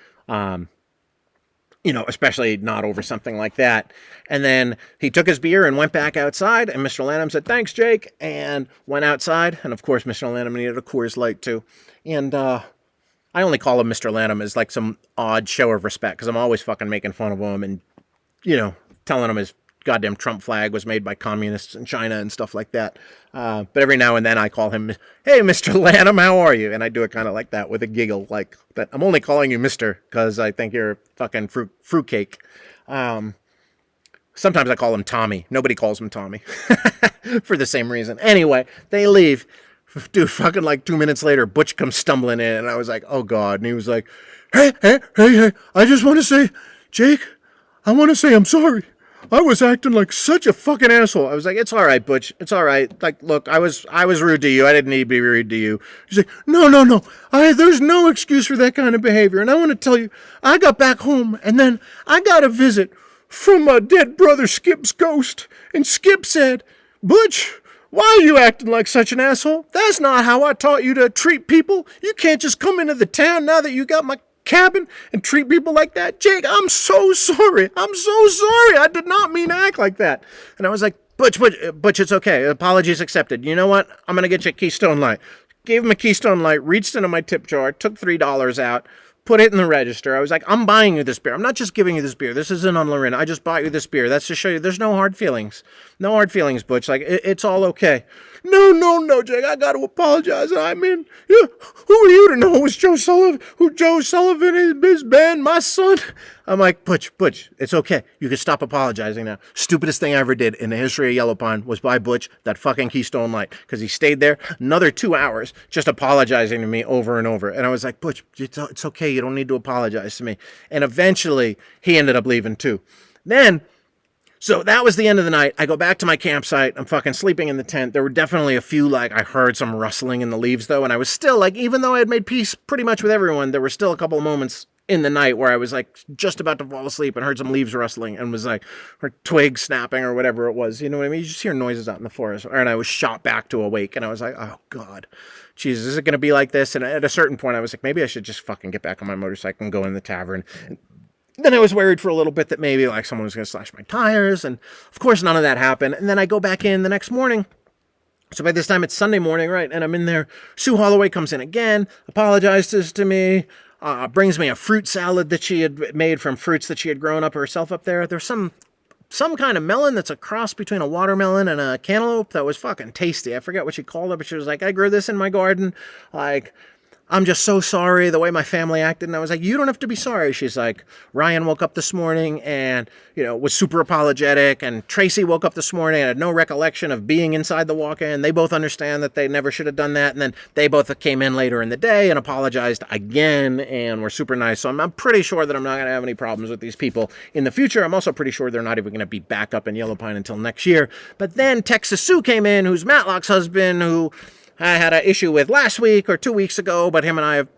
You know, especially not over something like that. And then he took his beer and went back outside, and Mr. Lanham said, thanks, Jake, and went outside. And of course, Mr. Lanham needed a Coors Light too. And I only call him Mr. Lanham as like some odd show of respect, because I'm always fucking making fun of him and, you know, telling him his goddamn Trump flag was made by communists in China and stuff like that. But every now and then I call him, hey, Mr. Lanham, how are you? And I do it kind of like that with a giggle, like that. I'm only calling you Mr. because I think you're a fucking fruitcake. Sometimes I call him Tommy. Nobody calls him Tommy for the same reason. Anyway, they leave. Dude, fucking like 2 minutes later, Butch comes stumbling in, and I was like, oh God. And he was like, hey, I just want to say, Jake, I want to say I'm sorry. I was acting like such a fucking asshole. I was like, it's all right, Butch. It's all right. Like, look, I was rude to you. I didn't need to be rude to you. He's like, no. There's no excuse for that kind of behavior. And I want to tell you, I got back home, and then I got a visit from my dead brother Skip's ghost. And Skip said, Butch, why are you acting like such an asshole? That's not how I taught you to treat people. You can't just come into the town now that you got my cabin and treat people like that. Jake, I'm so sorry. I did not mean to act like that. And I was like, Butch, it's okay. Apologies accepted. You know what? I'm going to get you a Keystone Light. Gave him a Keystone Light, reached into my tip jar, took $3 out, put it in the register. I was like, I'm buying you this beer. I'm not just giving you this beer. This isn't on Lorin. I just bought you this beer. That's to show you there's no hard feelings. No hard feelings, Butch. Like, it's all okay. No, Jake. I got to apologize. I mean, who are you to know who Joe Sullivan is his band, my son? I'm like, Butch, it's okay. You can stop apologizing now. Stupidest thing I ever did in the history of Yellow Pine was buy Butch that fucking Keystone Light, because he stayed there another 2 hours just apologizing to me over and over. And I was like, Butch, it's okay. You don't need to apologize to me. And eventually he ended up leaving too. Then, so that was the end of the night. I go back to my campsite. I'm fucking sleeping in the tent. There were definitely a few, like, I heard some rustling in the leaves, though. And I was still, like, even though I had made peace pretty much with everyone, there were still a couple of moments in the night where I was, like, just about to fall asleep and heard some leaves rustling and was, like, or twigs snapping or whatever it was. You know what I mean? You just hear noises out in the forest. And I was shot back to awake. And I was like, oh, God. Jesus, is it going to be like this? And at a certain point, I was like, maybe I should just fucking get back on my motorcycle and go in the tavern. Then I was worried for a little bit that maybe like someone was going to slash my tires. And of course, none of that happened. And then I go back in the next morning. So by this time, it's Sunday morning, right? And I'm in there. Sue Holloway comes in again, apologizes to me, brings me a fruit salad that she had made from fruits that she had grown up herself up there. There's some kind of melon that's a cross between a watermelon and a cantaloupe that was fucking tasty. I forget what she called it, but she was like, I grew this in my garden. Like, I'm just so sorry the way my family acted. And I was like, you don't have to be sorry. She's like, Ryan woke up this morning and, was super apologetic. And Tracy woke up this morning and had no recollection of being inside the walk-in. They both understand that they never should have done that. And then they both came in later in the day and apologized again and were super nice. So I'm pretty sure that I'm not going to have any problems with these people in the future. I'm also pretty sure they're not even going to be back up in Yellow Pine until next year. But then Texas Sue came in, who's Matlock's husband, who I had an issue with last week or 2 weeks ago, but him and I have,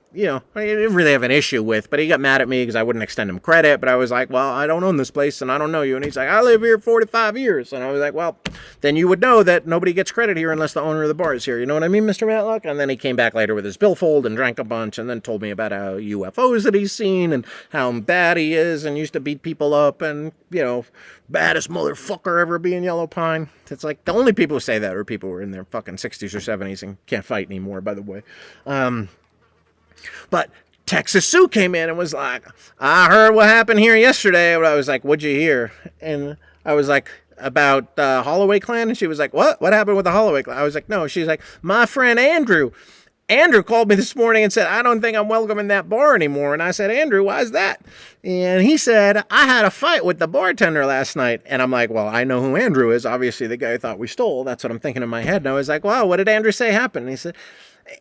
I didn't really have an issue with, but he got mad at me because I wouldn't extend him credit, but I was like, well, I don't own this place and I don't know you. And he's like, I live here 45 years. And I was like, well, then you would know that nobody gets credit here unless the owner of the bar is here. You know what I mean, Mr. Matlock? And then he came back later with his billfold and drank a bunch and then told me about how UFOs that he's seen and how bad he is and used to beat people up and, baddest motherfucker ever be in Yellow Pine. It's like the only people who say that are people who are in their fucking 60s or 70s and can't fight anymore, by the way. But Texas Sue came in and was like, I heard what happened here yesterday. But I was like, what'd you hear? And I was like, about the Holloway clan? And she was like, what? What happened with the Holloway clan? I was like, no. She's like, my friend Andrew called me this morning and said, I don't think I'm welcome in that bar anymore. And I said, Andrew, why is that? And he said, I had a fight with the bartender last night. And I'm like, well, I know who Andrew is. Obviously, the guy I thought we stole. That's what I'm thinking in my head. And I was like, wow, what did Andrew say happened? And he said,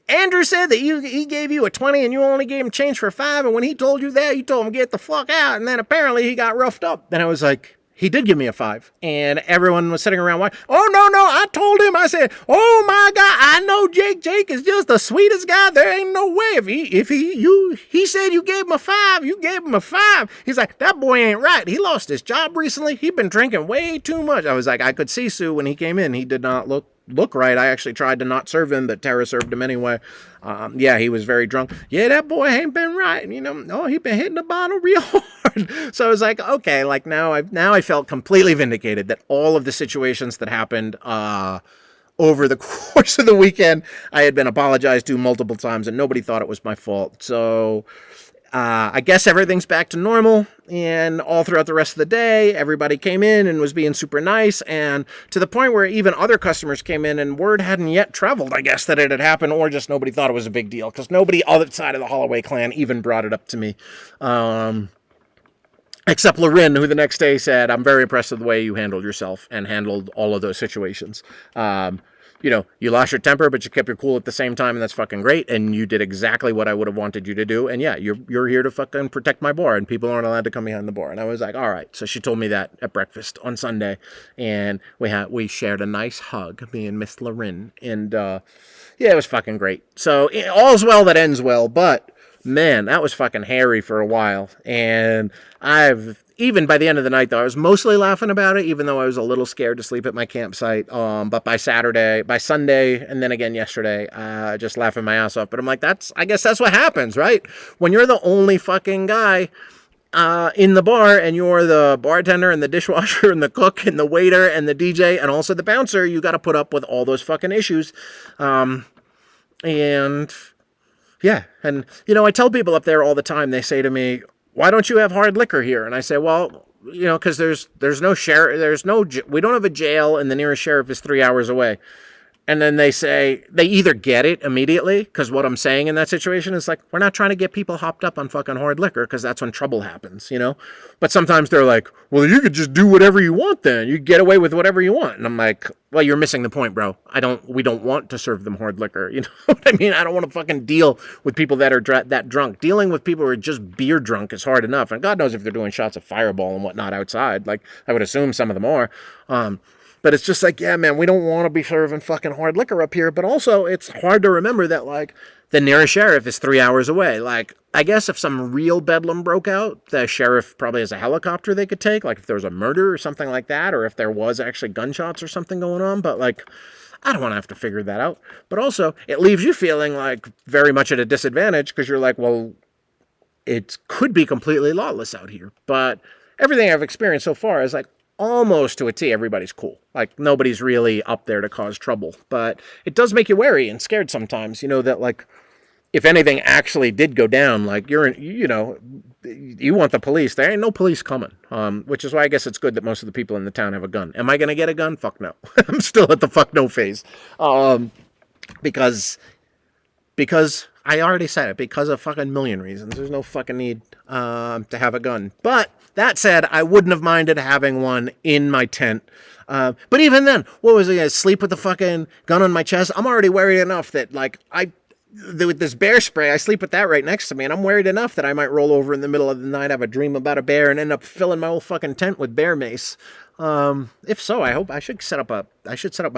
Andrew said that he gave you a 20 and you only gave him change for 5. And when he told you that, you told him get the fuck out. And then apparently he got roughed up. Then I was like, he did give me a 5. And everyone was sitting around watching. Oh, no. I told him, I said, oh my God, I know Jake. Jake is just the sweetest guy. There ain't no way. He said you gave him a 5, you gave him a 5. He's like, that boy ain't right. He lost his job recently. He'd been drinking way too much. I was like, I could see Sue when he came in. He did not look right. I actually tried to not serve him, but Tara served him anyway. Yeah, he was very drunk. Yeah, that boy ain't been right. He been hitting the bottle real hard. So I was like, okay, like now I felt completely vindicated that all of the situations that happened over the course of the weekend, I had been apologized to multiple times and nobody thought it was my fault. So I guess everything's back to normal, and all throughout the rest of the day, everybody came in and was being super nice, and to the point where even other customers came in and word hadn't yet traveled, I guess, that it had happened, or just nobody thought it was a big deal, because nobody outside of the Holloway clan even brought it up to me. Except Lorin, who the next day said, I'm very impressed with the way you handled yourself and handled all of those situations. You lost your temper, but you kept your cool at the same time, and that's fucking great. And you did exactly what I would have wanted you to do. And yeah, you're here to fucking protect my bar, and people aren't allowed to come behind the bar. And I was like, all right. So she told me that at breakfast on Sunday, and we shared a nice hug, me and Miss Lorin, and yeah, it was fucking great. So all's well that ends well, but man, that was fucking hairy for a while. And even by the end of the night, though, I was mostly laughing about it, even though I was a little scared to sleep at my campsite. But by Sunday, and then again yesterday, just laughing my ass off. But I'm like, I guess that's what happens, right? When you're the only fucking guy in the bar, and you're the bartender and the dishwasher and the cook and the waiter and the DJ and also the bouncer, you got to put up with all those fucking issues. And yeah, and I tell people up there all the time, they say to me, why don't you have hard liquor here? And I say, well, because there's no sheriff, we don't have a jail, and the nearest sheriff is 3 hours away. And then they say, they either get it immediately, because what I'm saying in that situation is like, we're not trying to get people hopped up on fucking hard liquor, because that's when trouble happens, you know? But sometimes they're like, well, you could just do whatever you want then. You get away with whatever you want. And I'm like, well, you're missing the point, bro. We don't want to serve them hard liquor. You know what I mean? I don't want to fucking deal with people that are that drunk. Dealing with people who are just beer drunk is hard enough. And God knows if they're doing shots of Fireball and whatnot outside. Like, I would assume some of them are. But it's just like, yeah, man, we don't want to be serving fucking hard liquor up here. But also, it's hard to remember that, like, the nearest sheriff is 3 hours away. Like, I guess if some real bedlam broke out, the sheriff probably has a helicopter they could take. Like, if there was a murder or something like that, or if there was actually gunshots or something going on. But, like, I don't want to have to figure that out. But also, it leaves you feeling, like, very much at a disadvantage because you're like, well, it could be completely lawless out here. But everything I've experienced so far is, like, almost to a T, everybody's cool. Like, nobody's really up there to cause trouble. But it does make you wary and scared sometimes, you know, that, like, if anything actually did go down, like, you want the police. There ain't no police coming. Which is why I guess it's good that most of the people in the town have a gun. Am I going to get a gun? Fuck no. I'm still at the fuck no phase. Because I already said it, because of fucking million reasons. There's no fucking need to have a gun. But that said, I wouldn't have minded having one in my tent. But even then, what was I going to sleep with the fucking gun on my chest? I'm already worried enough that, like, with this bear spray, I sleep with that right next to me, and I'm worried enough that I might roll over in the middle of the night, have a dream about a bear, and end up filling my whole fucking tent with bear mace. If so, I should set up my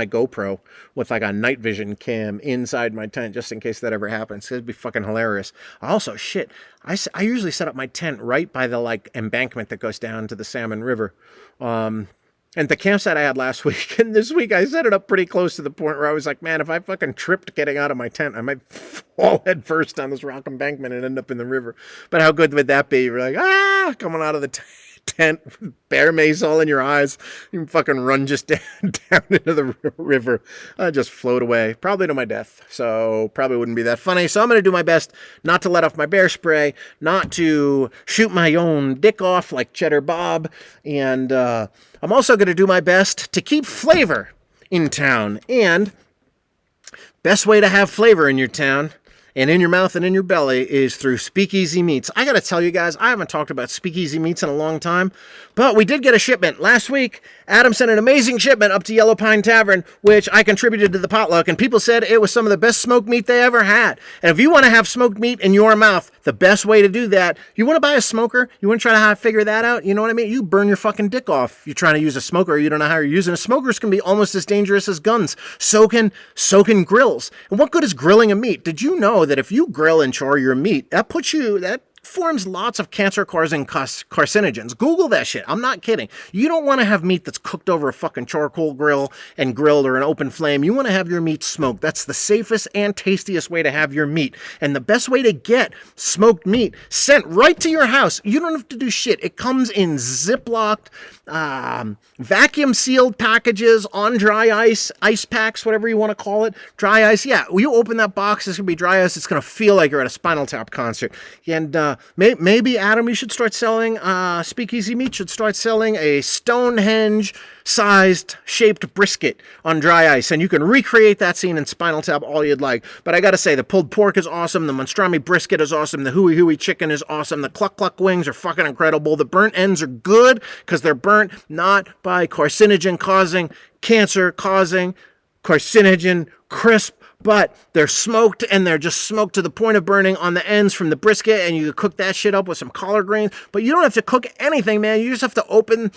GoPro with like a night vision cam inside my tent just in case that ever happens. It'd be fucking hilarious. Also, shit, I usually set up my tent right by the like embankment that goes down to the Salmon River. And the campsite I had last week and this week, I set it up pretty close to the point where I was like, man, if I fucking tripped getting out of my tent, I might fall head first down this rock embankment and end up in the river. But how good would that be? You're like, coming out of the tent, bear mace all in your eyes. You can fucking run just down into the river. Just float away, probably to my death. So probably wouldn't be that funny. So I'm going to do my best not to let off my bear spray, not to shoot my own dick off like Cheddar Bob. And I'm also going to do my best to keep flavor in town. And best way to have flavor in your town and in your mouth and in your belly is through Speakeasy Meats. I got to tell you guys, I haven't talked about Speakeasy Meats in a long time, but we did get a shipment. Last week, Adam sent an amazing shipment up to Yellow Pine Tavern, which I contributed to the potluck, and people said it was some of the best smoked meat they ever had. And if you want to have smoked meat in your mouth, the best way to do that, you want to buy a smoker, you want to try to how to figure that out, you know what I mean? You burn your fucking dick off. You're trying to use a smoker, you don't know how you're using it. Smokers can be almost as dangerous as guns. Soaking grills. And what good is grilling a meat? Did you know that if you grill and char your meat, that forms lots of cancer-causing carcinogens. Google that shit. I'm not kidding. You don't want to have meat that's cooked over a fucking charcoal grill and grilled or an open flame. You want to have your meat smoked. That's the safest and tastiest way to have your meat. And the best way to get smoked meat sent right to your house. You don't have to do shit. It comes in Ziplocked, vacuum-sealed packages on dry ice packs, whatever you want to call it. Dry ice. Yeah, you open that box, it's going to be dry ice. It's going to feel like you're at a Spinal Tap concert. And maybe, Adam, you should start selling, Speakeasy Meat should start selling a Stonehenge-sized shaped brisket on dry ice, and you can recreate that scene in Spinal Tap all you'd like. But I gotta say, the pulled pork is awesome, the monstrami brisket is awesome, the hooey hooey chicken is awesome, the cluck cluck wings are fucking incredible, the burnt ends are good, because they're burnt not by carcinogen-causing, cancer-causing, carcinogen crisp, but they're smoked, and they're just smoked to the point of burning on the ends from the brisket, and you cook that shit up with some collard greens. But you don't have to cook anything, man. You just have to open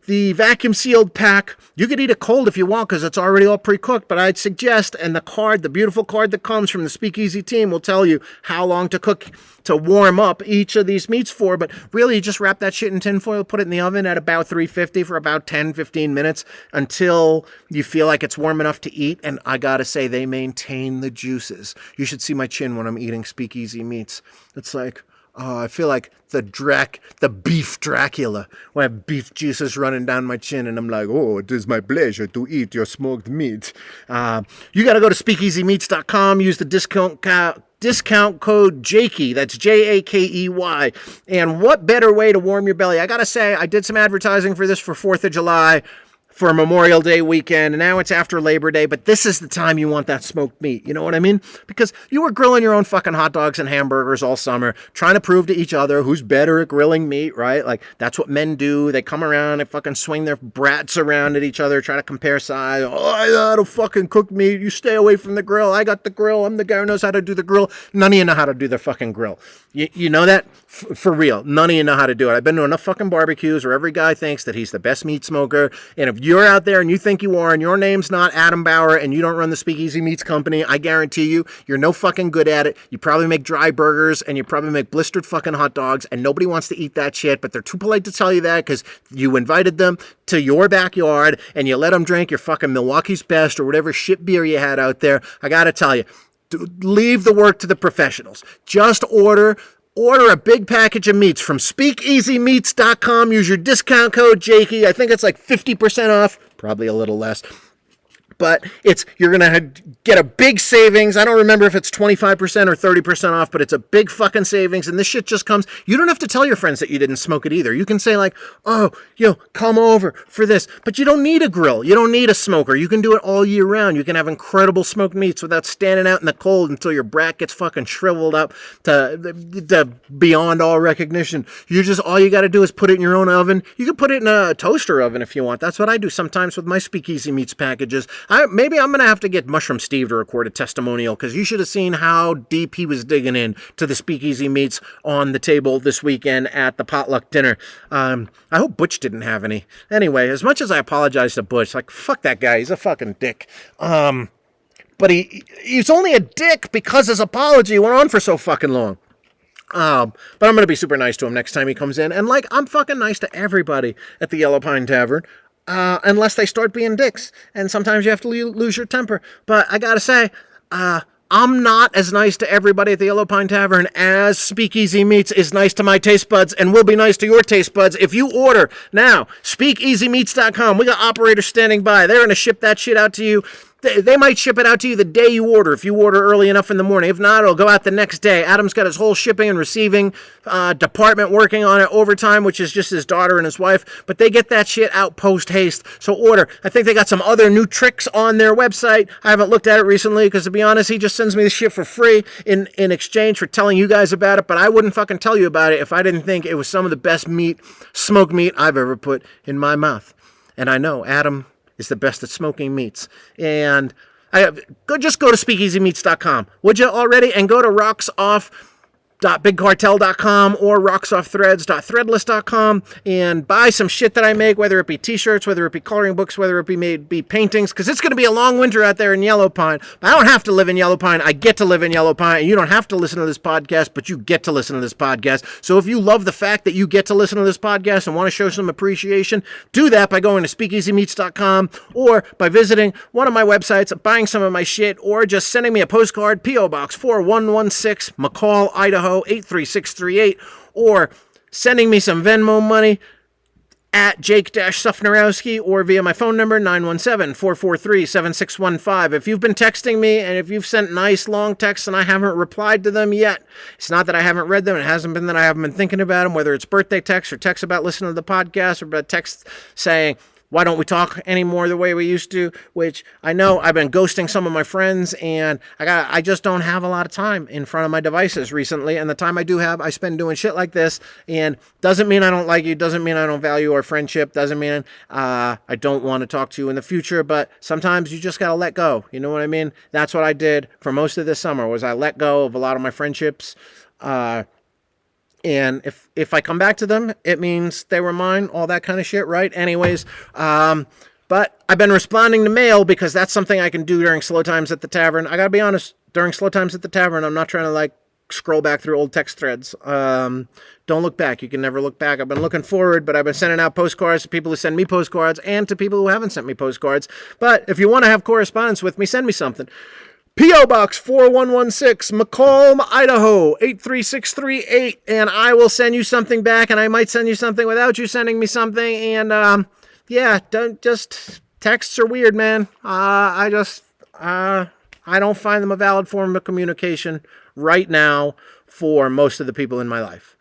the vacuum-sealed pack. You could eat it cold if you want because it's already all pre-cooked, but I'd suggest, and the beautiful card that comes from the Speakeasy team will tell you how long to warm up each of these meats for, but really you just wrap that shit in tin foil, put it in the oven at about 350 for about 10-15 minutes until you feel like it's warm enough to eat, and I gotta say, they maintain the juices. You should see my chin when I'm eating Speakeasy Meats. It's like, I feel like the beef Dracula, when I have beef juices running down my chin, and I'm like, oh, it is my pleasure to eat your smoked meat. You got to go to speakeasymeats.com, use the discount code Jakey, that's Jakey, and what better way to warm your belly? I got to say, I did some advertising for this for 4th of July. for Memorial Day weekend, and now it's after Labor Day, but this is the time you want that smoked meat. You know what I mean? Because you were grilling your own fucking hot dogs and hamburgers all summer, trying to prove to each other who's better at grilling meat, right? Like, that's what men do. They come around and fucking swing their brats around at each other, try to compare size. Oh, I know how to fucking cook meat. You stay away from the grill. I got the grill. I'm the guy who knows how to do the grill. None of you know how to do the fucking grill. You know that? For real. None of you know how to do it. I've been to enough fucking barbecues where every guy thinks that he's the best meat smoker, and if you're out there and you think you are and your name's not Adam Bauer and you don't run the Speakeasy Meats Company, I guarantee you're no fucking good at it. You probably make dry burgers and you probably make blistered fucking hot dogs, and nobody wants to eat that shit, but they're too polite to tell you that because you invited them to your backyard and you let them drink your fucking Milwaukee's Best or whatever shit beer you had out there. I gotta tell you, leave the work to the professionals. Just order a big package of meats from speakeasymeats.com. Use your discount code Jakey. I think it's like 50% off, probably a little less. But you're going to get a big savings. I don't remember if it's 25% or 30% off, but it's a big fucking savings. And this shit just comes. You don't have to tell your friends that you didn't smoke it either. You can say like, oh, come over for this. But you don't need a grill. You don't need a smoker. You can do it all year round. You can have incredible smoked meats without standing out in the cold until your brat gets fucking shriveled up to beyond all recognition. All you got to do is put it in your own oven. You can put it in a toaster oven if you want. That's what I do sometimes with my Speakeasy Meats packages. Maybe I'm going to have to get Mushroom Steve to record a testimonial, because you should have seen how deep he was digging in to the Speakeasy Meats on the table this weekend at the potluck dinner. I hope Butch didn't have any. Anyway, as much as I apologize to Butch, like, fuck that guy. He's a fucking dick. But he's only a dick because his apology went on for so fucking long. But I'm going to be super nice to him next time he comes in. And, like, I'm fucking nice to everybody at the Yellow Pine Tavern. Unless they start being dicks. And sometimes you have to lose your temper. But I gotta say, I'm not as nice to everybody at the Yellow Pine Tavern as Speakeasy Meats is nice to my taste buds and will be nice to your taste buds if you order. Now, speakeasymeats.com. We got operators standing by. They're going to ship that shit out to you. They might ship it out to you the day you order, if you order early enough in the morning. If not, it'll go out the next day. Adam's got his whole shipping and receiving department working on it overtime, which is just his daughter and his wife. But they get that shit out post-haste. So order. I think they got some other new tricks on their website. I haven't looked at it recently because, to be honest, he just sends me the shit for free in exchange for telling you guys about it. But I wouldn't fucking tell you about it if I didn't think it was some of the best smoked meat I've ever put in my mouth. And I know Adam is the best at smoking meats. And just go to speakeasymeats.com, would you already? And go to rocksoff.bigcartel.com or rocksoffthreads.threadless.com and buy some shit that I make, whether it be t-shirts, whether it be coloring books, whether it be paintings, because it's going to be a long winter out there in Yellow Pine. But I don't have to live in Yellow Pine. I get to live in Yellow Pine. And you don't have to listen to this podcast, but you get to listen to this podcast. So if you love the fact that you get to listen to this podcast and want to show some appreciation, do that by going to speakeasymeats.com or by visiting one of my websites, buying some of my shit, or just sending me a postcard, P.O. Box 4116, McCall, Idaho 83638, or sending me some Venmo money at Jake-Sufnerowski or via my phone number 917-443-7615. If you've been texting me and if you've sent nice long texts and I haven't replied to them yet, it's not that I haven't read them. It hasn't been that I haven't been thinking about them, whether it's birthday texts or texts about listening to the podcast or about texts saying, why don't we talk anymore the way we used to? Which I know I've been ghosting some of my friends, and I just don't have a lot of time in front of my devices recently. And the time I do have, I spend doing shit like this. And doesn't mean I don't like you. Doesn't mean I don't value our friendship. Doesn't mean I don't want to talk to you in the future. But sometimes you just gotta let go. You know what I mean? That's what I did for most of this summer. Was I let go of a lot of my friendships. And if I come back to them, it means they were mine, all that kind of shit, right? Anyways, but I've been responding to mail because that's something I can do during slow times at the tavern. I gotta be honest, during slow times at the tavern, I'm not trying to like scroll back through old text threads. Don't look back. You can never look back. I've been looking forward, but I've been sending out postcards to people who send me postcards and to people who haven't sent me postcards. But if you want to have correspondence with me, send me something. P.O. Box 4116, McCall, Idaho 83638, and I will send you something back, and I might send you something without you sending me something, and don't just, texts are weird, man. I don't find them a valid form of communication right now for most of the people in my life.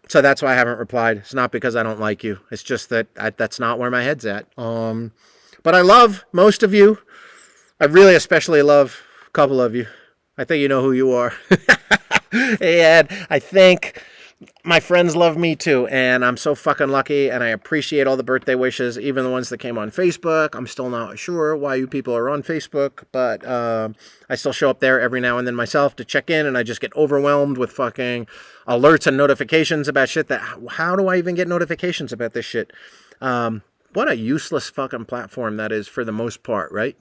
So that's why I haven't replied. It's not because I don't like you. It's just that that's not where my head's at. But I love most of you. I really especially love a couple of you. I think you know who you are. And I think my friends love me too, and I'm so fucking lucky, and I appreciate all the birthday wishes, even the ones that came on Facebook. I'm still not sure why you people are on Facebook, but I still show up there every now and then myself to check in, and I just get overwhelmed with fucking alerts and notifications about shit that, how do I even get notifications about this shit? What a useless fucking platform that is for the most part, right?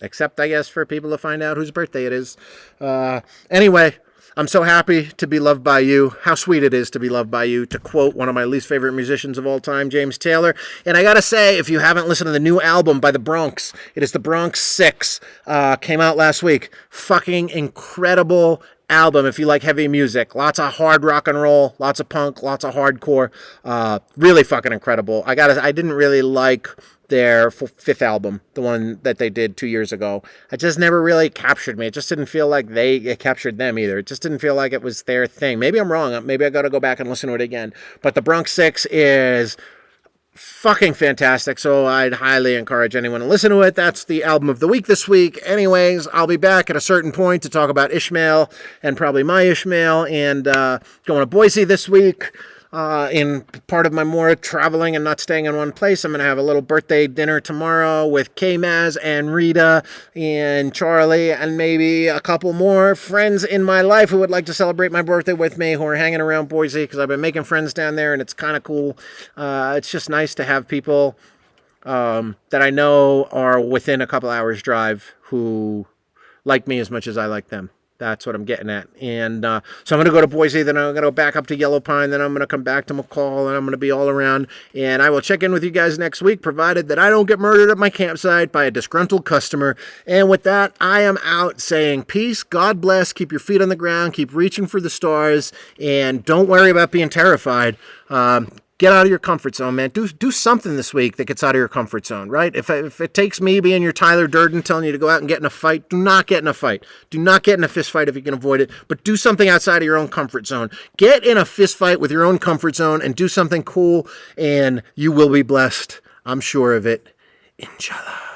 Except, I guess, for people to find out whose birthday it is. Anyway, I'm so happy to be loved by you. How sweet it is to be loved by you. To quote one of my least favorite musicians of all time, James Taylor. And I gotta say, if you haven't listened to the new album by the Bronx, it is the Bronx 6. Came out last week. Fucking incredible album if you like heavy music. Lots of hard rock and roll, lots of punk, lots of hardcore. Really fucking incredible. I didn't really like their fifth album, the one that they did 2 years ago. It just never really captured me. It just didn't feel like it captured them either. It just didn't feel like it was their thing. Maybe I'm wrong. Maybe I got to go back and listen to it again. But the Bronx 6 is fucking fantastic, so I'd highly encourage anyone to listen to it. That's the album of the week this week. Anyways, I'll be back at a certain point to talk about Ishmael and probably my Ishmael, and going to Boise this week. In part of my more traveling and not staying in one place, I'm going to have a little birthday dinner tomorrow with K-Maz and Rita and Charlie and maybe a couple more friends in my life who would like to celebrate my birthday with me, who are hanging around Boise, because I've been making friends down there and it's kind of cool. It's just nice to have people that I know are within a couple hours drive who like me as much as I like them. That's what I'm getting at. And so I'm going to go to Boise, then I'm going to go back up to Yellow Pine, then I'm going to come back to McCall, and I'm going to be all around. And I will check in with you guys next week, provided that I don't get murdered at my campsite by a disgruntled customer. And with that, I am out saying peace, God bless, keep your feet on the ground, keep reaching for the stars, and don't worry about being terrified. Get out of your comfort zone, man. Do something this week that gets out of your comfort zone, right? If it takes me being your Tyler Durden telling you to go out and get in a fight, do not get in a fight. Do not get in a fist fight if you can avoid it, but do something outside of your own comfort zone. Get in a fist fight with your own comfort zone and do something cool, and you will be blessed. I'm sure of it. Inshallah.